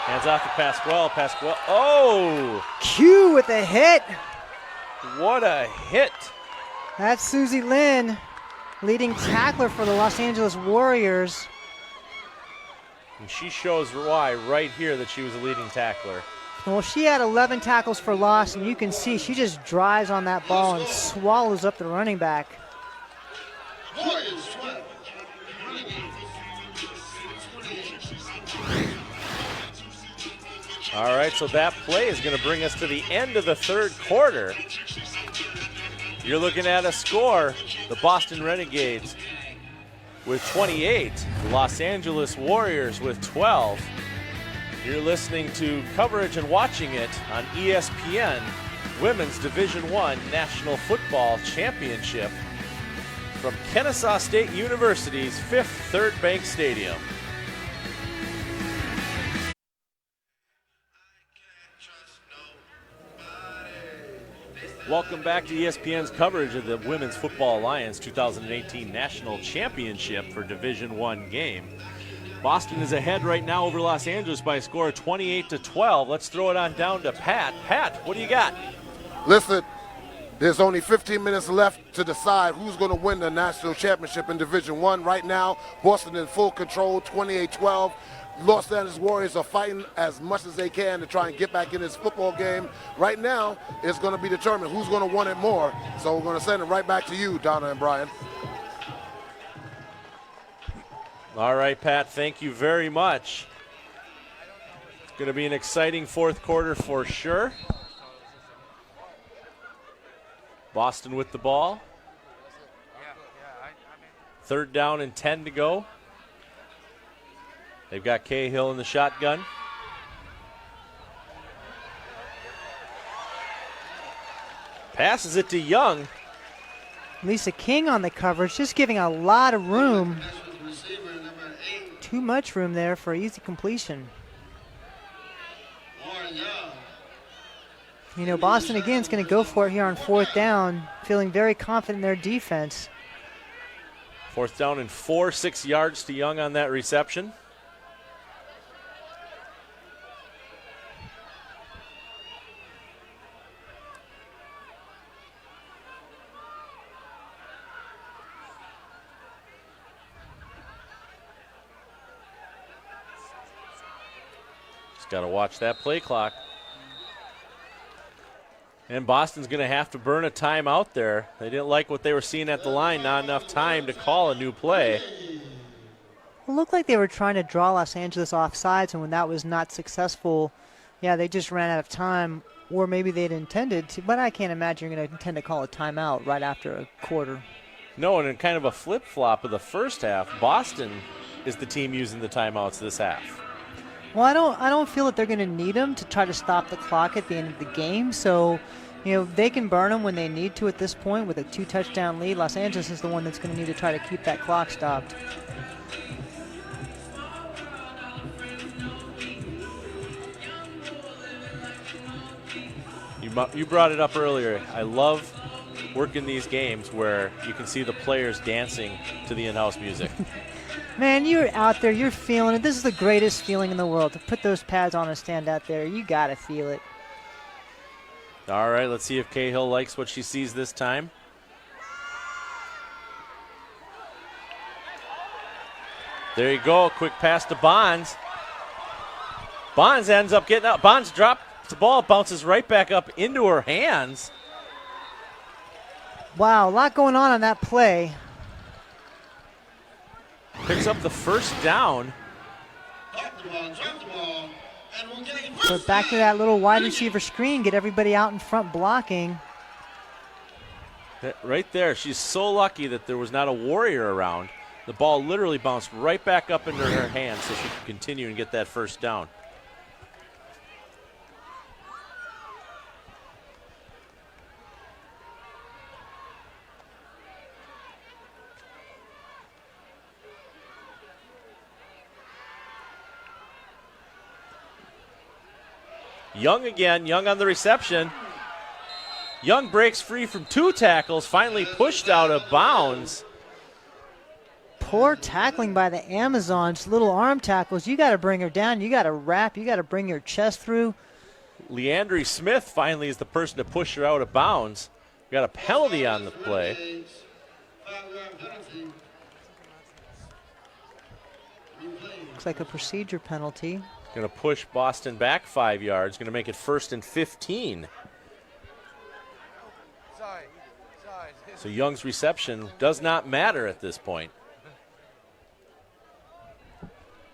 Hands off to Pasquale. Pasquale. Oh! Q with a hit. What a hit. That's Susie Lynn, leading tackler for the Los Angeles Warriors. And she shows why right here that she was a leading tackler. Well, she had 11 tackles for loss, and you can see she just drives on that ball and swallows up the running back. Warriors 12. All right, so that play is going to bring us to the end of the third quarter. You're looking at a score. The Boston Renegades with 28. The Los Angeles Warriors with 12. You're listening to coverage and watching it on ESPN Women's Division I National Football Championship from Kennesaw State University's Fifth Third Bank Stadium. Welcome back to ESPN's coverage of the Women's Football Alliance 2018 National Championship for Division I game. Boston is ahead right now over Los Angeles by a score of 28-12. Let's throw it on down to Pat. Pat, what do you got? Listen, there's only 15 minutes left to decide who's going to win the national championship in Division I. Right now, Boston in full control, 28-12. Los Angeles Warriors are fighting as much as they can to try and get back in this football game. Right now, it's going to be determined who's going to want it more. So we're going to send it right back to you, Donna and Brian. All right, Pat, thank you very much. It's going to be an exciting fourth quarter for sure. Boston with the ball. Third down and 10 to go. They've got Cahill in the shotgun. Passes it to Young. Lisa King on the coverage, just giving a lot of room. Too much room there for easy completion. You know, Boston again is going to go for it here on fourth down, feeling very confident in their defense. Fourth down and 4, 6 yards to Young on that reception. Got to watch that play clock. And Boston's going to have to burn a timeout there. They didn't like what they were seeing at the line, not enough time to call a new play. It looked like they were trying to draw Los Angeles off sides, and when that was not successful, yeah, they just ran out of time, or maybe they'd intended to, but I can't imagine you're going to intend to call a timeout right after a quarter. No, and in kind of a flip-flop of the first half, Boston is the team using the timeouts this half. Well, I don't feel that they're going to need them to try to stop the clock at the end of the game. So, you know, they can burn them when they need to at this point with a 2-touchdown lead. Los Angeles is the one that's going to need to try to keep that clock stopped. You brought it up earlier. I love working these games where you can see the players dancing to the in-house music. Man, you're out there, you're feeling it. This is the greatest feeling in the world, to put those pads on and stand out there. You got to feel it. All right, let's see if Cahill likes what she sees this time. There you go, quick pass to Bonds. Bonds ends up getting up. Bonds drops the ball, bounces right back up into her hands. Wow, a lot going on that play. Picks up the first down. So back to that little wide receiver screen, get everybody out in front blocking. Right there, she's so lucky that there was not a Warrior around. The ball literally bounced right back up into her hands so she could continue and get that first down. Young again, Young on the reception. Young breaks free from 2 tackles, finally pushed out of bounds. Poor tackling by the Amazons, little arm tackles. You got to bring her down. You got to wrap. You got to bring your chest through. Leandri Smith finally is the person to push her out of bounds. We got a penalty on the play. Looks like a procedure penalty. Going to push Boston back 5 yards. Going to make it 1st and 15. So Young's reception does not matter at this point. At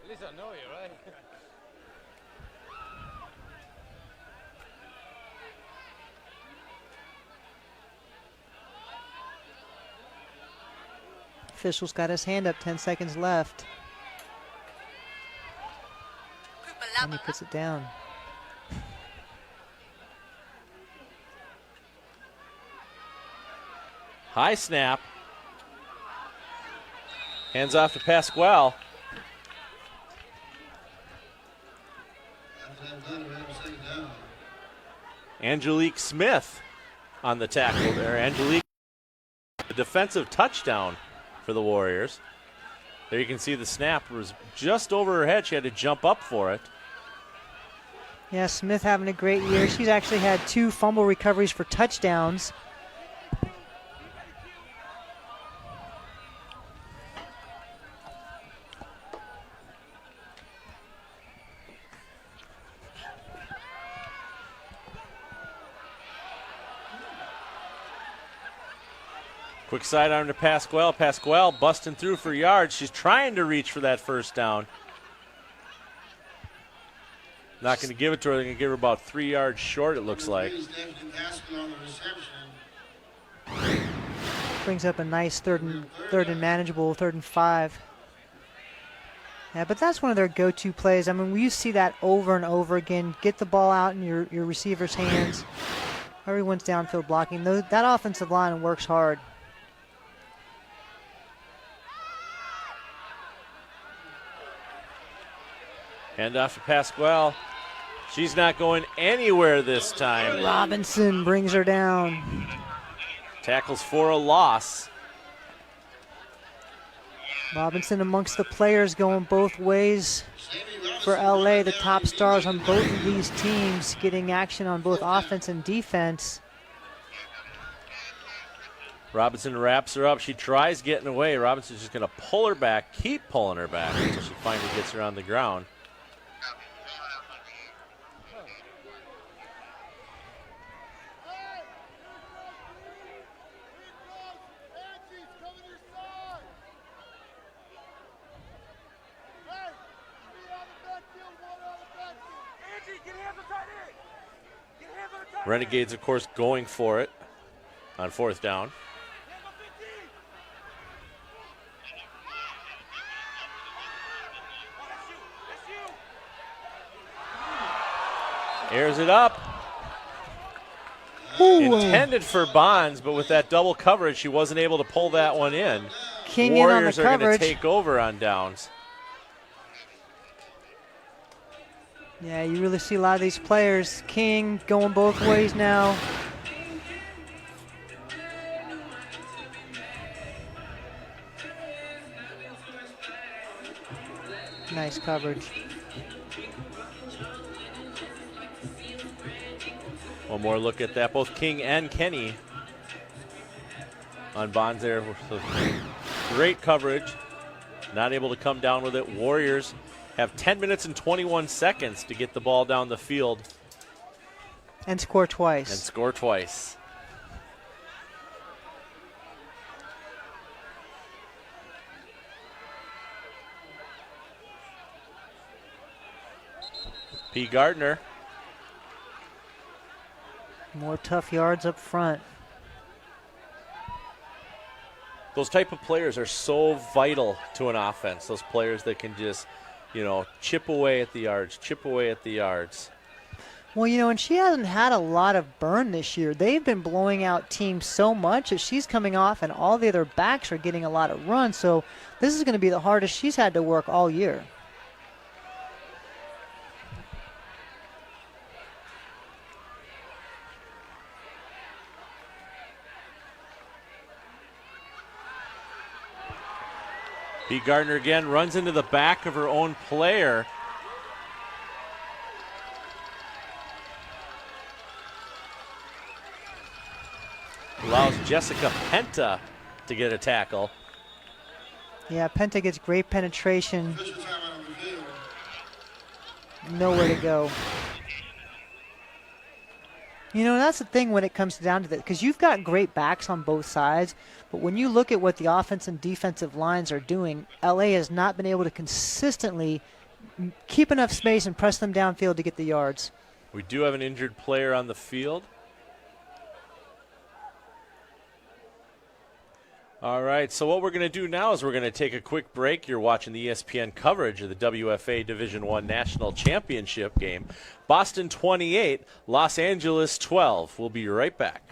least I know you, right? Official's got his hand up, 10 seconds left. And he puts it down. High snap. Hands off to Pasquale. Angelique Smith on the tackle there. Angelique, the defensive touchdown for the Warriors. There you can see the snap was just over her head. She had to jump up for it. Yeah, Smith having a great year. She's actually had 2 fumble recoveries for touchdowns. Quick sidearm to Pasquale. Pasquale busting through for yards. She's trying to reach for that first down. Not going to give it to her. They're going to give her about 3 yards short, it looks like. Brings up a nice third and manageable, 3rd and 5. Yeah, but that's one of their go-to plays. I mean, you see that over and over again. Get the ball out in your receiver's hands. Everyone's downfield blocking. That offensive line works hard. Hand off to Pasquale. She's not going anywhere this time. Robinson brings her down. Tackles for a loss. Robinson amongst the players going both ways for LA. The top stars on both of these teams getting action on both offense and defense. Robinson wraps her up. She tries getting away. Robinson's just going to pull her back, keep pulling her back until she finally gets her on the ground. Renegades, of course, going for it on 4th down. Airs it up. Ooh. Intended for Bonds, but with that double coverage, she wasn't able to pull that one in. King Warriors in on the are going coverage. to take over on downs. Yeah, you really see a lot of these players. King going both ways now. Nice coverage. One more look at that. Both King and Kenny on Bonds there. Great coverage. Not able to come down with it. Warriors have 10 minutes and 21 seconds to get the ball down the field. And score twice. And score twice. P. Gardner. More tough yards up front. Those type of players are so vital to an offense. Those players that can just, chip away at the yards, chip away at the yards. Well, and she hasn't had a lot of burn this year. They've been blowing out teams so much that she's coming off and all the other backs are getting a lot of runs. So this is going to be the hardest she's had to work all year. P. Gardner again runs into the back of her own player. Allows Jessica Penta to get a tackle. Yeah, Penta gets great penetration. Nowhere to go. That's the thing when it comes down to that, because you've got great backs on both sides, but when you look at what the offense and defensive lines are doing, LA has not been able to consistently keep enough space and press them downfield to get the yards. We do have an injured player on the field. All right, so what we're going to do now is we're going to take a quick break. You're watching the ESPN coverage of the WFA Division I National Championship game. Boston 28, Los Angeles 12. We'll be right back.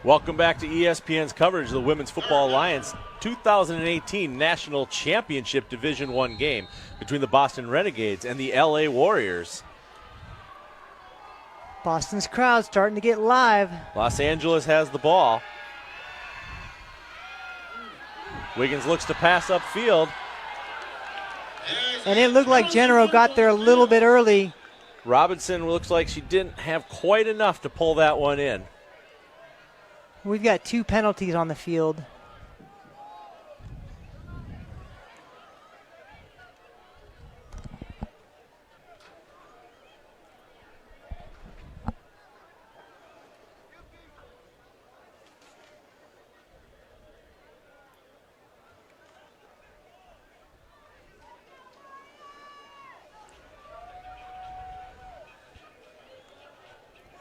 Welcome back to ESPN's coverage of the Women's Football Alliance 2018 National Championship Division I game between the Boston Renegades and the LA Warriors. Boston's crowd starting to get live. Los Angeles has the ball. Wiggins looks to pass upfield. And it looked like Genero got there a little bit early. Robinson looks like she didn't have quite enough to pull that one in. We've got 2 penalties on the field.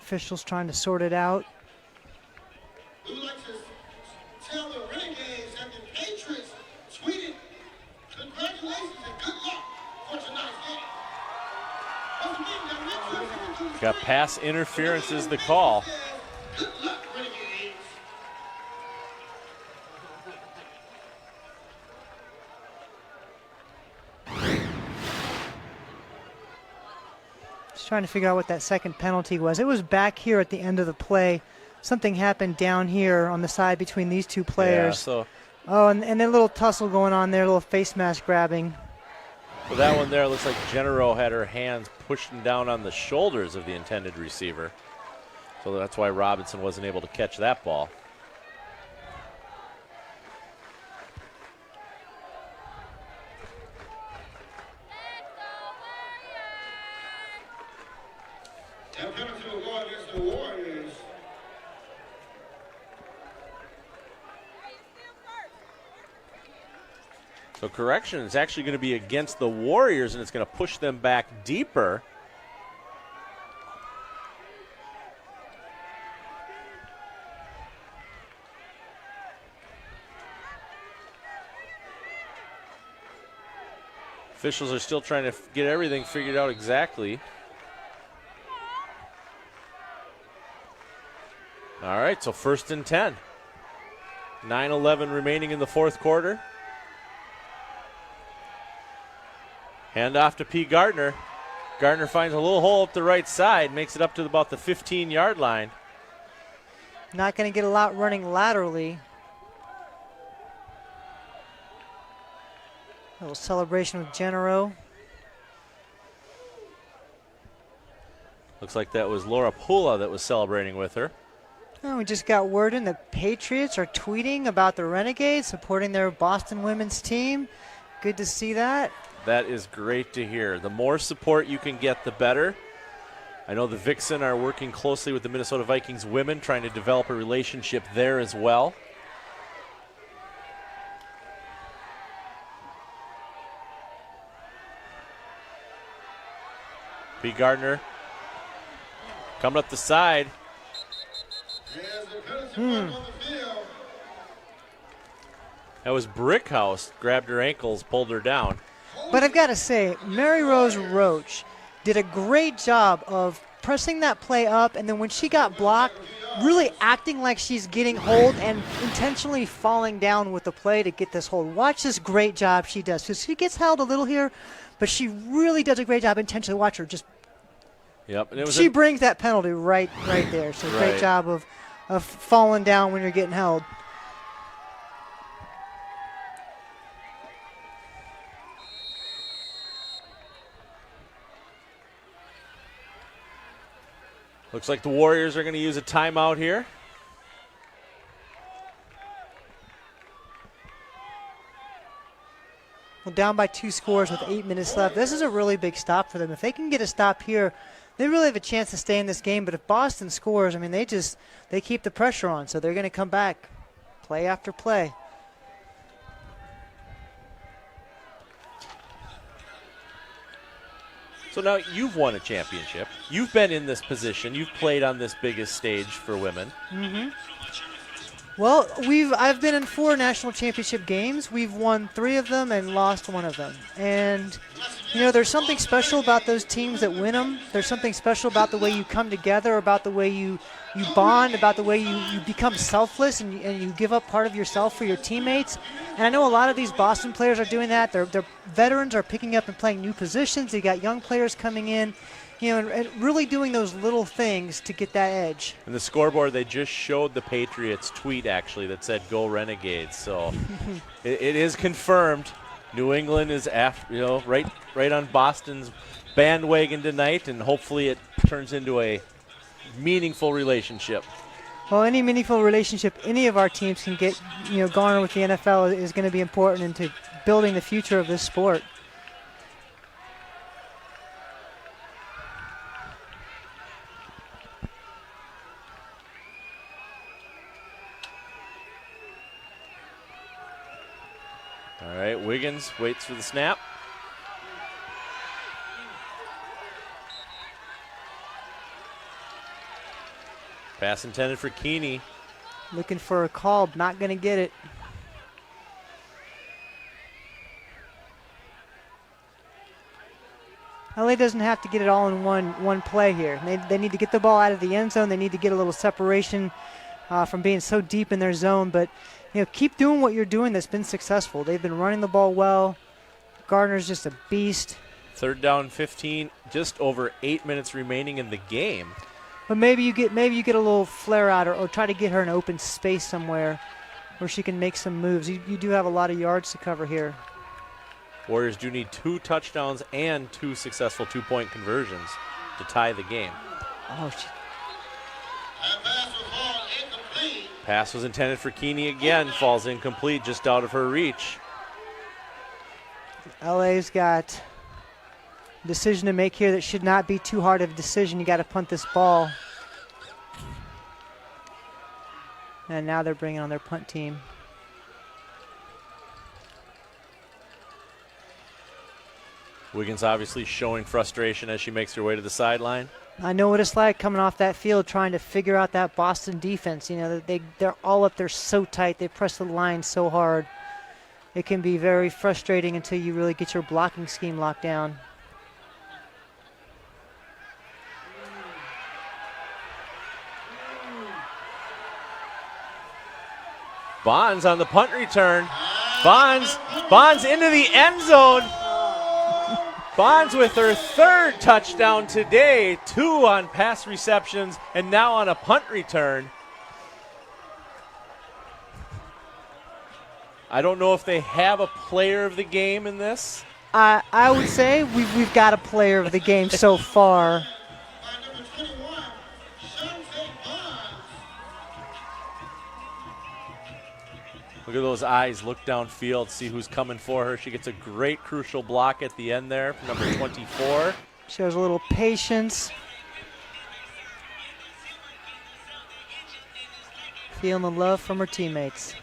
Officials trying to sort it out. We would like to tell the Renegades that the Patriots tweeted congratulations and good luck for tonight's game. Got pass interference is the call. Good luck, Renegades. Just trying to figure out what that second penalty was. It was back here at the end of the play. Something happened down here on the side between these 2 players. Yeah, so oh, and then a little tussle going on there, a little face mask grabbing. for that one there, looks like Genero had her hands pushing down on the shoulders of the intended receiver. So that's why Robinson wasn't able to catch that ball. That penalty will go against the Warriors. So correction, it's actually going to be against the Warriors, and it's going to push them back deeper. Officials are still trying to get everything figured out exactly. All right, so 1st and 10. 9:11 remaining in the 4th quarter. Hand off to P. Gardner. Gardner finds a little hole up the right side, makes it up to about the 15-yard line. Not going to get a lot running laterally. A little celebration with Genero. Looks like that was Laura Pula that was celebrating with her. Oh, we just got word in the Patriots are tweeting about the Renegades supporting their Boston women's team. Good to see that. That is great to hear. The more support you can get, the better. I know the Vixen are working closely with the Minnesota Vikings women, trying to develop a relationship there as well. B. Gardner coming up the side. That was Brickhouse. Grabbed her ankles, pulled her down. But I've got to say, Mary Rose Roach did a great job of pressing that play up, and then when she got blocked, really acting like she's getting hold and intentionally falling down with the play to get this hold. Watch this great job she does. Because she gets held a little here, but she really does a great job intentionally. Watch her just. Yep. And it was she brings that penalty right there. So great job of falling down when you're getting held. Looks like the Warriors are going to use a timeout here. Well, down by 2 scores with 8 minutes left. This is a really big stop for them. If they can get a stop here, they really have a chance to stay in this game. But if Boston scores, I mean, they keep the pressure on. So they're going to come back, play after play. So now you've won a championship. You've been in this position. You've played on this biggest stage for women. Mm-hmm. Well, I've been in 4 national championship games. We've won 3 of them and lost 1 of them. And, there's something special about those teams that win them. There's something special about the way you come together, about the way you bond, about the way you become selfless and you give up part of yourself for your teammates. And I know a lot of these Boston players are doing that. Their veterans are picking up and playing new positions. They got young players coming in. And really doing those little things to get that edge. And the scoreboard, they just showed the Patriots tweet, actually, that said, "Go Renegades." So it is confirmed. New England is right on Boston's bandwagon tonight, and hopefully it turns into a meaningful relationship. Well, any meaningful relationship any of our teams can get, garner with the NFL is going to be important into building the future of this sport. All right, Wiggins waits for the snap. Pass intended for Keeney. Looking for a call, not going to get it. LA doesn't have to get it all in one play here. They need to get the ball out of the end zone. They need to get a little separation from being so deep in their zone. But keep doing what you're doing that's been successful. They've been running the ball well. Gardner's just a beast. 3rd down 15, just over 8 minutes remaining in the game. But maybe you get a little flare out or try to get her in open space somewhere where she can make some moves. You do have a lot of yards to cover here. Warriors do need 2 touchdowns and 2 successful 2-point conversions to tie the game. Oh, Pass was intended for Keeney again. Falls incomplete, just out of her reach. LA's got a decision to make here that should not be too hard of a decision. You got to punt this ball. And now they're bringing on their punt team. Wiggins obviously showing frustration as she makes her way to the sideline. I know what it's like coming off that field trying to figure out that Boston defense. They're all up there so tight. They press the line so hard. It can be very frustrating until you really get your blocking scheme locked down. Bonds on the punt return. Bonds into the end zone. Bonds with her 3rd touchdown today, 2 on pass receptions, and now on a punt return. I don't know if they have a player of the game in this. I would say we've got a player of the game so far. Look at those eyes. Look downfield, see who's coming for her. She gets a great crucial block at the end there, number 24. Shows a little patience. Feeling the love from her teammates.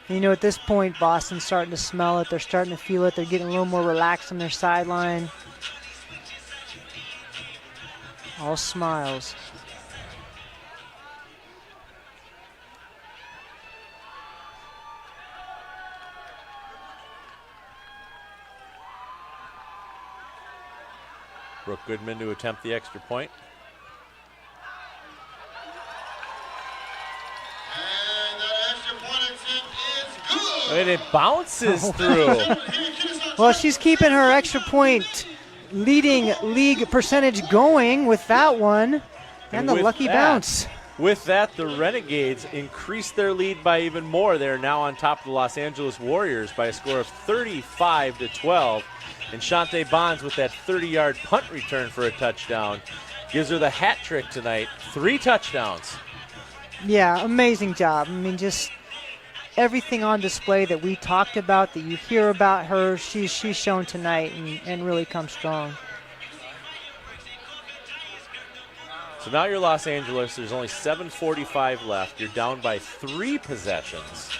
At this point, Boston's starting to smell it. They're starting to feel it. They're getting a little more relaxed on their sideline. All smiles. Brooke Goodman to attempt the extra point. And that extra point attempt is good. And it bounces through. Well, she's keeping her extra point leading league percentage going with that one. And the lucky bounce. With that, the Renegades increase their lead by even more. They're now on top of the Los Angeles Warriors by a score of 35-12. And Shante Bonds with that 30-yard punt return for a touchdown gives her the hat trick tonight. 3 touchdowns. Yeah, amazing job. Just everything on display that we talked about, that you hear about her, she's shown tonight and really come strong. So now you're Los Angeles. There's only 7:45 left. You're down by 3 possessions.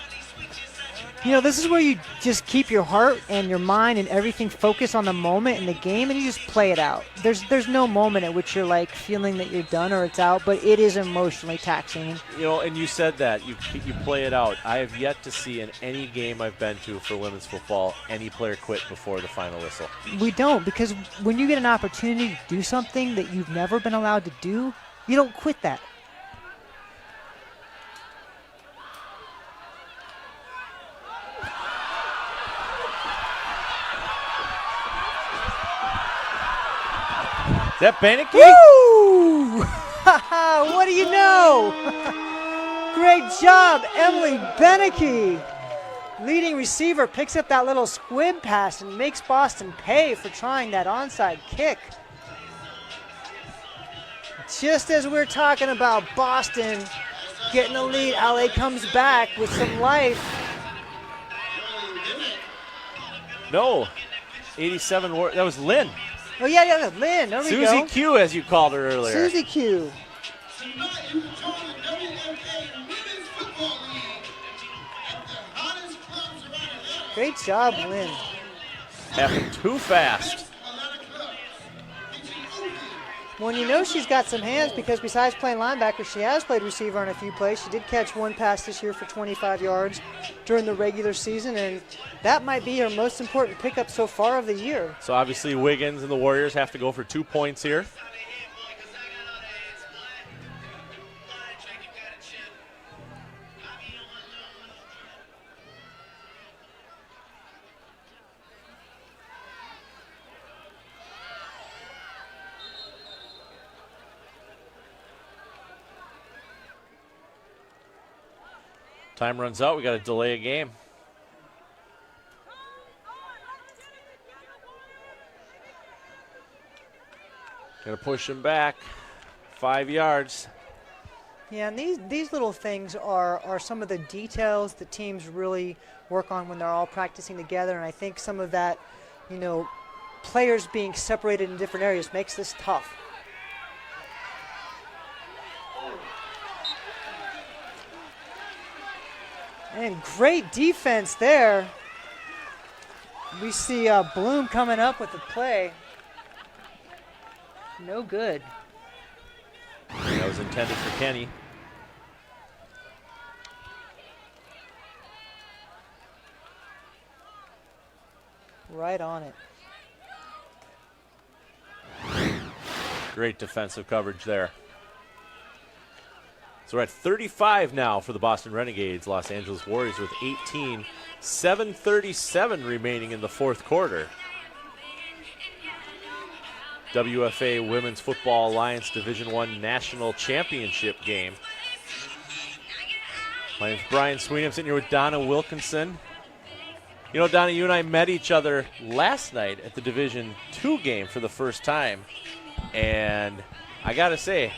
You know, this is where you just keep your heart and your mind and everything focused on the moment in the game, and you just play it out. There's no moment at which you're like feeling that you're done or it's out, but it is emotionally taxing. You know, and you said that you play it out. I have yet to see in any game I've been to for women's football any player quit before the final whistle. We don't, because when you get an opportunity to do something that you've never been allowed to do, you don't quit that. Is that Beneke? Woo! What do you know? Great job, Emily Beneke. Leading receiver picks up that little squib pass and makes Boston pay for trying that onside kick. Just as we're talking about Boston getting the lead, LA comes back with some life. No, 87. That was Lynn. Oh, yeah, Lynn. There we go. Susie Q, as you called her earlier. Susie Q. Tonight you can join the WFA Women's Football League at the hottest clubs around Atlanta. Great job, Lynn. Happened too fast. Atlanta clubs. Featuring Oakland, Well, you know she's got some hands because besides playing linebacker, she has played receiver on a few plays. She did catch one pass this year for 25 yards during the regular season, and that might be her most important pickup so far of the year. So obviously Wiggins and the Warriors have to go for 2 points here. Time runs out. We got to delay a game. Got to push him back 5 yards. Yeah, and these little things are some of the details that teams really work on when they're all practicing together, and I think some of that, you know, players being separated in different areas makes this tough. And great defense there. We see Bloom coming up with the play. No good. That was intended for Kenny. Right on it. Great defensive coverage there. So we're at 35 now for the Boston Renegades. Los Angeles Warriors with 18. 7:37 remaining in the fourth quarter. WFA Women's Football Alliance Division I National Championship game. My name's Brian Sweeney. I'm sitting here with Donna Wilkinson. You know, Donna, you and I met each other last night at the Division II game for the first time. And I got to say,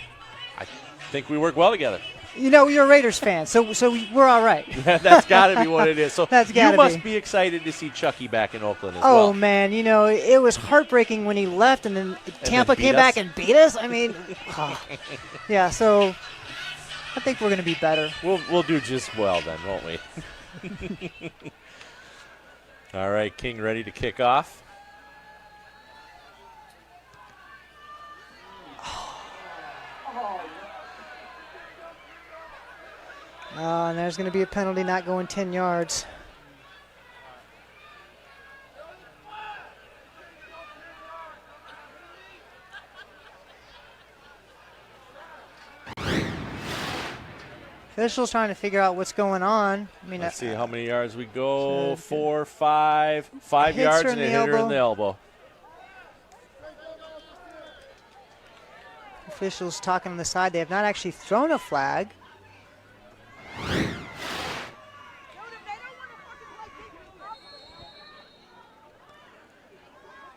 I think we work well together. You know, you're a Raiders fan, so we're all right. That's got to be what it is. So That's gotta you must be. be excited to see Chucky back in Oakland as well. Oh, man, you know, it was heartbreaking when he left and then Tampa beat came us? back and beat us. I mean, yeah, so I think we're going to be better. We'll do just well then, won't we? All right, King ready to kick off. And there's going to be a penalty not going 10 yards. Officials trying to figure out what's going on. I mean, Let's see how many yards we go. 4, 5. 5 hits yards her and in a the hit her in elbow. the elbow. officials talking on the side. They have not actually thrown a flag.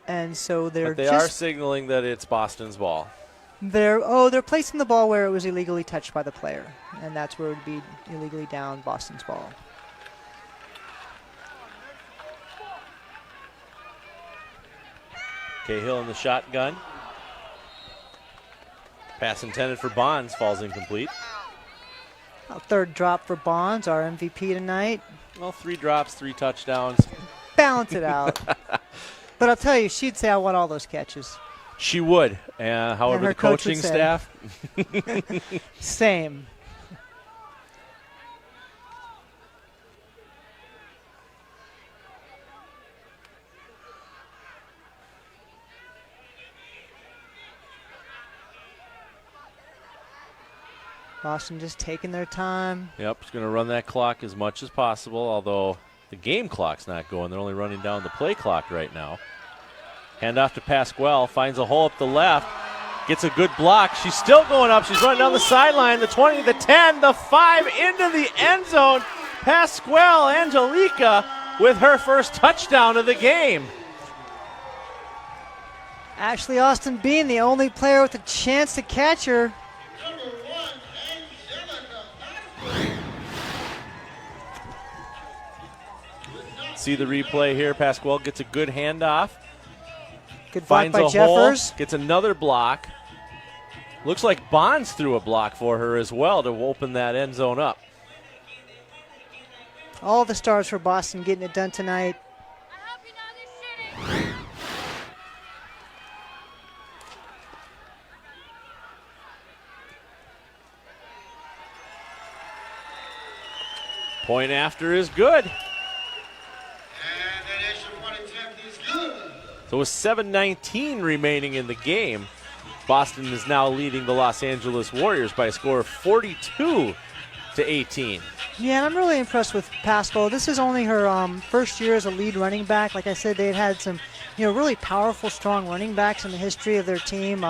And so they're But they are signaling that it's Boston's ball. They're placing the ball where it was illegally touched by the player, and that's where it would be illegally down Boston's ball. Cahill in the shotgun. Pass intended for Bonds falls incomplete. A third drop for Bonds, our MVP tonight. Well, 3 drops, 3 touchdowns. Balance it out. But I'll tell you, she'd say I want all those catches. She would. However, her the coach would coaching say. staff. Same. Boston just taking their time. Yep, it's going to run that clock as much as possible, although the game clock's not going. They're only running down the play clock right now. Handoff to Pasquale, finds a hole up the left, gets a good block. She's still going up. She's running down the sideline, the 20, the 10, the 5, into the end zone. Pasquale Angelica with her first touchdown of the game. Ashley Austin being the only player with a chance to catch her. See the replay here. Pasquale gets a good handoff. Good block Finds by a Jeffers. hole, gets another block. Looks like Bonds threw a block for her as well to open that end zone up. All the stars for Boston getting it done tonight. Point after is good. So with 7:19 remaining in the game, Boston is now leading the Los Angeles Warriors by a score of 42-18. Yeah, and I'm really impressed with Pascal. This is only her first year as a lead running back. Like I said, they've had some, really powerful, strong running backs in the history of their team.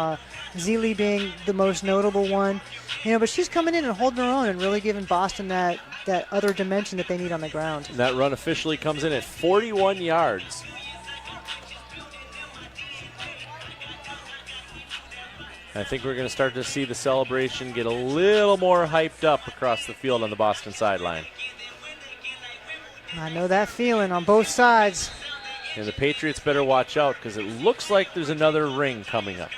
Zealy being the most notable one. But she's coming in and holding her own and really giving Boston that other dimension that they need on the ground. And that run officially comes in at 41 yards. I think we're going to start to see the celebration get a little more hyped up across the field on the Boston sideline. I know that feeling on both sides. And the Patriots better watch out because it looks like there's another ring coming up.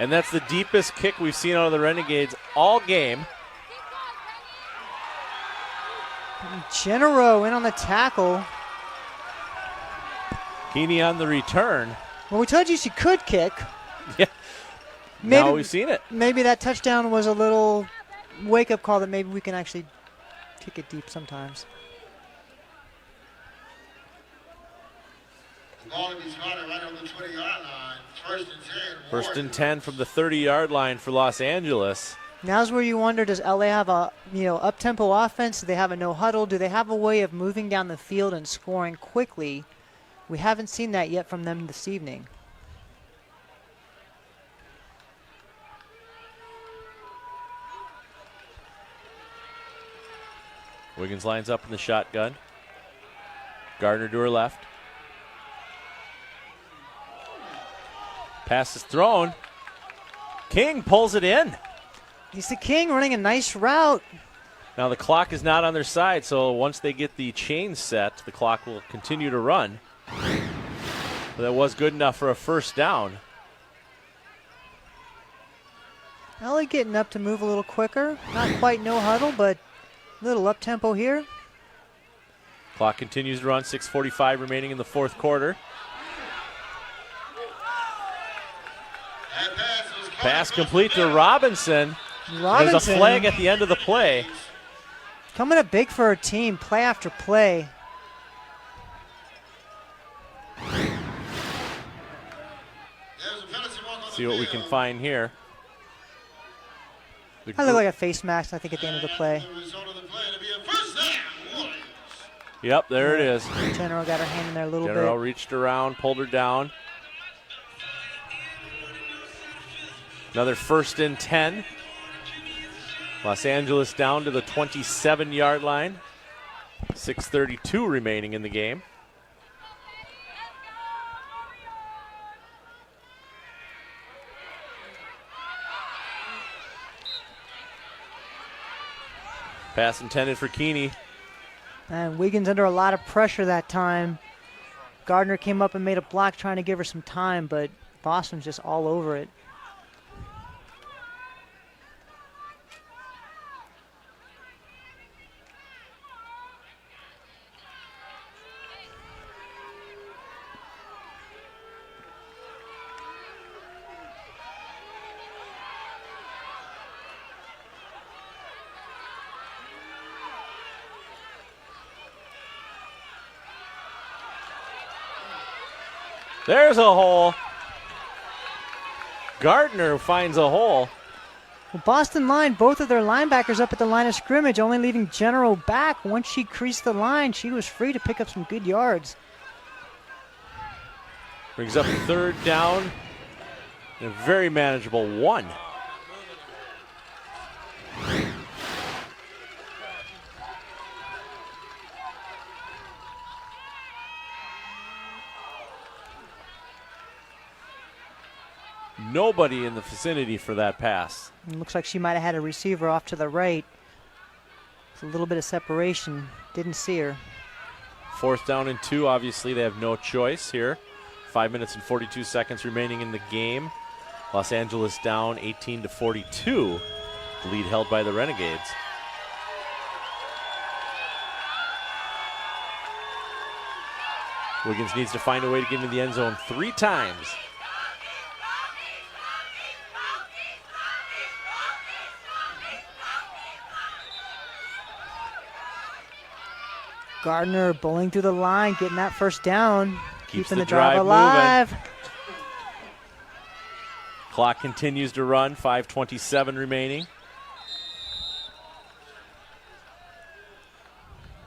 And that's the deepest kick we've seen out of the Renegades all game. Genero in on the tackle. Keeney on the return. Well, we told you she could kick. Yeah. Now we've seen it. Maybe that touchdown was a little wake-up call that maybe we can actually kick it deep sometimes. Ball to be spotted right on the 20-yard line. First and 10 from the 30-yard line for Los Angeles. Now's where you wonder, does LA have a up-tempo offense? Do they have a no-huddle? Do they have a way of moving down the field and scoring quickly? We haven't seen that yet from them this evening. Wiggins lines up in the shotgun. Gardner to her left. Pass is thrown. King pulls it in. Lisa King running a nice route. Now the clock is not on their side, so once they get the chain set, the clock will continue to run. But that was good enough for a first down. LA getting up to move a little quicker. Not quite no huddle, but a little up-tempo here. Clock continues to run, 6:45 remaining in the fourth quarter. Pass complete to Robinson. There's a flag at the end of the play. Coming up big for her team, play after play. See what we can find here. I look like a face mask, I think, at the end of the play. Yep, there it is. General got her hand in there a little bit. General reached around, pulled her down. Another first and 10. Los Angeles down to the 27-yard line. 6:32 remaining in the game. Pass intended for Keeney. And Wiggins under a lot of pressure that time. Gardner came up and made a block trying to give her some time, but Boston's just all over it. There's a hole. Gardner finds a hole. Well, Boston lined both of their linebackers up at the line of scrimmage, only leaving General back. Once she creased the line, she was free to pick up some good yards. Brings up 3rd down. And a very manageable 1. Nobody in the vicinity for that pass. It looks like she might have had a receiver off to the right. It's a little bit of separation. Didn't see her. 4th down and 2. Obviously, they have no choice here. 5 minutes and 42 seconds remaining in the game. Los Angeles down 18-42. The lead held by the Renegades. Wiggins needs to find a way to get into the end zone 3 times. Gardner bowling through the line, getting that 1st down, Keeps keeping the the drive drive alive. Clock continues to run, 5:27 remaining.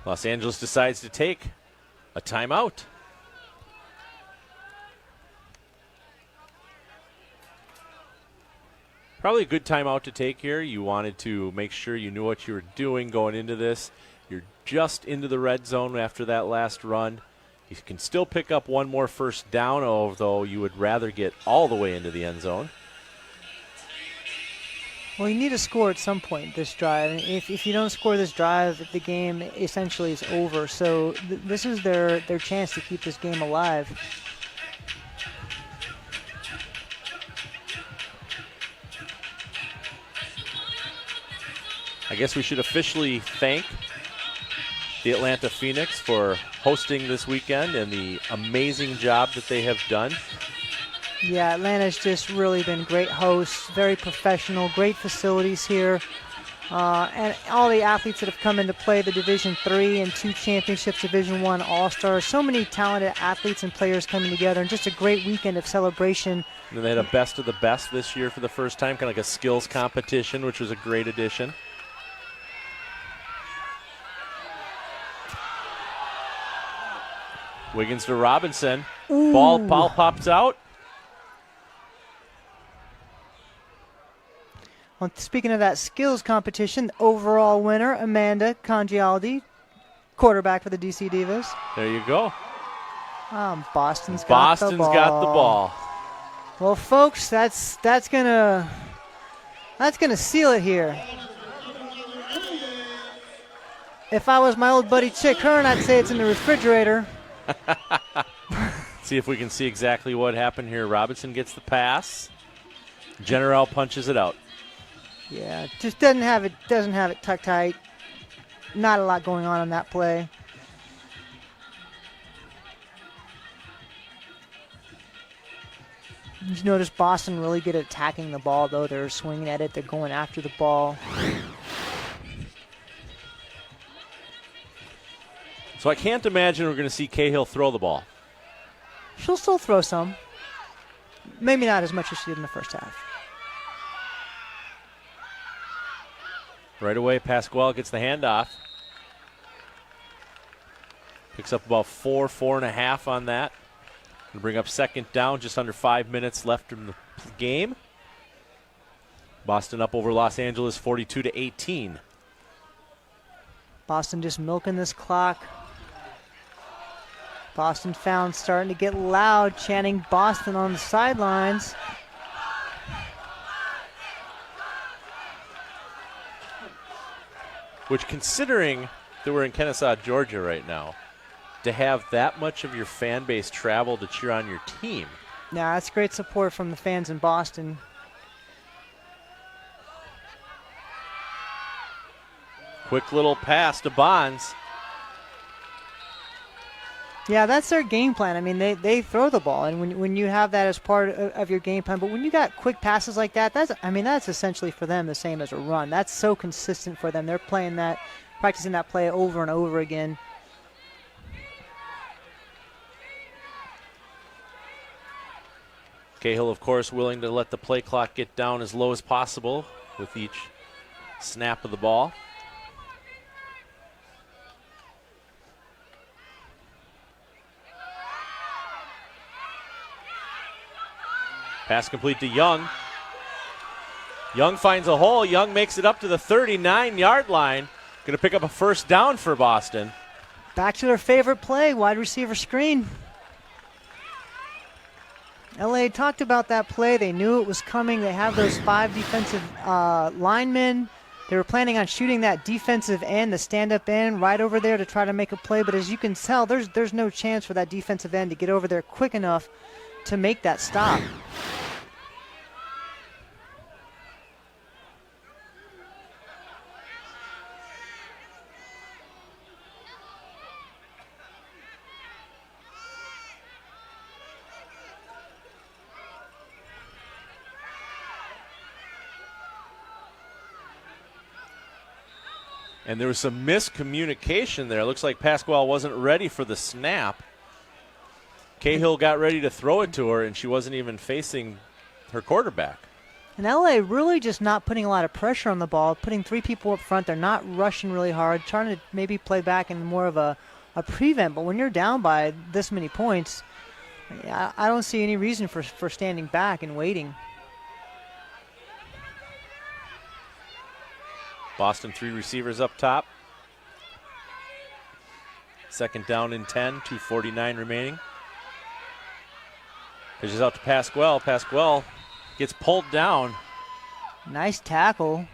Los Angeles decides to take a timeout. Probably a good timeout to take here. You wanted to make sure you knew what you were doing going into this. You're just into the red zone after that last run. You can still pick up 1 more 1st down, although you would rather get all the way into the end zone. Well, you need to score at some point this drive. If you don't score this drive, the game essentially is over. So this is their chance to keep this game alive. I guess we should officially thank the Atlanta Phoenix for hosting this weekend and the amazing job that they have done. Yeah, Atlanta's just really been great hosts, very professional, great facilities here. And all the athletes that have come into play, the Division III and 2 championships, Division I All-Stars. So many talented athletes and players coming together, and just a great weekend of celebration. And they had a best of the best this year for the first time, kind of like a skills competition, which was a great addition. Wiggins to Robinson. Ball pops out. Well, speaking of that skills competition, the overall winner, Amanda Congialdi, quarterback for the DC Divas. There you go. Boston's got the ball. Well, folks, that's gonna seal it here. If I was my old buddy Chick Hearn, I'd say it's in the refrigerator. See if we can see exactly what happened here. Robinson gets the pass. General punches it out. Yeah, just doesn't have it tucked tight. Not a lot going on that play. You notice Boston really good at attacking the ball, though. They're swinging at it. They're going after the ball. So I can't imagine we're going to see Cahill throw the ball. She'll still throw some. Maybe not as much as she did in the first half. Right away, Pasquale gets the handoff. Picks up about 4.5 on that. We'll bring up 2nd down, just under 5 minutes left in the game. Boston up over Los Angeles 42-18. Boston just milking this clock. Boston fans starting to get loud, chanting Boston on the sidelines. which, considering that we're in Kennesaw, Georgia right now, to have that much of your fan base travel to cheer on your team. Yeah, that's great support from the fans in Boston. Quick little pass to Bonds. Yeah, that's their game plan. I mean, they throw the ball, and when you have that as part of your game plan, but when you got quick passes like that, that's essentially for them the same as a run. That's so consistent for them. They're playing that, practicing that play over and over again. Cahill, of course, willing to let the play clock get down as low as possible with each snap of the ball. Pass complete to Young. Young finds a hole. Young makes it up to the 39-yard line. Going to pick up a first down for Boston. Back to their favorite play, wide receiver screen. LA talked about that play. They knew it was coming. They have those 5 defensive linemen. They were planning on shooting that defensive end, the stand-up end, right over there to try to make a play. But as you can tell, there's no chance for that defensive end to get over there quick enough to make that stop. And there was some miscommunication there. Looks like Pasquale wasn't ready for the snap. Cahill got ready to throw it to her, and she wasn't even facing her quarterback. And LA really just not putting a lot of pressure on the ball, putting 3 people up front. They're not rushing really hard, trying to maybe play back in more of a prevent. But when you're down by this many points, I don't see any reason for standing back and waiting. Boston 3 receivers up top. Second down and 10, 2:49 remaining. Pitches out to Pasquale. Pasquale gets pulled down. Nice tackle.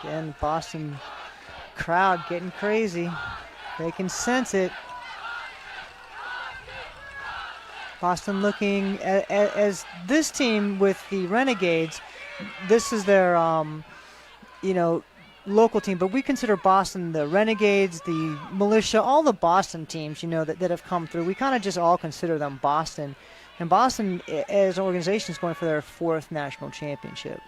Again, Boston crowd getting crazy. They can sense it. Boston looking as this team with the Renegades. This is their, local team. But we consider Boston the Renegades, the Militia, all the Boston teams, that have come through. We kind of just all consider them Boston. And Boston, as an organization, is going for their 4th national championship.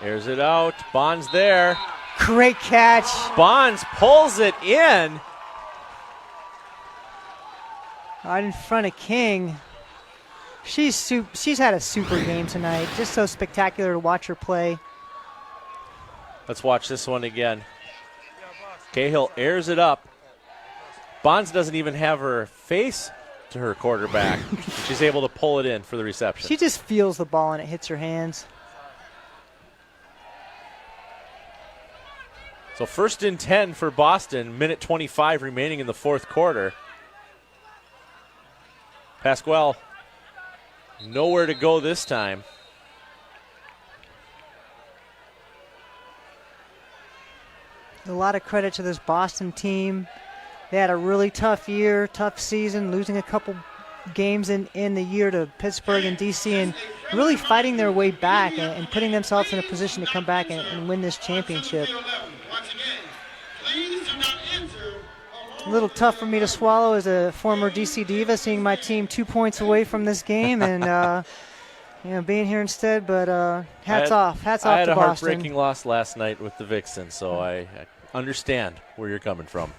Airs it out. Bonds there. Great catch. Bonds pulls it in. Right in front of King. She's had a super game tonight. Just so spectacular to watch her play. Let's watch this one again. Cahill airs it up. Bonds doesn't even have her face to her quarterback. She's able to pull it in for the reception. She just feels the ball and it hits her hands. So 1st and 10 for Boston, minute 25 remaining in the 4th quarter. Pasquale, nowhere to go this time. A lot of credit to this Boston team. They had a really tough year, tough season, losing a couple games in the year to Pittsburgh and D.C. and really fighting their way back and putting themselves in a position to come back and win this championship. A little tough for me to swallow as a former DC Diva, seeing my team 2 points away from this game and being here instead. But hats off to Boston. I had a heartbreaking loss last night with the Vixens, so I understand where you're coming from.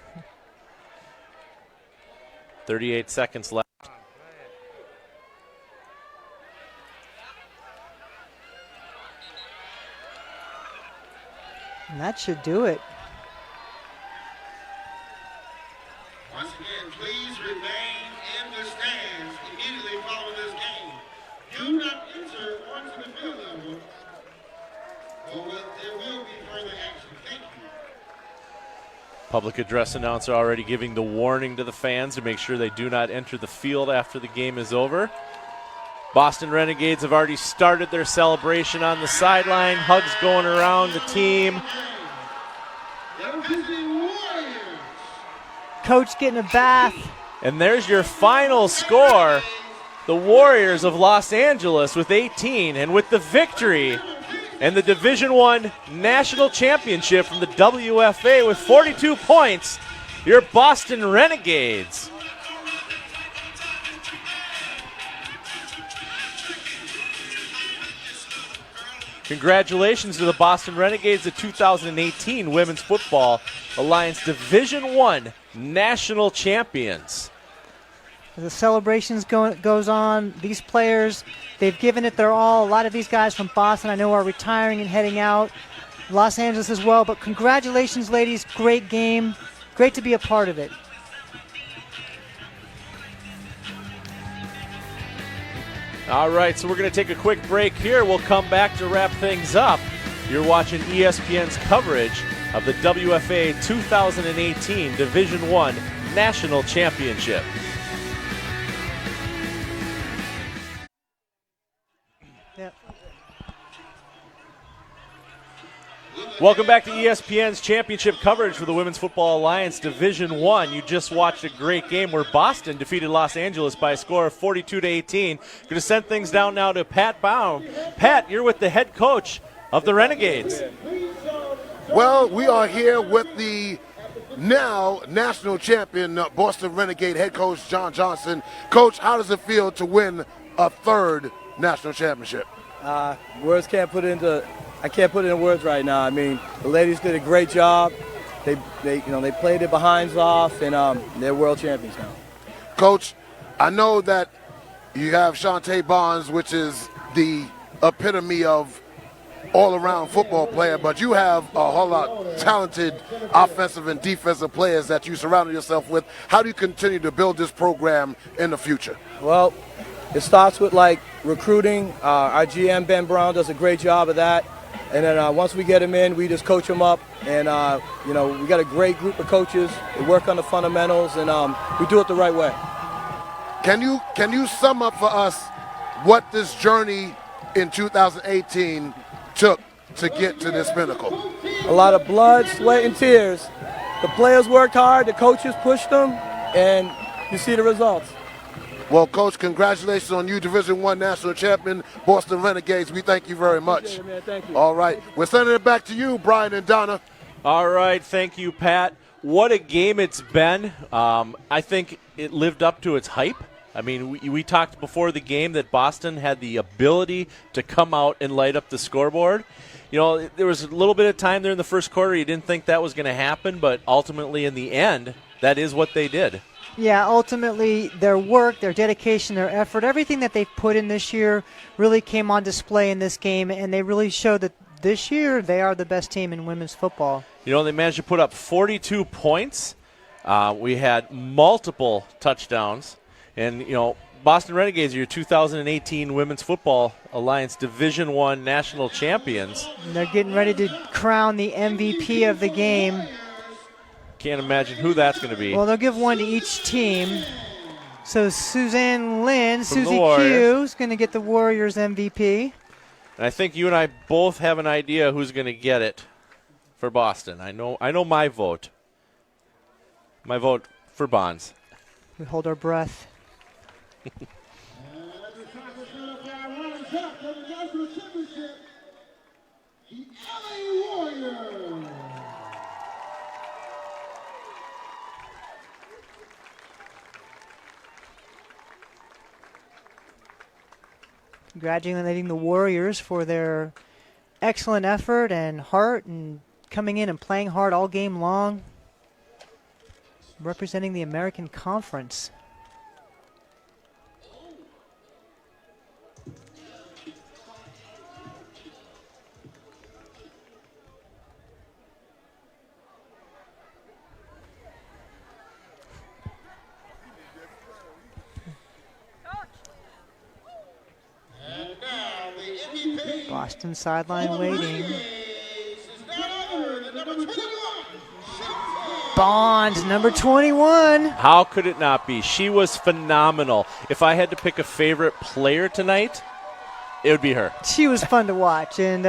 38 seconds left. And that should do it. Once again, please remain in the stands immediately following this game. Do not enter onto the field level, or there will be further action. Thank you. Public address announcer already giving the warning to the fans to make sure they do not enter the field after the game is over. Boston Renegades have already started their celebration on the sideline. Hugs going around the team. Coach getting a bath. And there's your final score. The Warriors of Los Angeles with 18, and with the victory and the Division I National Championship from the WFA with 42 points, your Boston Renegades. Congratulations to the Boston Renegades, the 2018 Women's Football Alliance Division I National Champions. As the celebrations goes on, these players, they've given it their all. A lot of these guys from Boston I know are retiring and heading out. Los Angeles as well, but congratulations, ladies. Great game. Great to be a part of it. All right, so we're going to take a quick break here. We'll come back to wrap things up. You're watching ESPN's coverage of the WFA 2018 Division I National Championship. Yep. Welcome back to ESPN's championship coverage for the Women's Football Alliance Division I. You just watched a great game where Boston defeated Los Angeles by a score of 42-18. Going to send things down now to Pat Baum. Pat, you're with the head coach of the Renegades. Well, we are here with the now national champion Boston Renegade head coach John Johnson. Coach, how does it feel to win a third national championship? Words can't put it into. I can't put it in words right now. I mean, the ladies did a great job. They played their behinds off, and they're world champions now. Coach, I know that you have Shantae Barnes, which is the epitome of all-around football player, but you have a whole lot of talented offensive and defensive players that you surrounded yourself with. How do you continue to build this program in the future? Well, it starts with recruiting. Our GM Ben Brown does a great job of that. And then once we get them in, we just coach them up. And, we got a great group of coaches. They work on the fundamentals, and we do it the right way. Can you sum up for us what this journey in 2018 took to get to this pinnacle? A lot of blood, sweat, and tears. The players worked hard. The coaches pushed them, and you see the results. Well, Coach, congratulations on you, Division I National Champion, Boston Renegades. We thank you very much. Man, thank you. All right. We're sending it back to you, Brian and Donna. All right. Thank you, Pat. What a game it's been. I think it lived up to its hype. I mean, we talked before the game that Boston had the ability to come out and light up the scoreboard. You know, there was a little bit of time there in the first quarter. You didn't think that was going to happen, but ultimately in the end, that is what they did. Yeah, ultimately their work, their dedication, their effort, everything that they've put in this year really came on display in this game, and they really showed that this year they are the best team in women's football. You know, they managed to put up 42 points. We had multiple touchdowns. And, you know, Boston Renegades are your 2018 Women's Football Alliance Division I National Champions. And they're getting ready to crown the MVP of the game. Can't imagine who that's going to be. Well, they'll give one to each team. So Suzanne Lynn, From Susie Q is going to get the Warriors MVP. And I think you and I both have an idea who's going to get it for Boston. I know my vote. My vote for Bonds. We hold our breath. Congratulating the Warriors for their excellent effort and heart and coming in and playing hard all game long, representing the American Conference. Boston sideline waiting. Bond, number 21. How could it not be? She was phenomenal. If I had to pick a favorite player tonight, it would be her. She was fun to watch, and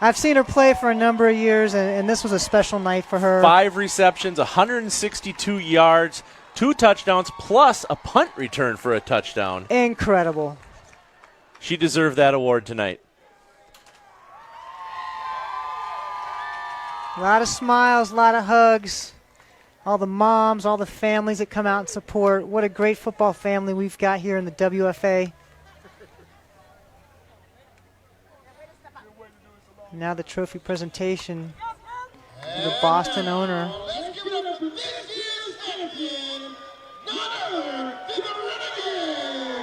I've seen her play for a number of years, and this was a special night for her. 5 receptions, 162 yards, 2 touchdowns, plus a punt return for a touchdown. Incredible. She deserved that award tonight. A lot of smiles, a lot of hugs. All the moms, all the families that come out and support. What a great football family we've got here in the WFA. Now the trophy presentation to the Boston owner. Let's give it up for this year's champion, none other than the Renegades.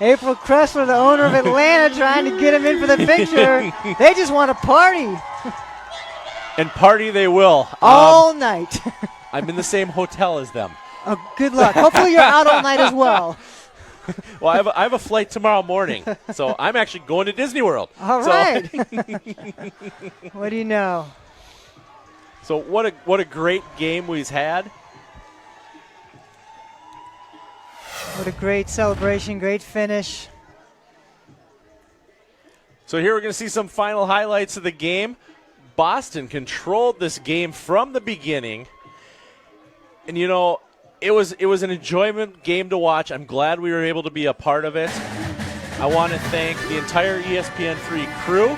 April Kressler, the owner of Atlanta, trying to get him in for the picture. They just want to party And party they will. all night. I'm in the same hotel as them. Oh, good luck. Hopefully you're out all night as well. Well, I have a flight tomorrow morning, so I'm actually going to Disney World. All right. What do you know? So what a great game we've had. What a great celebration, great finish. So here we're going to see some final highlights of the game. Boston controlled this game from the beginning. And, you know, it was an enjoyment game to watch. I'm glad we were able to be a part of it. I want to thank the entire ESPN3 crew.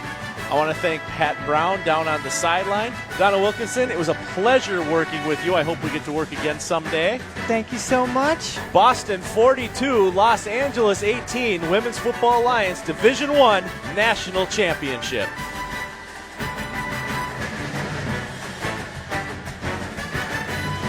I want to thank Pat Brown down on the sideline. Donna Wilkinson, it was a pleasure working with you. I hope we get to work again someday. Thank you so much. Boston 42, Los Angeles 18, Women's Football Alliance Division I National Championship.